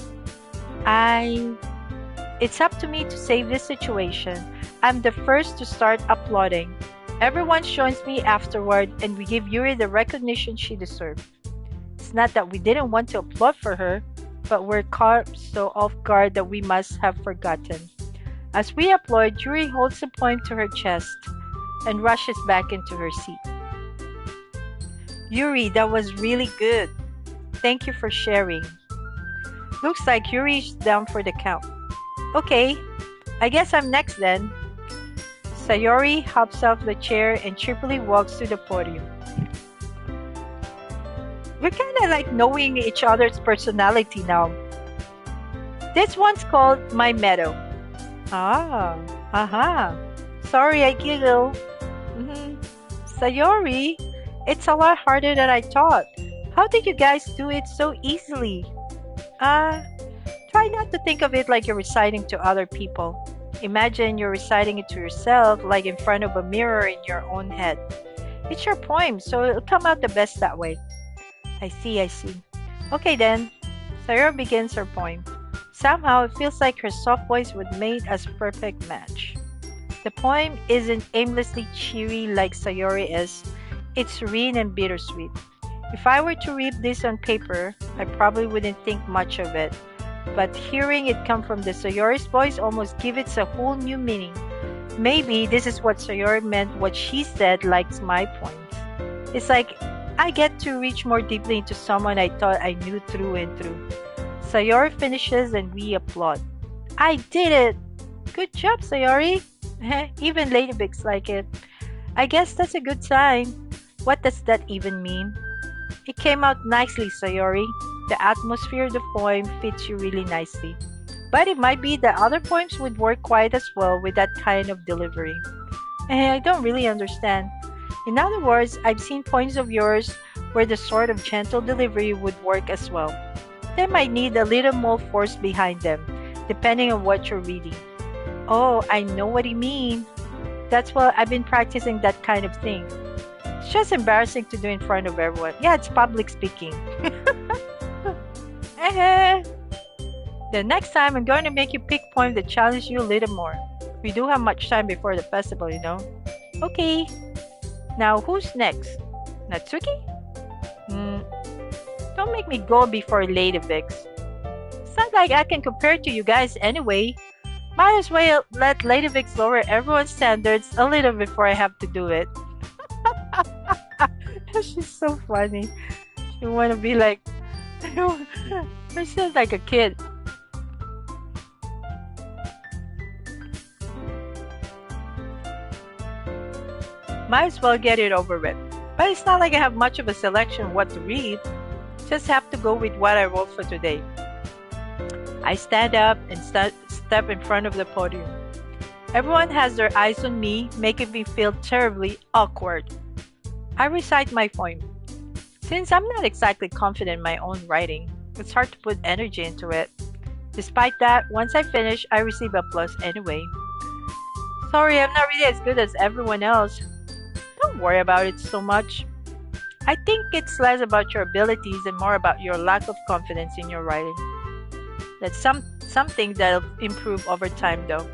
A: It's up to me to save this situation. I'm the first to start applauding. Everyone joins me afterward and we give Yuri the recognition she deserves. It's not that we didn't want to applaud for her, but we're caught so off guard that we must have forgotten. As we applaud, Yuri holds the poem to her chest and rushes back into her seat. Yuri, that was really good. Thank you for sharing. Looks like Yuri's down for the count. Okay, I guess I'm next then. Sayori hops off the chair and cheerfully walks to the podium. We're kinda like knowing each other's personality now. This one's called My Meadow. Ah, aha. Sorry, I giggle. Sayori, it's a lot harder than I thought. How did you guys do it so easily? Uh, Try not to think of it like you're reciting to other people. Imagine you're reciting it to yourself, like in front of a mirror in your own head. It's your poem, so it'll come out the best that way. I see. Okay then. Sayori begins her poem. Somehow it feels like her soft voice would make a perfect match. The poem isn't aimlessly cheery like Sayori is. It's serene and bittersweet. If I were to read this on paper, I probably wouldn't think much of it. But hearing it come from the Sayori's voice almost gives it a whole new meaning. Maybe this is what Sayori meant what she said likes my poems. It's like I get to reach more deeply into someone I thought I knew through and through. Sayori finishes and we applaud. I did it! Good job, Sayori! Even ladybugs like it. I guess that's a good sign. What does that even mean? It came out nicely, Sayori. The atmosphere of the poem fits you really nicely. But it might be that other poems would work quite as well with that kind of delivery. I don't really understand. In other words, I've seen poems of yours where the sort of gentle delivery would work as well. They might need a little more force behind them, depending on what you're reading. Oh, I know what you mean. That's why I've been practicing that kind of thing. It's just embarrassing to do in front of everyone. Yeah, it's public speaking. The next time I'm going to make you pick poems that challenge you a little more. We do have much time before the festival, you know. Okay. Now who's next? Natsuki? Don't make me go before Ladybix. It's not like I can compare to you guys anyway. Might as well let Ladybix lower everyone's standards a little before I have to do it. She's so funny. She wanna be like she's just like a kid. Might as well get it over with. But it's not like I have much of a selection of what to read. Just have to go with what I wrote for today. I stand up and step in front of the podium. Everyone has their eyes on me, making me feel terribly awkward. I recite my poem. Since I'm not exactly confident in my own writing, it's hard to put energy into it. Despite that, once I finish, I receive applause anyway. Sorry, I'm not really as good as everyone else. Don't worry about it so much. I think it's less about your abilities and more about your lack of confidence in your writing. That's something that'll improve over time though.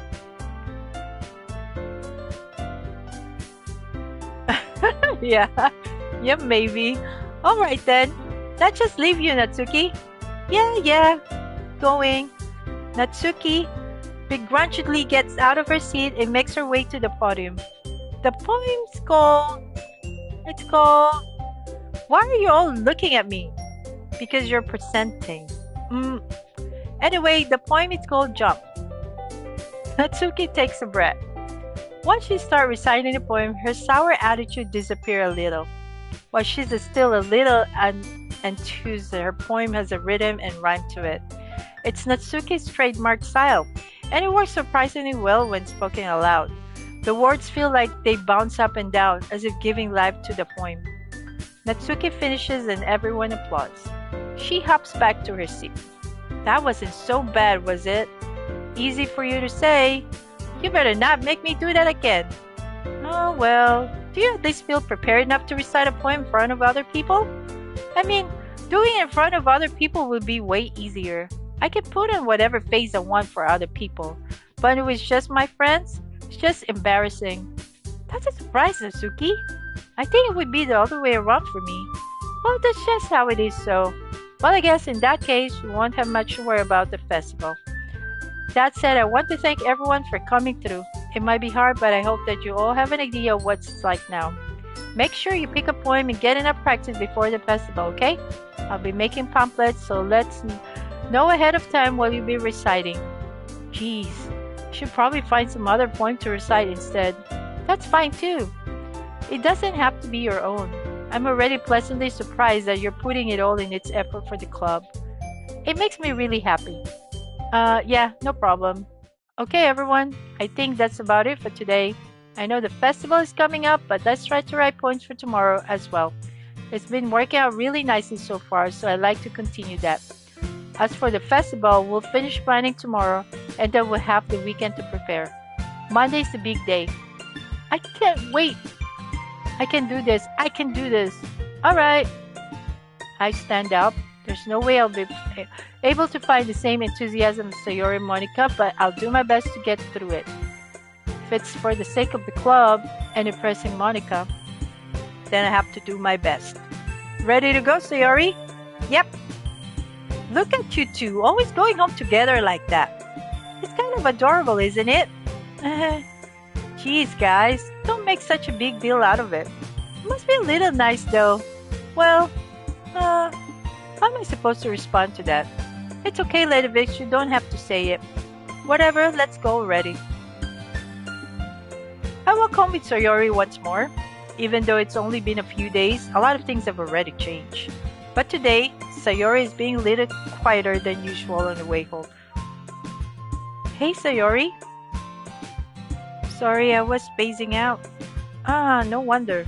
A: Yeah, maybe. Alright then, let's just leave you, Natsuki. Yeah, going. Natsuki begrudgingly gets out of her seat and makes her way to the podium. The poem's called... Why are you all looking at me? Because you're presenting. Anyway, the poem is called Jump. Natsuki takes a breath. Once she starts reciting the poem, her sour attitude disappears a little. While she's still a little enthused, her poem has a rhythm and rhyme to it. It's Natsuki's trademark style, and it works surprisingly well when spoken aloud. The words feel like they bounce up and down, as if giving life to the poem. Natsuki finishes and everyone applauds. She hops back to her seat. That wasn't so bad, was it? Easy for you to say. You better not make me do that again. Oh well, do you at least feel prepared enough to recite a poem in front of other people? I mean, doing it in front of other people would be way easier. I can put on whatever face I want for other people, but it was just my friends. It's just embarrassing. That's a surprise, Natsuki. I think it would be the other way around for me. Well, that's just how it is, so. Well, I guess in that case, you won't have much to worry about the festival. That said, I want to thank everyone for coming through. It might be hard, but I hope that you all have an idea of what it's like now. Make sure you pick a poem and get enough practice before the festival, okay? I'll be making pamphlets, so Know ahead of time what you'll be reciting. Geez, should probably find some other poem to recite instead. That's fine too. It doesn't have to be your own. I'm already pleasantly surprised that you're putting it all in its effort for the club. It makes me really happy. Yeah, no problem. Okay, everyone, I think that's about it for today. I know the festival is coming up, but let's try to write poems for tomorrow as well. It's been working out really nicely so far, so I'd like to continue that. As for the festival, we'll finish planning tomorrow and then we'll have the weekend to prepare. Monday's the big day. I can't wait. I can do this. I can do this. All right. I stand up. There's no way I'll be able to find the same enthusiasm as Sayori and Monica, but I'll do my best to get through it. If it's for the sake of the club and impressing Monica, then I have to do my best. Ready to go, Sayori? Yep. Look at you two, always going home together like that. It's kind of adorable, isn't it? Geez, guys, don't make such a big deal out of it. It must be a little nice, though. Well, how am I supposed to respond to that? It's okay, Lady Vix, you don't have to say it. Whatever, let's go already. I walk home with Sayori once more. Even though it's only been a few days, a lot of things have already changed. But today, Sayori is being a little quieter than usual on the way home. Hey, Sayori. Sorry, I was spacing out. No wonder.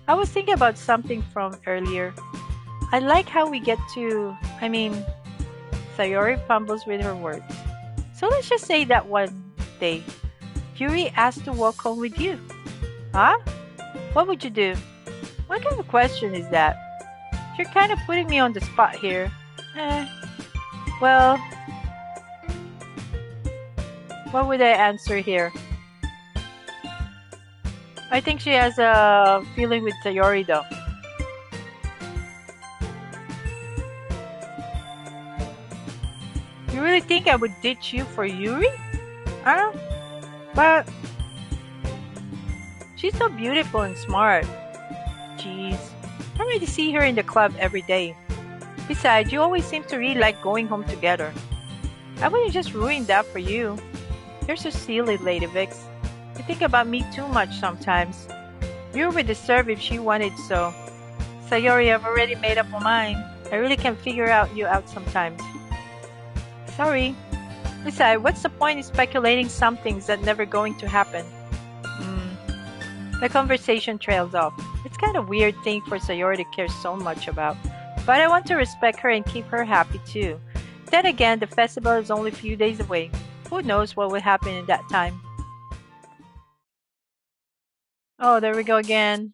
A: I was thinking about something from earlier. I like how we get to... Sayori fumbles with her words. So let's just say that one day, Yuri asked to walk home with you. Huh? What would you do? What kind of question is that? You're kind of putting me on the spot here. Well, what would I answer here? I think she has a feeling with Sayori though. You really think I would ditch you for Yuri? But she's so beautiful and smart. Jeez, I already see her in the club every day. Besides, you always seem to really like going home together. I wouldn't just ruin that for you. You're so silly, Lady Vix. You think about me too much sometimes. You would deserve if she wanted so. Sayori, I've already made up my mind. I really can figure you out sometimes. Sorry. Besides, what's the point in speculating some things that never going to happen? The conversation trails off. It's kind of weird thing for Sayori to care so much about. But I want to respect her and keep her happy too. Then again, the festival is only a few days away. Who knows what will happen in that time? Oh, there we go again.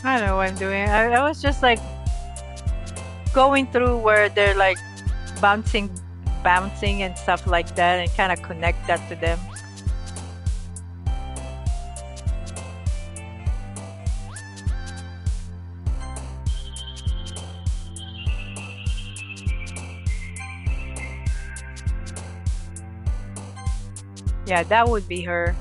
A: I don't know what I'm doing. I was just like going through where they're like bouncing and stuff like that and kind of connect that to them. Yeah, that would be her.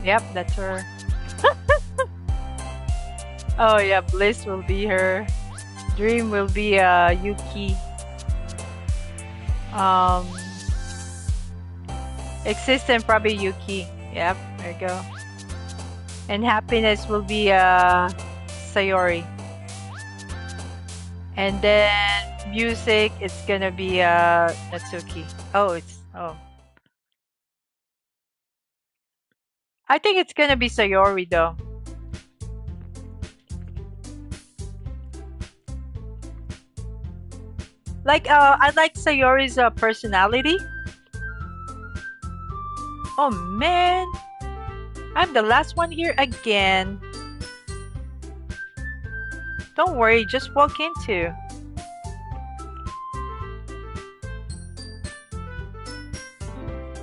A: Yep, that's her. Oh yeah, Bliss will be her. Dream will be Yuki. Um, Existent probably Yuki. Yep, there you go. And happiness will be Sayori. And then music, it's gonna be Natsuki. Oh. I think it's gonna be Sayori though. Like I like Sayori's personality. Oh man, I'm the last one here again. Don't worry, just walk into.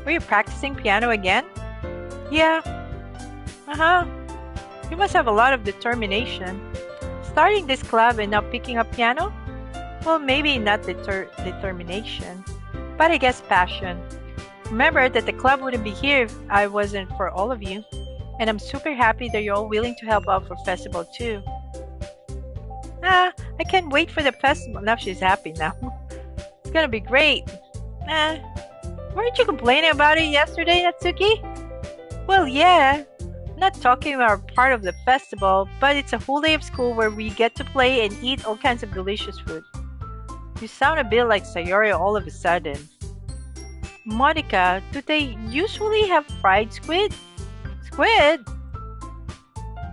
A: Were you practicing piano again? Yeah. Uh-huh. You must have a lot of determination. Starting this club and not picking up piano? Well, maybe not determination, but I guess passion. Remember that the club wouldn't be here if I wasn't for all of you. And I'm super happy that you're all willing to help out for festival too. I can't wait for the festival. Now she's happy now. It's gonna be great. Weren't you complaining about it yesterday, Natsuki? Well, yeah. I'm not talking about part of the festival, but it's a whole day of school where we get to play and eat all kinds of delicious food. You sound a bit like Sayori all of a sudden. Monica, do they usually have fried squid? Squid?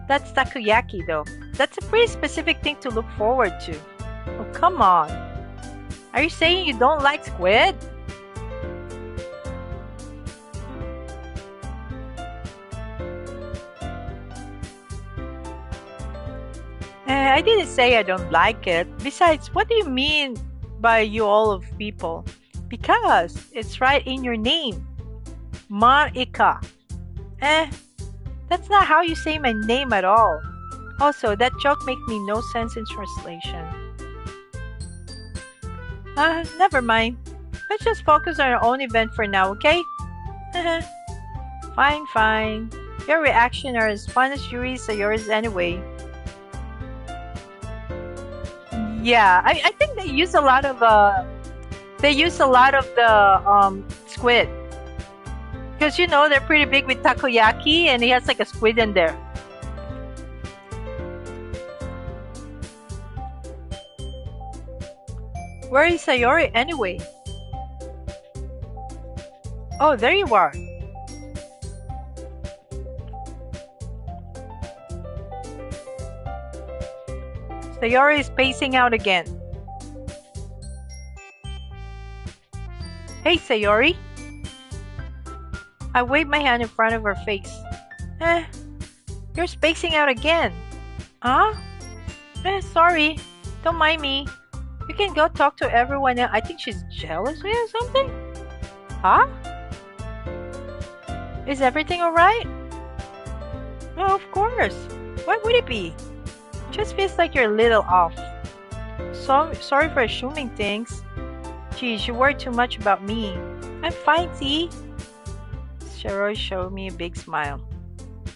A: That's takoyaki though. That's a pretty specific thing to look forward to. Oh, come on. Are you saying you don't like squid? I didn't say I don't like it. Besides, what do you mean by you all of people? Because it's right in your name. Monica. That's not how you say my name at all. Also, that joke makes me no sense in translation. Never mind. Let's just focus on our own event for now, okay? Fine. Your reactions are as fun as Yuri's or yours anyway. Yeah, I think they use a lot of the squid. Because you know they're pretty big with takoyaki and he has like a squid in there. Where is Sayori anyway? Oh, there you are. Sayori is pacing out again. Hey, Sayori. I waved my hand in front of her face. You're spacing out again. Huh? Sorry. Don't mind me. You can go talk to everyone else. I think she's jealous of you or something? Huh? Is everything alright? Oh, of course. Why would it be? Just feels like you're a little off. So sorry for assuming things. Geez, you worry too much about me. I'm fine, see? Sayori showed me a big smile.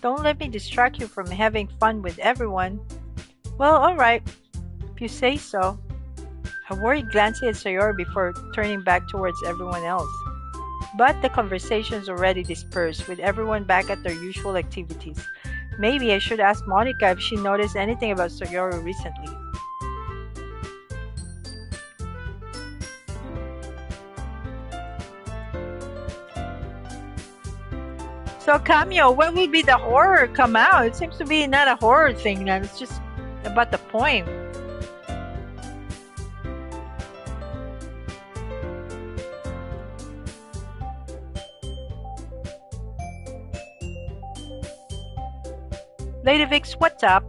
A: Don't let me distract you from having fun with everyone. Well, alright. If you say so. I worried glancing at Sayori before turning back towards everyone else. But the conversation's already dispersed, with everyone back at their usual activities. Maybe I should ask Monica if she noticed anything about Sayori recently. So, Cameo, when will be the horror come out? It seems to be not a horror thing, then. It's just about the poem. Lady Vix, what's up?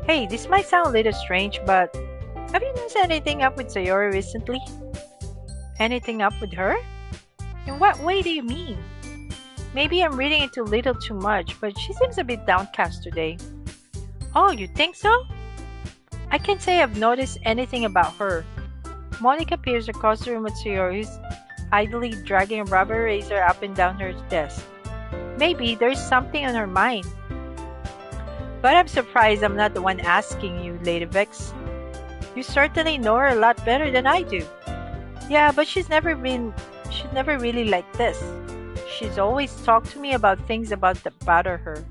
A: Hey, this might sound a little strange, but have you noticed anything up with Sayori recently? Anything up with her? In what way do you mean? Maybe I'm reading into a little too much, but she seems a bit downcast today. Oh, you think so? I can't say I've noticed anything about her. Monica peers across the room at Sayori, who's idly dragging a rubber razor up and down her desk. Maybe there's something on her mind. But I'm surprised I'm not the one asking you, Lady Vix. You certainly know her a lot better than I do. Yeah, but she's never really like this. She's always talked to me about things about that bother her.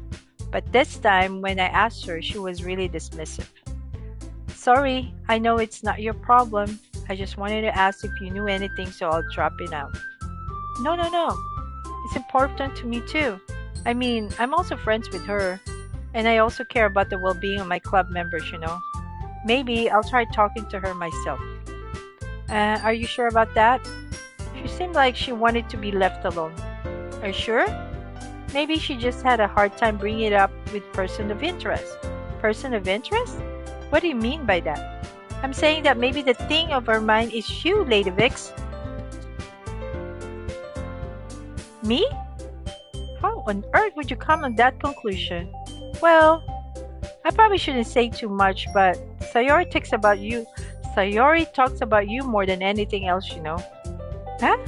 A: But this time, when I asked her, she was really dismissive. Sorry, I know it's not your problem. I just wanted to ask if you knew anything, so I'll drop it out. No, no, no. It's important to me too. I mean, I'm also friends with her, and I also care about the well being of my club members. Maybe I'll try talking to her myself. Are you sure about that? She seemed like she wanted to be left alone. Are you sure? Maybe she just had a hard time bringing it up with person of interest. Person of interest? What do you mean by that? I'm saying that maybe the thing of her mind is you, Lady Vix. Me? How on earth would you come on that conclusion? Well, I probably shouldn't say too much, but Sayori talks about you more than anything else. Huh?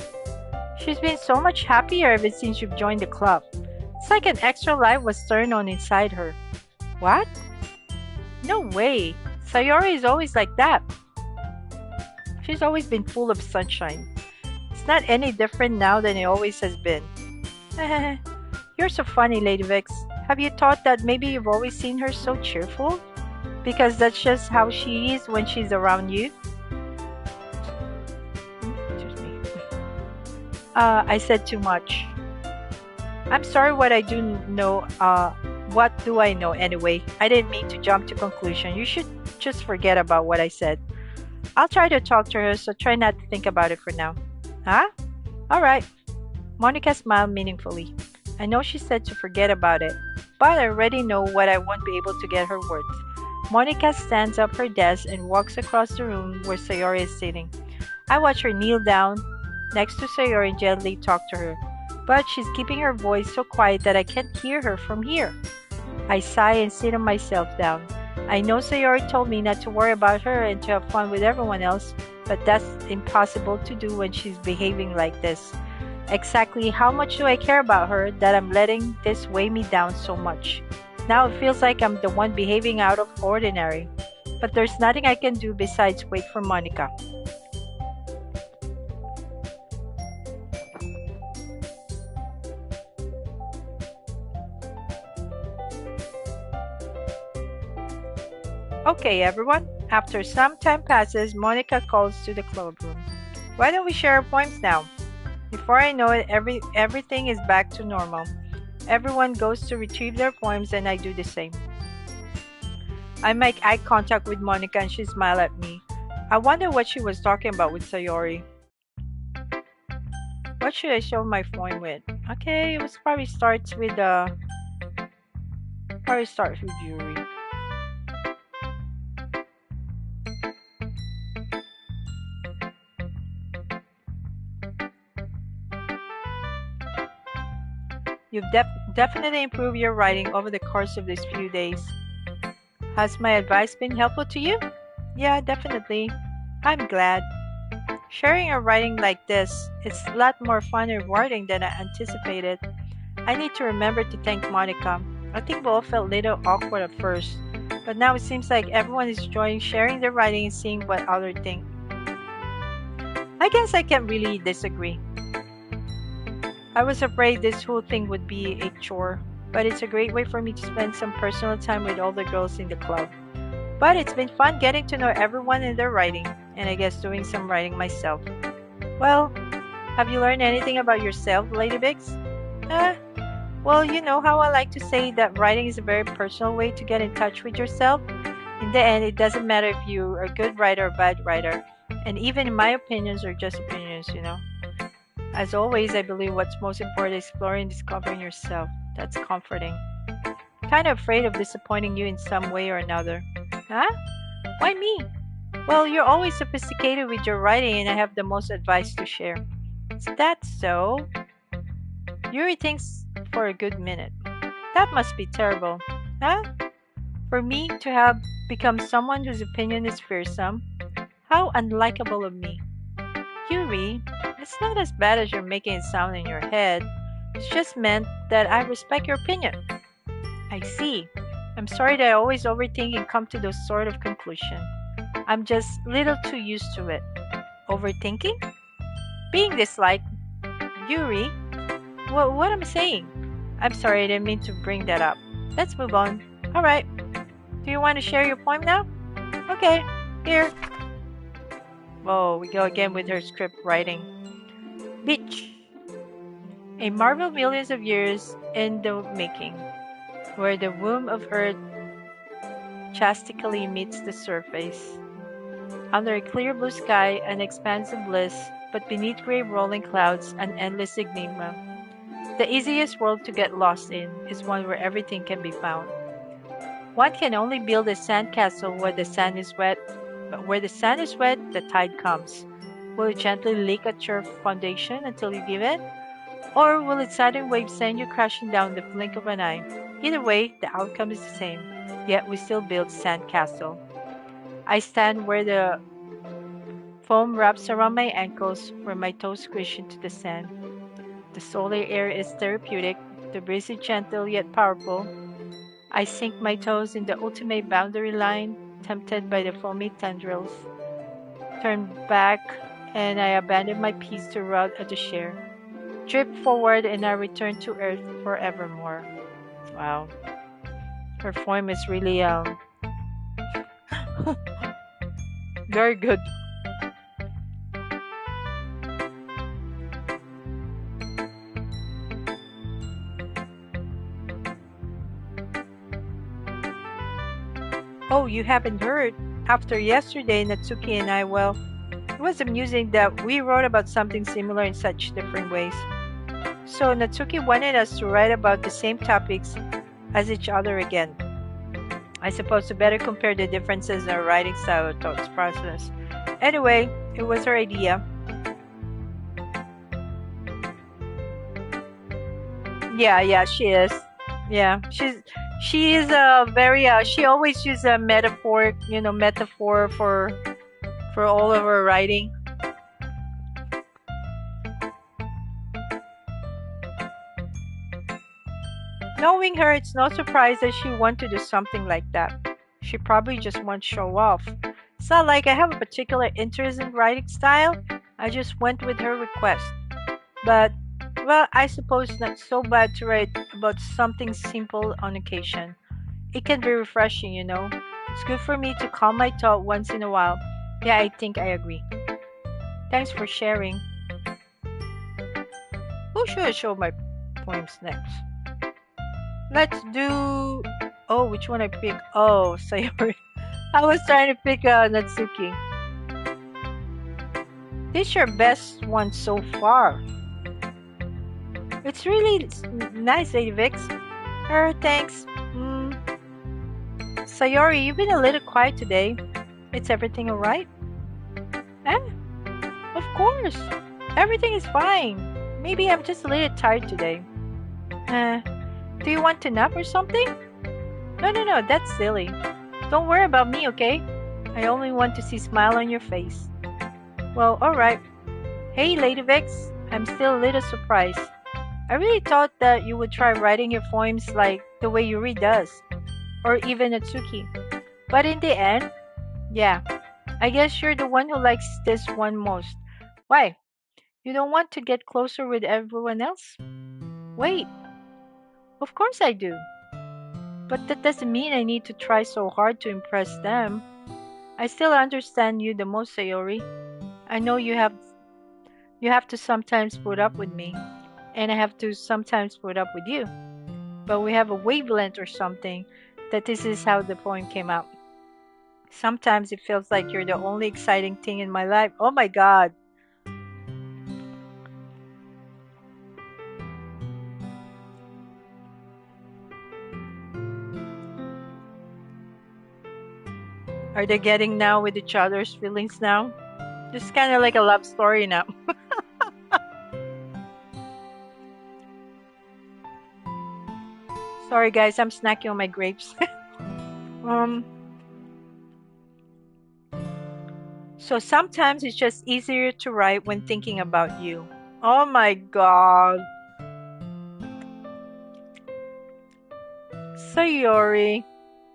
A: She's been so much happier ever since you've joined the club. It's like an extra light was turned on inside her. What? No way. Sayori is always like that. She's always been full of sunshine. It's not any different now than it always has been. You're so funny, Lady Vix. Have you thought that maybe you've always seen her so cheerful? Because that's just how she is when she's around you? Excuse me. I said too much. I'm sorry what I do know. What do I know anyway? I didn't mean to jump to conclusion. You should just forget about what I said. I'll try to talk to her, so try not to think about it for now. Huh? Alright. Monica smiled meaningfully. I know she said to forget about it, but I already know what I won't be able to get her worth. Monica stands up her desk and walks across the room where Sayori is sitting. I watch her kneel down next to Sayori and gently talk to her, but she's keeping her voice so quiet that I can't hear her from here. I sigh and sit myself down. I know Sayori told me not to worry about her and to have fun with everyone else, but that's impossible to do when she's behaving like this. Exactly how much do I care about her that I'm letting this weigh me down so much? Now it feels like I'm the one behaving out of ordinary. But there's nothing I can do besides wait for Monica. Okay, everyone. After some time passes, Monica calls to the clubroom. Why don't we share our poems now? Before I know it, everything is back to normal. Everyone goes to retrieve their poems and I do the same. I make eye contact with Monica and she smiles at me. I wonder what she was talking about with Sayori. What should I show my poem with? Okay, it was probably starts with jewelry. You've definitely improved your writing over the course of these few days. Has my advice been helpful to you? Yeah, definitely. I'm glad. Sharing a writing like this, it's a lot more fun and rewarding than I anticipated. I need to remember to thank Monica. I think we all felt a little awkward at first, but now it seems like everyone is enjoying sharing their writing and seeing what others think. I guess I can't really disagree. I was afraid this whole thing would be a chore, but it's a great way for me to spend some personal time with all the girls in the club. But it's been fun getting to know everyone and their writing, and I guess doing some writing myself. Well, have you learned anything about yourself, Lady Biggs? Well, you know how I like to say that writing is a very personal way to get in touch with yourself. In the end, it doesn't matter if you're a good writer or bad writer, and even my opinions are just opinions. As always, I believe what's most important is exploring and discovering yourself. That's comforting. Kind of afraid of disappointing you in some way or another. Huh? Why me? Well, you're always sophisticated with your writing and I have the most advice to share. Is that so? Yuri thinks for a good minute. That must be terrible. Huh? For me to have become someone whose opinion is fearsome? How unlikable of me. Yuri, it's not as bad as you're making it sound in your head. It's just meant that I respect your opinion. I see. I'm sorry that I always overthink and come to those sort of conclusion. I'm just little too used to it. Overthinking? Being disliked? Yuri? What am I saying? I'm sorry, I didn't mean to bring that up. Let's move on. Alright. Do you want to share your poem now? Okay, here. Oh, we go again with her script writing. Beach. A marvel millions of years in the making, where the womb of earth chastically meets the surface. Under a clear blue sky, an expanse of bliss, but beneath gray rolling clouds, an endless enigma. The easiest world to get lost in is one where everything can be found. One can only build a sandcastle where the sand is wet, but where the sand is wet, the tide comes. Will it gently leak at your foundation until you give in? Or will its sudden wave send you crashing down the blink of an eye? Either way, the outcome is the same, yet we still build sandcastle. I stand where the foam wraps around my ankles, where my toes squish into the sand. The solar air is therapeutic, the breeze is gentle yet powerful. I sink my toes in the ultimate boundary line, tempted by the foamy tendrils. Turn back, and I abandon my peace to rot at the share. Drip forward, and I return to earth forevermore. Wow, her poem is really very good. Oh, you haven't heard? After yesterday, Natsuki and I, well, it was amusing that we wrote about something similar in such different ways. So Natsuki wanted us to write about the same topics as each other again. I suppose to better compare the differences in our writing style or thoughts process. Anyway, it was her idea. Yeah, she is. Yeah, she is a very she always uses a metaphor for all of her writing. Knowing her, it's no surprise that she wanted to do something like that. She probably just wants to show off. It's not like I have a particular interest in writing style. I just went with her request. But, well, I suppose it's not so bad to write about something simple on occasion. It can be refreshing, you know. It's good for me to calm my thought once in a while. Yeah, I think I agree. Thanks for sharing. Who should I show my poems next? Let's do. Oh, which one I pick? Oh, Sayori. I was trying to pick Natsuki. This is your best one so far. It's really nice, Lady Vix. Thanks. Sayori, you've been a little quiet today. Is everything alright? Eh? Of course. Everything is fine. Maybe I'm just a little tired today. Do you want to nap or something? No, that's silly. Don't worry about me, okay? I only want to see smile on your face. Well, alright. Hey, Lady Vix, I'm still a little surprised. I really thought that you would try writing your poems like the way Yuri does, or even Natsuki. But in the end, yeah, I guess you're the one who likes this one most. Why? You don't want to get closer with everyone else? Wait, of course I do. But that doesn't mean I need to try so hard to impress them. I still understand you the most, Sayori. I know you have to sometimes put up with me, and I have to sometimes put up with you. But we have a wavelength or something that this is how the poem came out. Sometimes it feels like you're the only exciting thing in my life. Oh my god. Are they getting now with each other's feelings now? Just kind of like a love story now. Sorry guys, I'm snacking on my grapes. um so sometimes it's just easier to write when thinking about you. Oh my god. Sayori.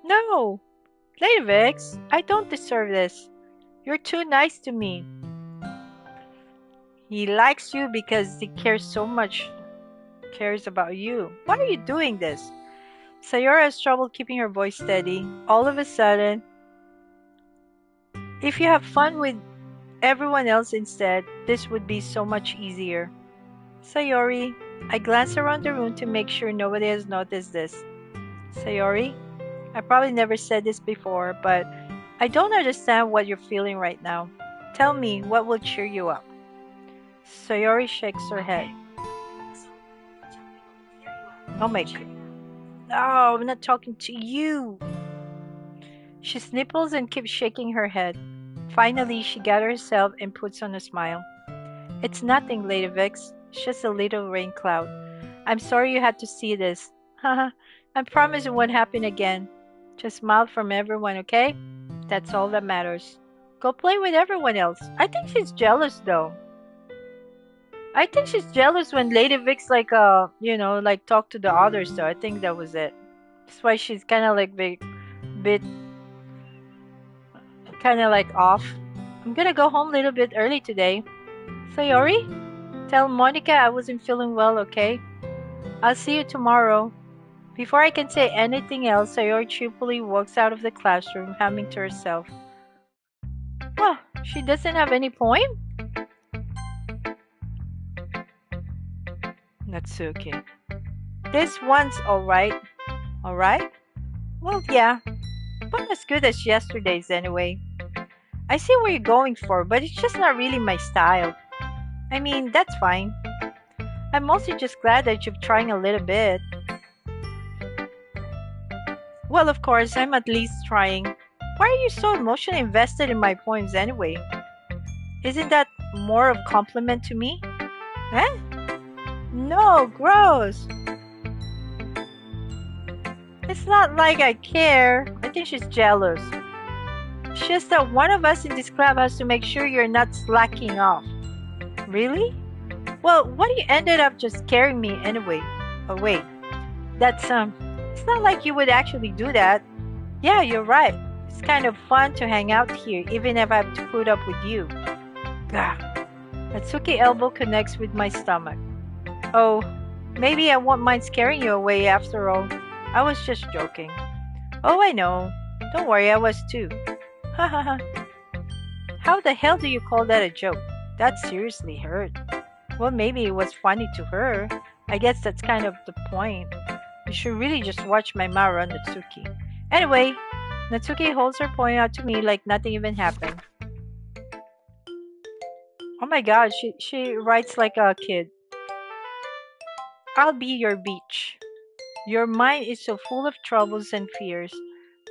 A: No, Lady Vix, I don't deserve this. You're too nice to me. He likes you because he cares about you. Why are you doing this? Sayora has trouble keeping her voice steady. All of a sudden, if you have fun with everyone else instead, this would be so much easier. Sayori, I glance around the room to make sure nobody has noticed this. Sayori, I probably never said this before, but I don't understand what you're feeling right now. Tell me what will cheer you up. Sayori shakes her head. Oh my god. No, I'm not talking to you. She sniffles and keeps shaking her head. Finally, she gathers herself and puts on a smile. It's nothing, Lady Vix. It's just a little rain cloud. I'm sorry you had to see this. Haha, I promise it won't happen again. Just smile from everyone, okay? That's all that matters. Go play with everyone else. I think she's jealous though. I think she's jealous when Lady Vic's like talk to the others though. I think that was it. That's why she's kind of like bit kind of like off. I'm gonna go home a little bit early today. Sayori, tell Monica I wasn't feeling well, okay? I'll see you tomorrow. Before I can say anything else, Sayori cheerfully walks out of the classroom, humming to herself. Oh, she doesn't have any poem? Natsuki. This one's alright. Alright? Well, yeah. Not as good as yesterday's anyway. I see what you're going for, but it's just not really my style. I mean, that's fine. I'm mostly just glad that you're trying a little bit. Well, of course, I'm at least trying. Why are you so emotionally invested in my poems anyway? Isn't that more of a compliment to me? Eh? No, gross. It's not like I care. I think she's jealous. It's just that one of us in this club has to make sure you're not slacking off. Really? Well, what if you ended up just scaring me anyway? Oh wait, that's it's not like you would actually do that. Yeah, you're right. It's kind of fun to hang out here, even if I have to put up with you. Gah. Natsuki elbow connects with my stomach. Oh, maybe I won't mind scaring you away after all. I was just joking. Oh, I know. Don't worry, I was too. Ha ha ha. How the hell do you call that a joke? That seriously hurt. Well, maybe it was funny to her. I guess that's kind of the point. You should really just watch my mouth on Natsuki. Anyway, Natsuki holds her point out to me like nothing even happened. Oh my god, she writes like a kid. I'll be your beach. Your mind is so full of troubles and fears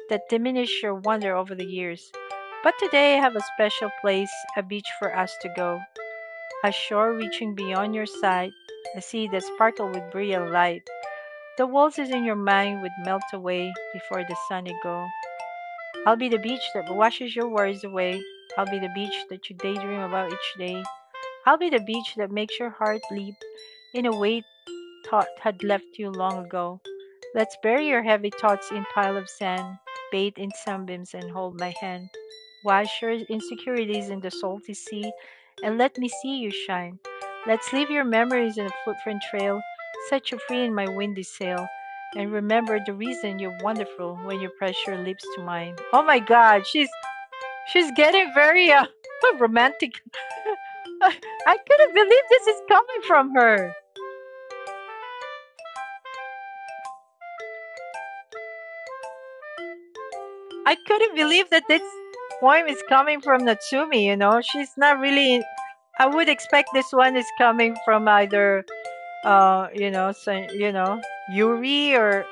A: that diminish your wonder over the years. But today I have a special place, a beach for us to go. A shore reaching beyond your sight, a sea that sparkle with brilliant light. The walls is in your mind would melt away before the sun it go. I'll be the beach that washes your worries away. I'll be the beach that you daydream about each day. I'll be the beach that makes your heart leap in a way thought had left you long ago. Let's bury your heavy thoughts in pile of sand, bathe in sunbeams and hold my hand. Wash your insecurities in the salty sea and let me see you shine. Let's leave your memories in a footprint trail, set you free in my windy sail, and remember the reason you're wonderful when you press your lips to mine. Oh my god, she's getting very romantic. I couldn't believe this is coming from her. I couldn't believe that this poem is coming from Natsumi. She's not really. I would expect this one is coming from either, Yuri or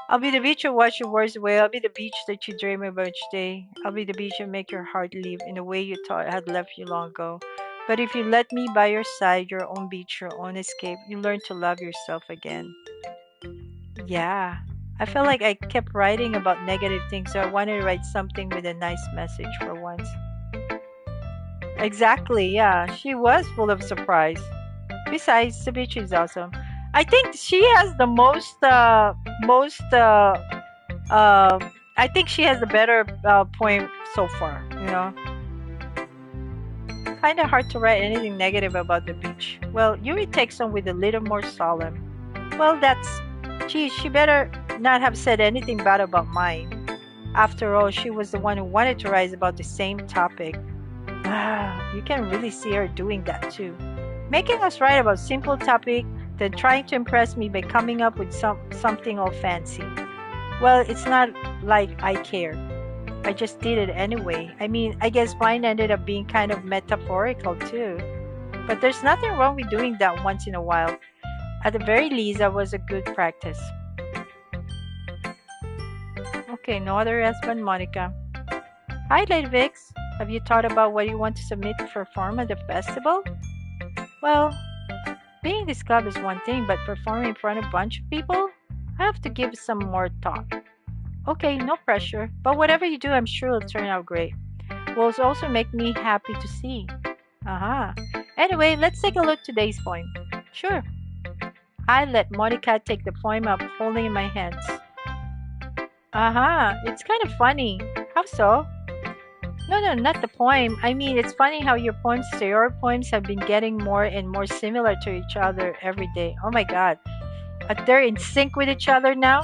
A: I'll be the beach that wash your worries away. I'll be the beach that you dream about each day. I'll be the beach that make your heart leap in a way you thought had left you long ago. But if you let me by your side, your own beach, your own escape, you learn to love yourself again. Yeah. I felt like I kept writing about negative things, so I wanted to write something with a nice message for once. Exactly, yeah. She was full of surprise. Besides, the beach is awesome. I think she has the most I think she has a better poem so far. Kind of hard to write anything negative about the beach. Well, Yuri takes on with a little more solemn. Well, gee, she better not have said anything bad about mine. After all, she was the one who wanted to write about the same topic. You can really see her doing that too. Making us write about simple topic, then trying to impress me by coming up with something all fancy. Well, it's not like I care. I just did it anyway. I mean, I guess mine ended up being kind of metaphorical too. But there's nothing wrong with doing that once in a while. At the very least, that was a good practice. Okay, no other husband, Monica. Hi, Lady Vix. Have you thought about what you want to submit to perform at the festival? Well, being this club is one thing, but performing in front of a bunch of people? I have to give some more thought. Okay, no pressure, but whatever you do, I'm sure it'll turn out great. Will also make me happy to see. Aha. Anyway, let's take a look at today's poem. Sure. I let Monica take the poem up, holding in my hands. Aha, it's kind of funny. How so? No, no, not the poem. I mean, it's funny how your poems have been getting more and more similar to each other every day. Oh my god. They're in sync with each other now?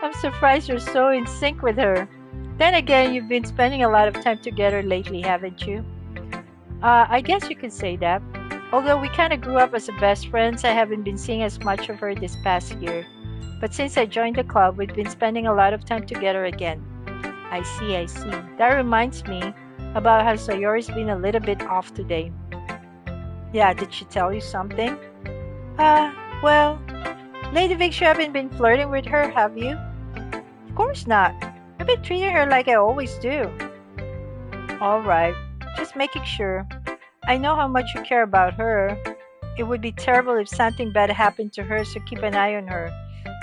A: I'm surprised you're so in sync with her. Then again, you've been spending a lot of time together lately, haven't you? I guess you could say that. Although we kind of grew up as best friends, I haven't been seeing as much of her this past year. But since I joined the club, we've been spending a lot of time together again. I see, I see. That reminds me about how Sayori's been a little bit off today. Yeah, did she tell you something? Well, Lady Vix, you haven't been flirting with her, have you? Of course not. I've been treating her like I always do. Alright, just making sure. I know how much you care about her. It would be terrible if something bad happened to her, so keep an eye on her.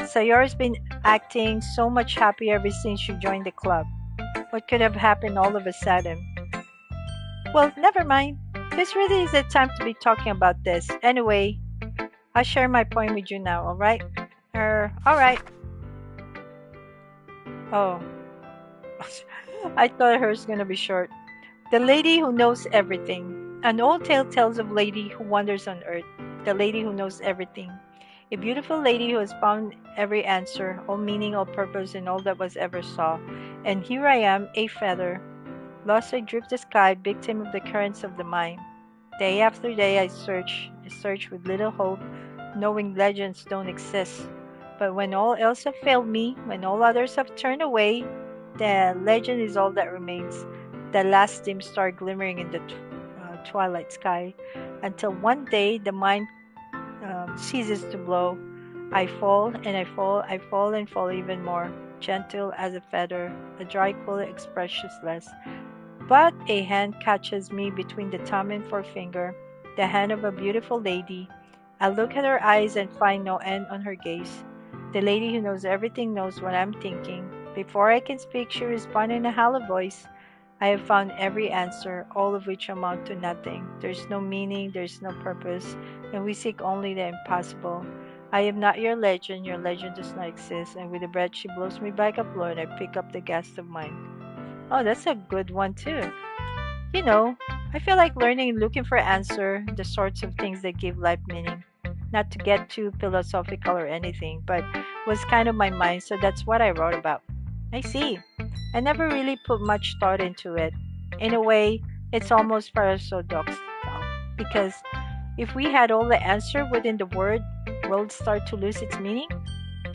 A: Sayori's been acting so much happier ever since you joined the club. What could have happened all of a sudden? Well, never mind. This really is the time to be talking about this. Anyway, I'll share my poem with you now, alright? Alright. Oh, I thought hers was gonna be short. The Lady Who Knows Everything. An old tale tells of a lady who wanders on earth. The lady who knows everything. A beautiful lady who has found every answer, all meaning, all purpose, and all that was ever saw. And here I am, a feather, lost adrift the sky, victim of the currents of the mind. Day after day I search with little hope, knowing legends don't exist. But when all else have failed me, when all others have turned away, the legend is all that remains. The last dim star glimmering in the twilight sky, until one day the mind ceases to blow. I fall and I fall, I fall and fall even more, gentle as a feather, a dry quill expressionless. But a hand catches me between the thumb and forefinger, the hand of a beautiful lady. I look at her eyes and find no end on her gaze. The lady who knows everything knows what I'm thinking. Before I can speak, she responds in a hollow voice. I have found every answer, all of which amount to nothing. There's no meaning, there's no purpose, and we seek only the impossible. I am not your legend does not exist, and with a breath she blows me back up low and I pick up the gas of mine. Oh, that's a good one too. You know, I feel like learning and looking for answer, the sorts of things that give life meaning. Not to get too philosophical or anything, but was kind of my mind, so that's what I wrote about. I see. I never really put much thought into it. In a way, it's almost paradoxical, because if we had all the answer within the world start to lose its meaning?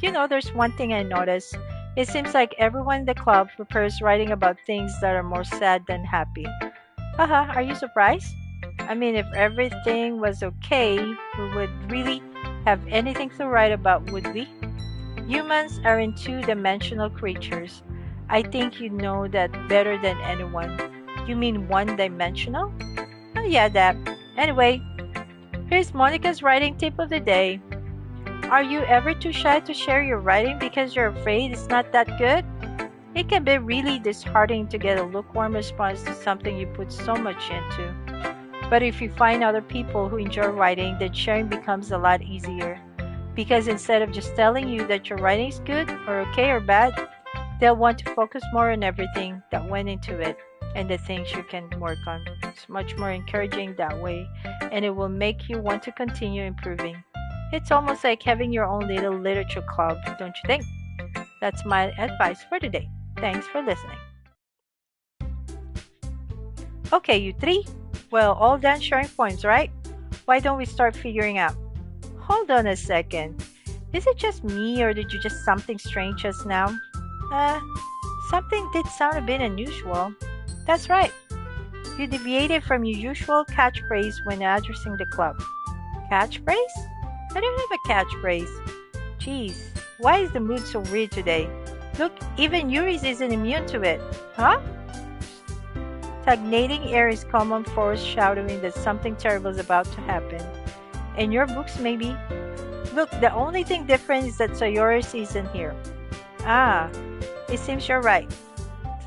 A: You know, there's one thing I noticed. It seems like everyone in the club prefers writing about things that are more sad than happy. Haha, are you surprised? I mean, if everything was okay, we would really have anything to write about, would we? Humans are in two-dimensional creatures. I think you know that better than anyone. You mean one-dimensional? Oh yeah, that. Anyway, here's Monica's writing tip of the day. Are you ever too shy to share your writing because you're afraid it's not that good? It can be really disheartening to get a lukewarm response to something you put so much into. But if you find other people who enjoy writing, then sharing becomes a lot easier. Because instead of just telling you that your writing is good or okay or bad, they'll want to focus more on everything that went into it and the things you can work on. It's much more encouraging that way, and it will make you want to continue improving. It's almost like having your own little literature club, don't you think? That's my advice for today. Thanks for listening. Okay, you three. Well, all done sharing poems, right? Why don't we start figuring out? Hold on a second. Is it just me or did you just something strange just now? Uh, Something did sound a bit unusual. That's right. You deviated from your usual catchphrase when addressing the club. Catchphrase? I don't have a catchphrase. Jeez, why is the mood so weird today? Look, even Yuri's isn't immune to it. Huh? Stagnating air is common foreshadowing that something terrible is about to happen. In your books, maybe? Look, the only thing different is that Sayori's isn't here. Ah, it seems you're right.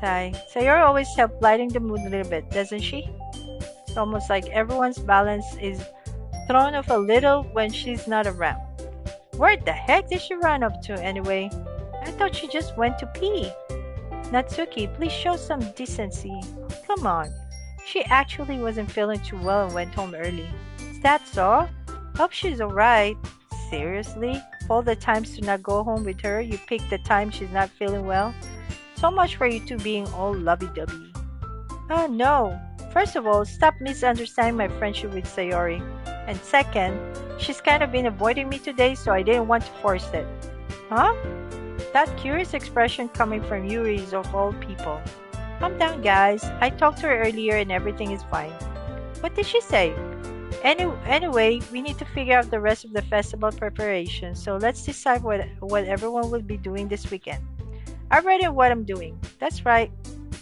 A: Sayori always helps lighten the mood a little bit, doesn't she? It's almost like everyone's balance is thrown off a little when she's not around. Where the heck did she run up to anyway? I thought she just went to pee. Natsuki, please show some decency. Come on. She actually wasn't feeling too well and went home early. Is that so? Hope she's alright. Seriously? Of all the times to not go home with her, you pick the time she's not feeling well? So much for you two being all lovey-dovey. Ah, no. First of all, stop misunderstanding my friendship with Sayori. And second, she's kind of been avoiding me today, so I didn't want to force it. Huh? That curious expression coming from Yuri is of all people. Calm down, guys. I talked to her earlier and everything is fine. What did she say? Anyway, we need to figure out the rest of the festival preparation, so let's decide what everyone will be doing this weekend. I've already what I'm doing. That's right.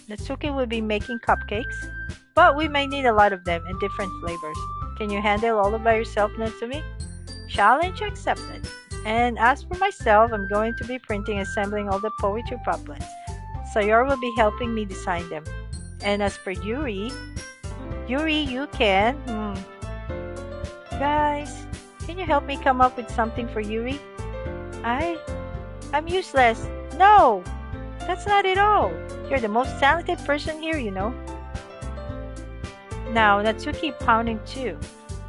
A: Natsuki will be making cupcakes, but we might need a lot of them in different flavors. Can you handle all of by yourself, Natsumi? Challenge accepted. And as for myself, I'm going to be printing and assembling all the poetry couplets. Sayori will be helping me design them. And as for Yuri, you can... Guys, can you help me come up with something for Yuri? I'm useless. No! That's not it all. You're the most talented person here, you know. Now, Natsuki pounding too.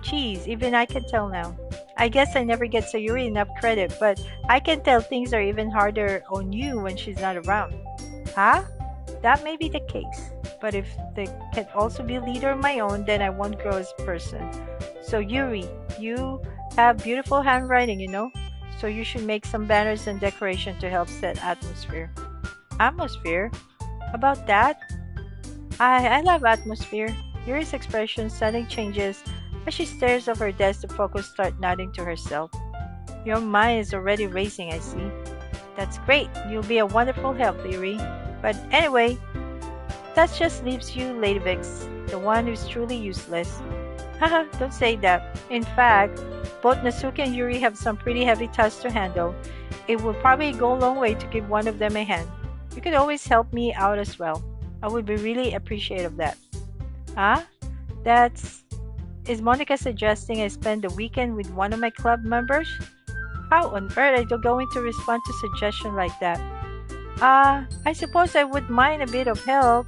A: Geez, even I can tell now. I guess I never get Sayuri enough credit, but I can tell things are even harder on you when she's not around. Huh? That may be the case. But if they can also be a leader of my own, then I won't grow as a person. So Yuri, you have beautiful handwriting, you know? So you should make some banners and decoration to help set atmosphere. Atmosphere? About that? I love atmosphere. Yuri's expression suddenly changes as she stares off her desk to focus start nodding to herself. Your mind is already racing, I see. That's great. You'll be a wonderful help, Yuri. But anyway, that just leaves you, Lady Vix, the one who's truly useless. Haha, don't say that. In fact, both Natsuki and Yuri have some pretty heavy tasks to handle. It will probably go a long way to give one of them a hand. You could always help me out as well. I would be really appreciative of that. Huh? Is Monica suggesting I spend the weekend with one of my club members? How on earth are you going to respond to a suggestion like that? I suppose I would mind a bit of help.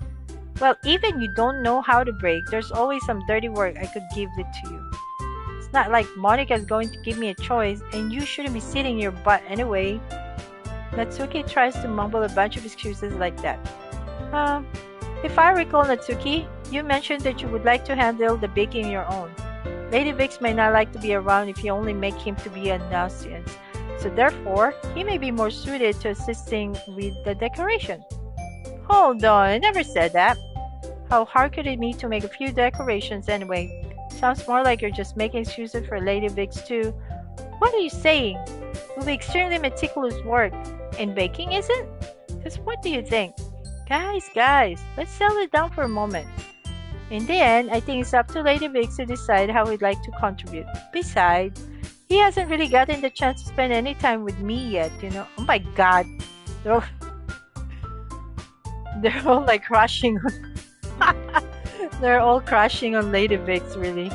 A: Well, even you don't know how to break, there's always some dirty work I could give it to you. It's not like Monica's going to give me a choice, and you shouldn't be sitting your butt anyway. Natsuki tries to mumble a bunch of excuses like that. If I recall, Natsuki, you mentioned that you would like to handle the baking on your own. Lady Vix may not like to be around if you only make him to be a nuisance, so therefore, he may be more suited to assisting with the decoration. Hold on, I never said that. How hard could it be to make a few decorations anyway? Sounds more like you're just making excuses for Lady Vix too. What are you saying? It will be extremely meticulous work. And baking isn't? Because what do you think? Guys, let's settle it down for a moment. In the end, I think it's up to Lady Vix to decide how he'd like to contribute. Besides, he hasn't really gotten the chance to spend any time with me yet, you know. Oh my god. They're all like crushing on they're all crushing on Lady Vix, really.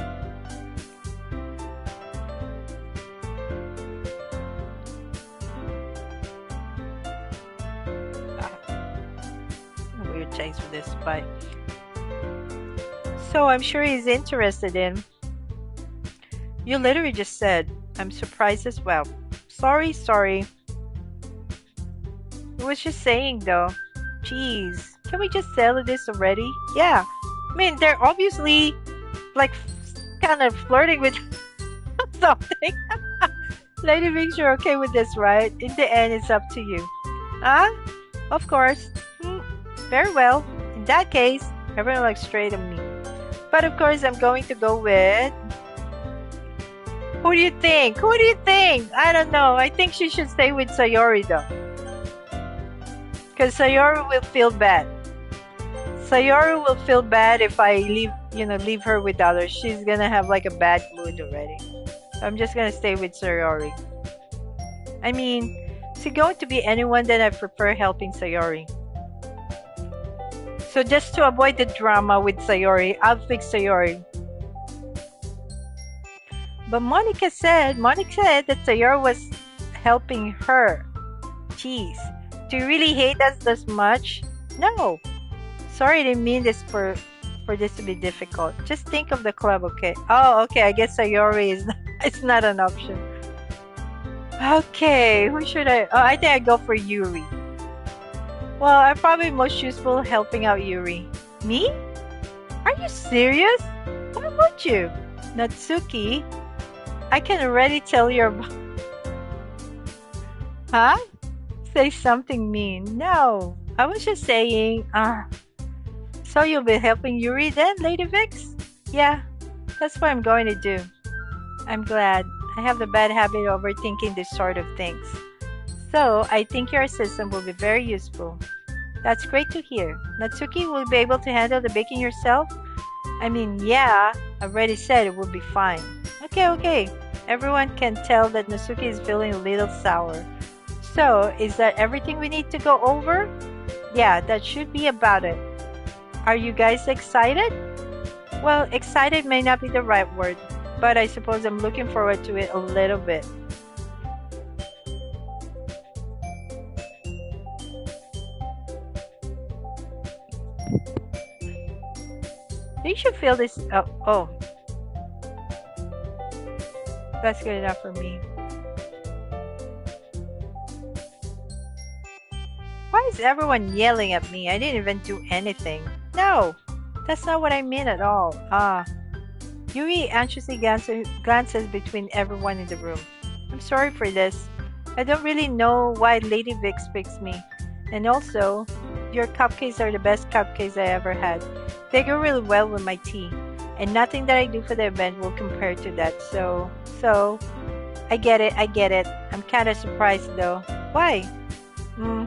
A: apologize for this, but so I'm sure he's interested in. You literally just said, I'm surprised as well. Sorry, sorry. I was just saying though. Jeez, can we just settle this already? Yeah. I mean, they're obviously like kind of flirting with something. Lady thinks you're okay with this, right? In the end, it's up to you. Huh? Of course. Hmm. Very well. In that case, everyone looks straight at me. But of course, I'm going to go with. Who do you think? Who do you think? I don't know. I think she should stay with Sayori though. Because Sayori will feel bad. Sayori will feel bad if I leave her with others. She's gonna have like a bad mood already. So I'm just gonna stay with Sayori. I mean, is it going to be anyone that I prefer helping Sayori? So just to avoid the drama with Sayori, I'll fix Sayori. But Monica said that Sayori was helping her. Jeez, do you really hate us this much? No. Sorry, I didn't mean this for this to be difficult. Just think of the club, okay? Oh, okay. I guess Sayori is not, it's not an option. Okay, who should I? Oh, I think I go for Yuri. Well, I'm probably most useful helping out Yuri. Me? Are you serious? Why would you? Natsuki, I can already tell you're. Huh? Say something mean. No, I was just saying. So you'll be helping Yuri then, Lady Vix? Yeah, that's what I'm going to do. I'm glad. I have the bad habit of overthinking this sort of things. So I think your assistant will be very useful. That's great to hear. Natsuki will be able to handle the baking yourself? I mean, yeah, I already said it would be fine. Okay, okay. Everyone can tell that Natsuki is feeling a little sour. So, is that everything we need to go over? Yeah, that should be about it. Are you guys excited? Well, excited may not be the right word, but I suppose I'm looking forward to it a little bit. You should feel this. Oh, that's good enough for me. Why is everyone yelling at me? I didn't even do anything. No, that's not what I mean at all. Yuri anxiously glances between everyone in the room. I'm sorry for this. I don't really know why Lady Vix picked me. And also, your cupcakes are the best cupcakes I ever had. They go really well with my tea. And nothing that I do for the event will compare to that. So, I get it, I get it. I'm kind of surprised though. Why? Hmm.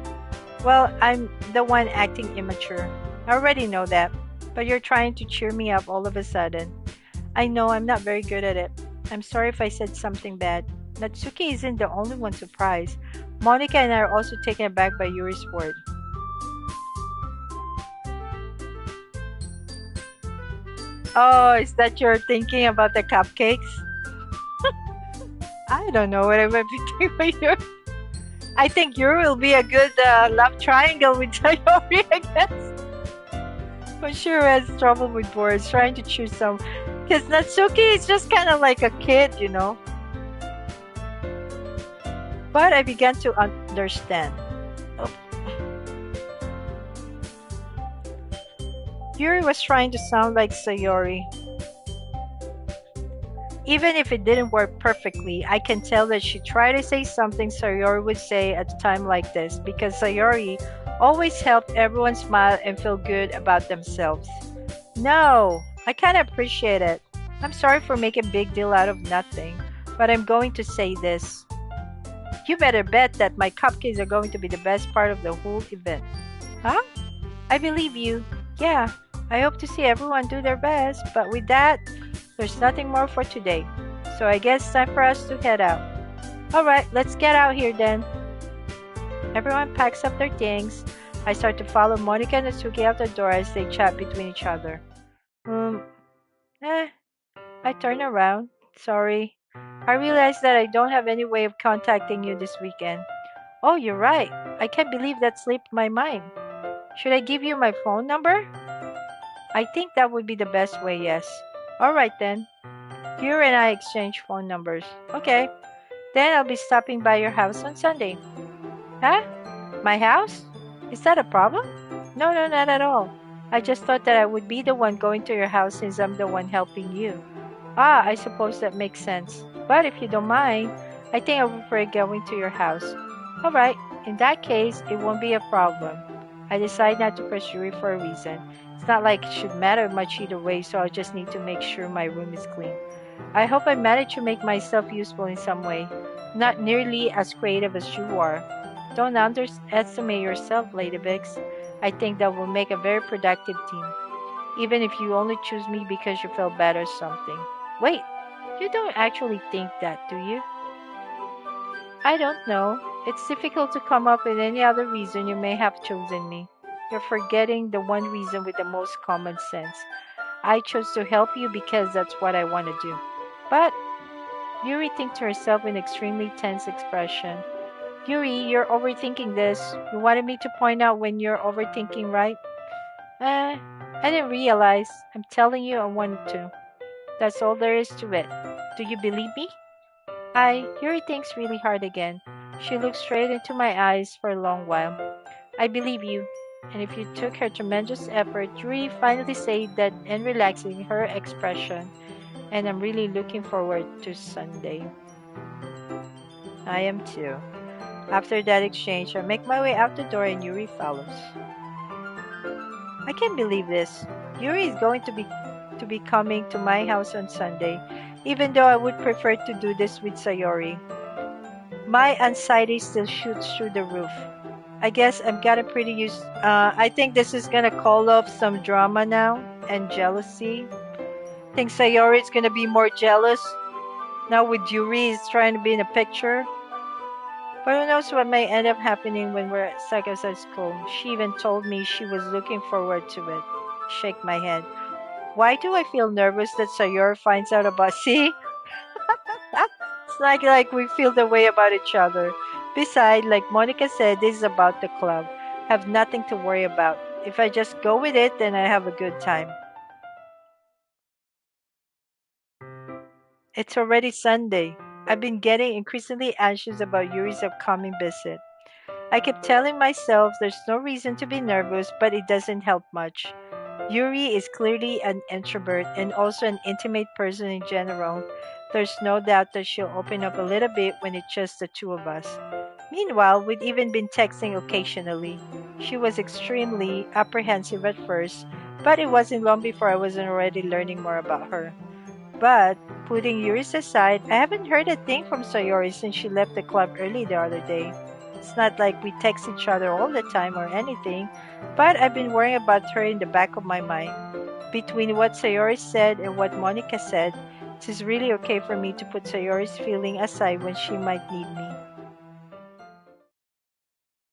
A: Well, I'm the one acting immature. I already know that. But you're trying to cheer me up all of a sudden. I know I'm not very good at it. I'm sorry if I said something bad. Natsuki isn't the only one surprised. Monica and I are also taken aback by Yuri's word. Oh, is that you're thinking about the cupcakes? I don't know what I might be thinking with Yuri. I think Yuri will be a good love triangle with Sayori, I guess. But sure has trouble with words, trying to choose some. Because Natsuki is just kind of like a kid, you know. But I began to understand. Oh. Yuri was trying to sound like Sayori. Even if it didn't work perfectly, I can tell that she tried to say something Sayori would say at a time like this because Sayori always helped everyone smile and feel good about themselves. No, I kind of appreciate it. I'm sorry for making a big deal out of nothing, but I'm going to say this. You better bet that my cupcakes are going to be the best part of the whole event. Huh? I believe you. Yeah, I hope to see everyone do their best, but with that, there's nothing more for today. So I guess time for us to head out. Alright, let's get out here then. Everyone packs up their things. I start to follow Monica and Natsuki out the door as they chat between each other. Eh, I turn around. Sorry. I realize that I don't have any way of contacting you this weekend. Oh, you're right. I can't believe that slipped my mind. Should I give you my phone number? I think that would be the best way, yes. Alright then. You and I exchange phone numbers. Okay. Then I'll be stopping by your house on Sunday. Huh? My house? Is that a problem? No, no, not at all. I just thought that I would be the one going to your house since I'm the one helping you. Ah, I suppose that makes sense. But if you don't mind, I think I would prefer going to your house. Alright, in that case, it won't be a problem. I decide not to pursue it for a reason. It's not like it should matter much either way, so I just need to make sure my room is clean. I hope I manage to make myself useful in some way. Not nearly as creative as you are. Don't underestimate yourself, Lady Bix. I think that will make a very productive team. Even if you only choose me because you feel bad or something. Wait, you don't actually think that, do you? I don't know. It's difficult to come up with any other reason you may have chosen me. You're forgetting the one reason with the most common sense. I chose to help you because that's what I want to do. But Yuri thinks to herself with extremely tense expression. Yuri, you're overthinking this. You wanted me to point out when you're overthinking, right? I didn't realize. I'm telling you I wanted to. That's all there is to it. Do you believe me? Yuri thinks really hard again. She looks straight into my eyes for a long while. I believe you. And if you took her tremendous effort, Yuri finally said that and relaxing her expression. And I'm really looking forward to Sunday. I am too. After that exchange, I make my way out the door and Yuri follows. I can't believe this. Yuri is going to be coming to my house on Sunday, even though I would prefer to do this with Sayori. My anxiety still shoots through the roof. I guess I'm getting pretty used. I think this is gonna call off some drama now and jealousy. Think Sayori is gonna be more jealous now with Yuri is trying to be in a picture. But who knows what may end up happening when we're at Sakasa school. She even told me she was looking forward to it. Shake my head. Why do I feel nervous that Sayori finds out about see? It's like we feel the way about each other. Besides, like Monica said, this is about the club. Have nothing to worry about. If I just go with it, then I have a good time. It's already Sunday. I've been getting increasingly anxious about Yuri's upcoming visit. I keep telling myself there's no reason to be nervous, but it doesn't help much. Yuri is clearly an introvert and also an intimate person in general. There's no doubt that she'll open up a little bit when it's just the two of us. Meanwhile, we'd even been texting occasionally. She was extremely apprehensive at first, but it wasn't long before I was already learning more about her. But, putting Yuri's aside, I haven't heard a thing from Sayori since she left the club early the other day. It's not like we text each other all the time or anything, but I've been worrying about her in the back of my mind. Between what Sayori said and what Monica said, it is really okay for me to put Sayori's feeling aside when she might need me.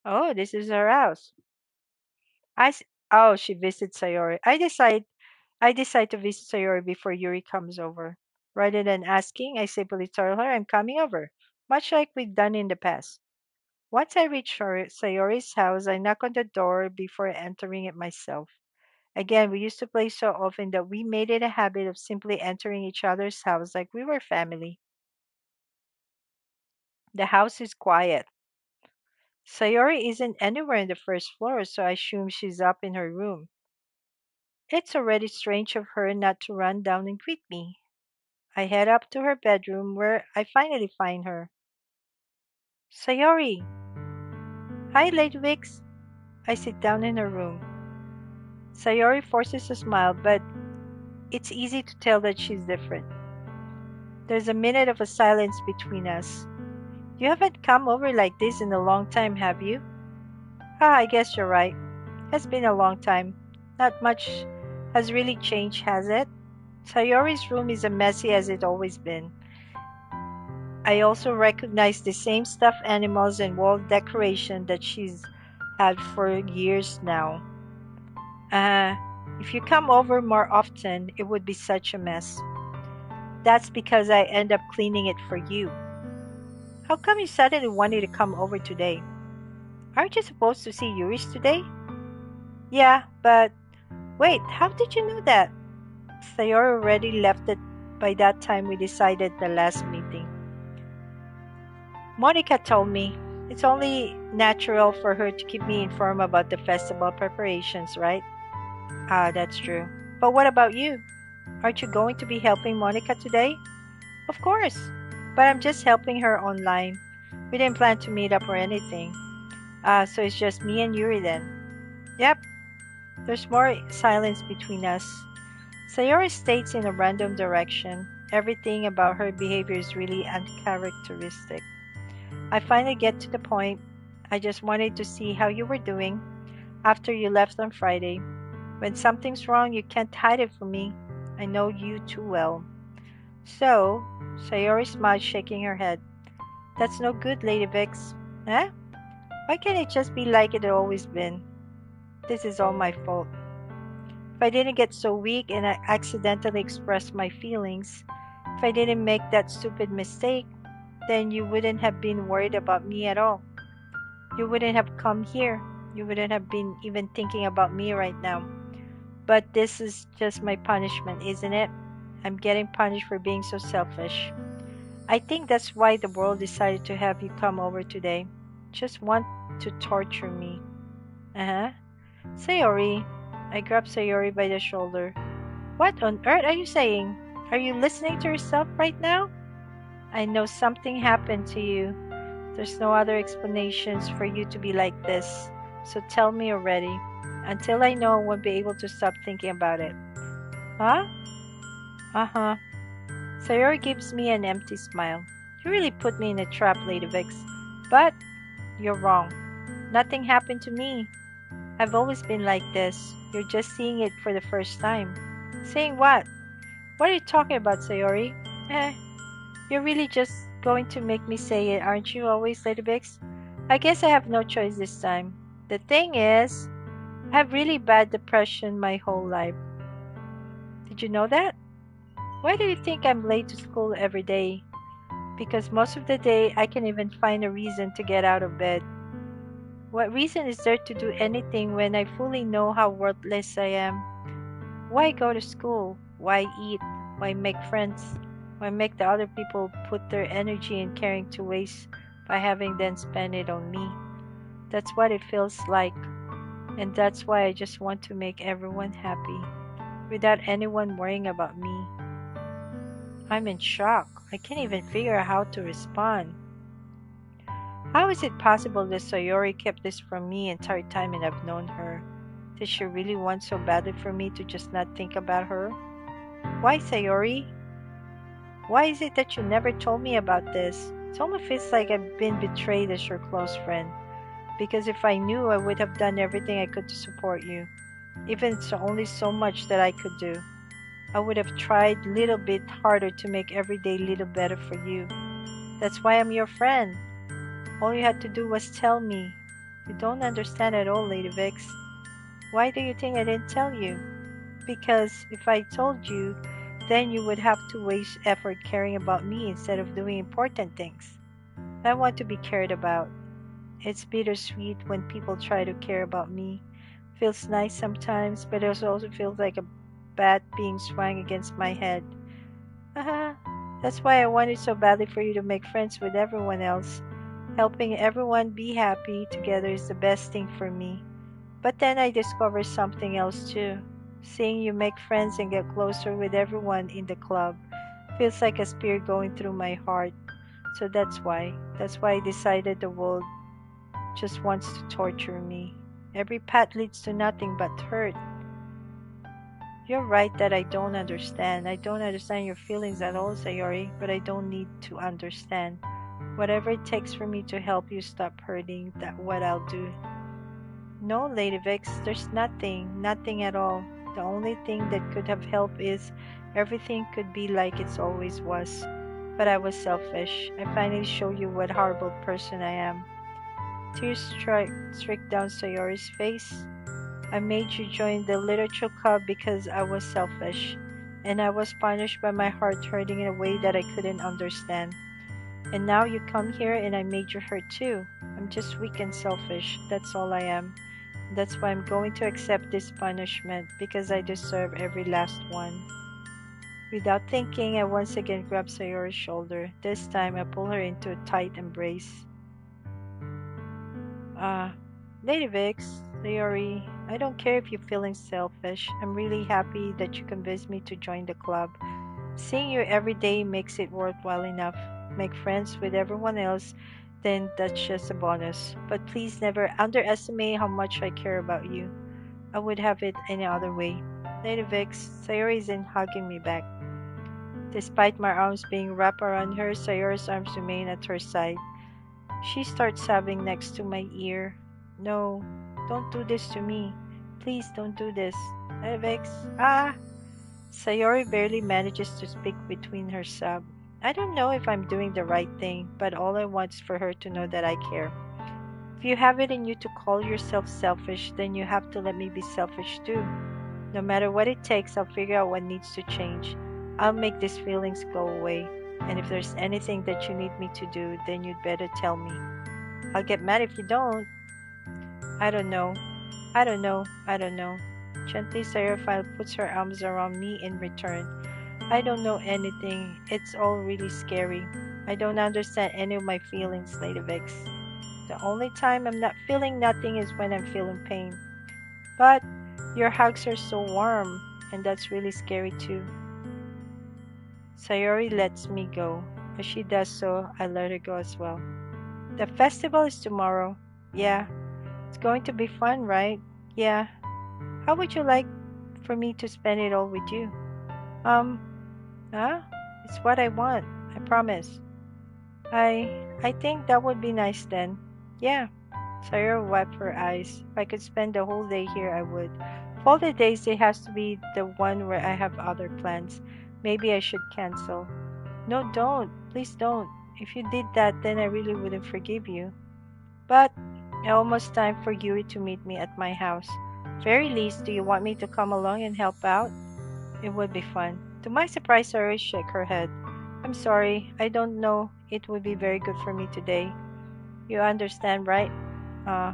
A: Oh, this is her house. I s- oh, she visits Sayori. I decide to visit Sayori before Yuri comes over. Rather than asking, I simply tell her I'm coming over, much like we've done in the past. Once I reach Sayori's house, I knock on the door before entering it myself. Again, we used to play so often that we made it a habit of simply entering each other's house like we were family. The house is quiet. Sayori isn't anywhere in the first floor, so I assume she's up in her room. It's already strange of her not to run down and greet me. I head up to her bedroom where I finally find her. Sayori! Hi, Ludwix. I sit down in her room. Sayori forces a smile, but it's easy to tell that she's different. There's a minute of a silence between us. You haven't come over like this in a long time, have you? Ah, I guess you're right. It's been a long time. Not much has really changed, has it? Sayori's room is as messy as it's always been. I also recognize the same stuffed animals and wall decoration that she's had for years now. Uh, if you come over more often, it would be such a mess. That's because I end up cleaning it for you. How come you suddenly wanted to come over today? Aren't you supposed to see Yuri's today? Yeah, but wait, how did you know that? Sayori already left it by that time we decided the last meeting. Monica told me it's only natural for her to keep me informed about the festival preparations, right? Ah, that's true. But what about you? Aren't you going to be helping Monica today? Of course. But I'm just helping her online. We didn't plan to meet up or anything. So it's just me and Yuri then. Yep, there's more silence between us. Sayori states in a random direction. Everything about her behavior is really uncharacteristic. I finally get to the point. I just wanted to see how you were doing after you left on Friday. When something's wrong, you can't hide it from me. I know you too well. So, Sayori smiled, shaking her head. That's no good, Lady Vix. Eh? Why can't it just be like it always been? This is all my fault. If I didn't get so weak and I accidentally expressed my feelings, if I didn't make that stupid mistake, then you wouldn't have been worried about me at all. You wouldn't have come here. You wouldn't have been even thinking about me right now. But this is just my punishment, isn't it? I'm getting punished for being so selfish. I think that's why the world decided to have you come over today. Just want to torture me. Uh-huh. Sayori. I grabbed Sayori by the shoulder. What on earth are you saying? Are you listening to yourself right now? I know something happened to you. There's no other explanations for you to be like this. So tell me already. Until I know, I won't be able to stop thinking about it. Huh? Uh-huh. Sayori gives me an empty smile. You really put me in a trap, Lady Vix. But you're wrong. Nothing happened to me. I've always been like this. You're just seeing it for the first time. Saying what? What are you talking about, Sayori? Eh, you're really just going to make me say it, aren't you always, Lady Vix? I guess I have no choice this time. The thing is, I have really bad depression my whole life. Did you know that? Why do you think I'm late to school every day? Because most of the day I can even find a reason to get out of bed. What reason is there to do anything when I fully know how worthless I am? Why go to school? Why eat? Why make friends? Why make the other people put their energy in caring to waste by having them spend it on me? That's what it feels like. And that's why I just want to make everyone happy, without anyone worrying about me. I'm in shock. I can't even figure out how to respond. How is it possible that Sayori kept this from me the entire time and I've known her? Did she really want so badly for me to just not think about her? Why, Sayori? Why is it that you never told me about this? It almost feels like I've been betrayed as your close friend. Because if I knew, I would have done everything I could to support you. Even it's only so much that I could do. I would have tried a little bit harder to make every day a little better for you. That's why I'm your friend. All you had to do was tell me. You don't understand at all, Lady Vix. Why do you think I didn't tell you? Because if I told you, then you would have to waste effort caring about me instead of doing important things. I want to be cared about. It's bittersweet when people try to care about me. Feels nice sometimes, but it also feels like a bat being swung against my head. Haha, that's why I wanted so badly for you to make friends with everyone else. Helping everyone be happy together is the best thing for me. But then I discovered something else too. Seeing you make friends and get closer with everyone in the club feels like a spear going through my heart. So that's why. That's why I decided the world just wants to torture me. Every path leads to nothing but hurt. You're right that I don't understand. I don't understand your feelings at all, Sayori, but I don't need to understand. Whatever it takes for me to help you stop hurting, that's what I'll do. No, Lady Vix, there's nothing at all. The only thing that could have helped is everything could be like it's always was. But I was selfish. I finally showed you what horrible person I am. Tears streaked down Sayori's face. I made you join the literature club because I was selfish, and I was punished by my heart hurting in a way that I couldn't understand. And now you come here and I made you hurt too. I'm just weak and selfish. That's all I am. That's why I'm going to accept this punishment because I deserve every last one. Without thinking, I once again grab Sayori's shoulder. This time, I pull her into a tight embrace. Ah, Lady Vix, Sayori, I don't care if you're feeling selfish. I'm really happy that you convinced me to join the club. Seeing you every day makes it worthwhile enough. Make friends with everyone else, then that's just a bonus. But please never underestimate how much I care about you. I would have it any other way. Lady Vix, Sayori isn't hugging me back. Despite my arms being wrapped around her, Sayori's arms remain at her side. She starts sobbing next to my ear. No, don't do this to me. Please don't do this. Lady Vix, ah! Sayori barely manages to speak between her sobs. I don't know if I'm doing the right thing, but all I want is for her to know that I care. If you have it in you to call yourself selfish, then you have to let me be selfish too. No matter what it takes, I'll figure out what needs to change. I'll make these feelings go away. And if there's anything that you need me to do, then you'd better tell me. I'll get mad if you don't. I don't know. I don't know. I don't know. Gently, Seraphile puts her arms around me in return. I don't know anything. It's all really scary. I don't understand any of my feelings, Lady Vix. The only time I'm not feeling nothing is when I'm feeling pain. But your hugs are so warm, and that's really scary too. Sayori lets me go. As she does so, I let her go as well. The festival is tomorrow. Yeah. It's going to be fun, right? Yeah. How would you like for me to spend it all with you? Um, huh? It's what I want. I promise. I think that would be nice then. Yeah. Sayori wiped her eyes. If I could spend the whole day here, I would. Of all the days, it has to be the one where I have other plans. Maybe I should cancel. No, don't. Please don't. If you did that, then I really wouldn't forgive you. But almost time for Yuri to meet me at my house. Very least, do you want me to come along and help out? It would be fun. To my surprise, Sayori shook her head. I'm sorry. I don't know. It would be very good for me today. You understand, right? Uh,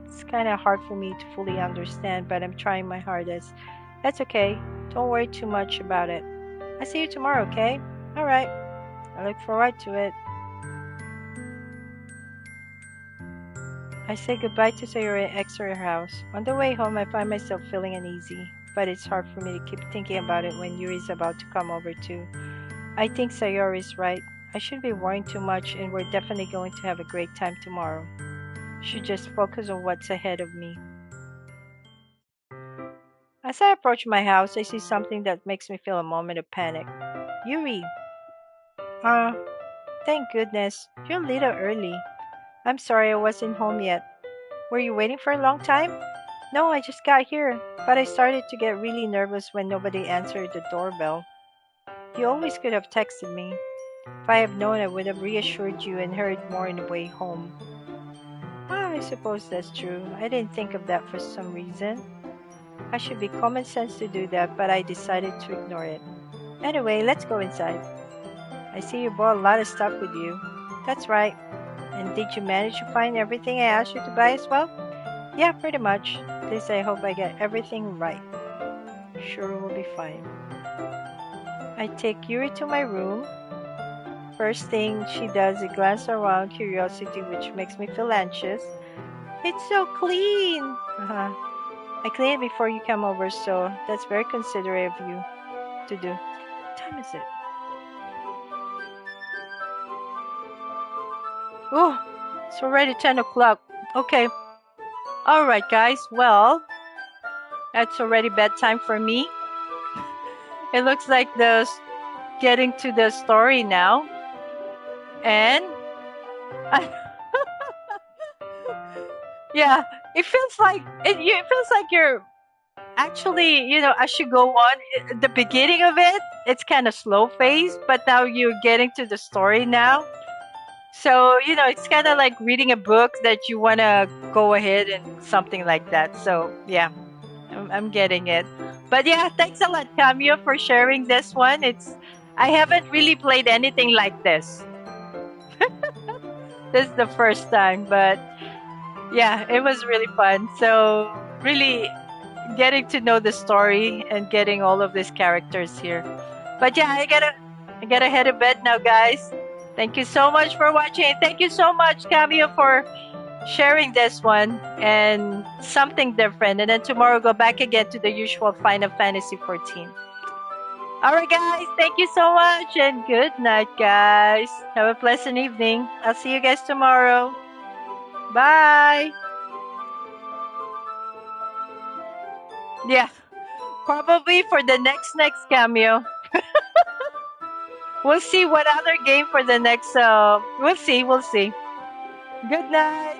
A: it's kind of hard for me to fully understand, but I'm trying my hardest. That's okay. Don't worry too much about it. I'll see you tomorrow, okay? Alright. I look forward to it. I say goodbye to Sayori and exit her house. On the way home, I find myself feeling uneasy, but it's hard for me to keep thinking about it when Yuri's about to come over too. I think Sayori's right. I shouldn't be worrying too much, and we're definitely going to have a great time tomorrow. Should just focus on what's ahead of me. As I approach my house, I see something that makes me feel a moment of panic. Yuri! Uh, thank goodness. You're a little early. I'm sorry I wasn't home yet. Were you waiting for a long time? No, I just got here, but I started to get really nervous when nobody answered the doorbell. You always could have texted me. If I had known, I would have reassured you and hurried more on the way home. Ah, I suppose that's true. I didn't think of that for some reason. I should be common sense to do that, but I decided to ignore it. Anyway, let's go inside. I see you bought a lot of stuff with you. That's right. And did you manage to find everything I asked you to buy as well? Yeah, pretty much. At least I hope I get everything right. Sure will be fine. I take Yuri to my room. First thing she does is glance around curiosity, which makes me feel anxious. It's so clean! I clean it before you come over, so that's very considerate of you to do. What time is it? Oh, it's already 10 o'clock. Okay. Alright, guys. Well, that's already bedtime for me. It looks like getting to the story now. And yeah, it feels like it feels like you're actually, as you go on, the beginning of it, it's kind of slow paced, but now you're getting to the story now. So, it's kind of like reading a book that you want to go ahead and something like that. So, yeah, I'm getting it. But yeah, thanks a lot, Cameo, for sharing this one. I haven't really played anything like this. This is the first time, but yeah, it was really fun. So really getting to know the story and getting all of these characters here. But yeah, I gotta head to bed now, guys. Thank you so much for watching. Thank you so much, Cameo, for sharing this one and something different. And then tomorrow go back again to the usual Final Fantasy 14. All right, guys. Thank you so much and good night, guys. Have a pleasant evening. I'll see you guys tomorrow. Bye. Yeah, probably for the next Cameo. We'll see what other game for the next. We'll see. We'll see. Good night.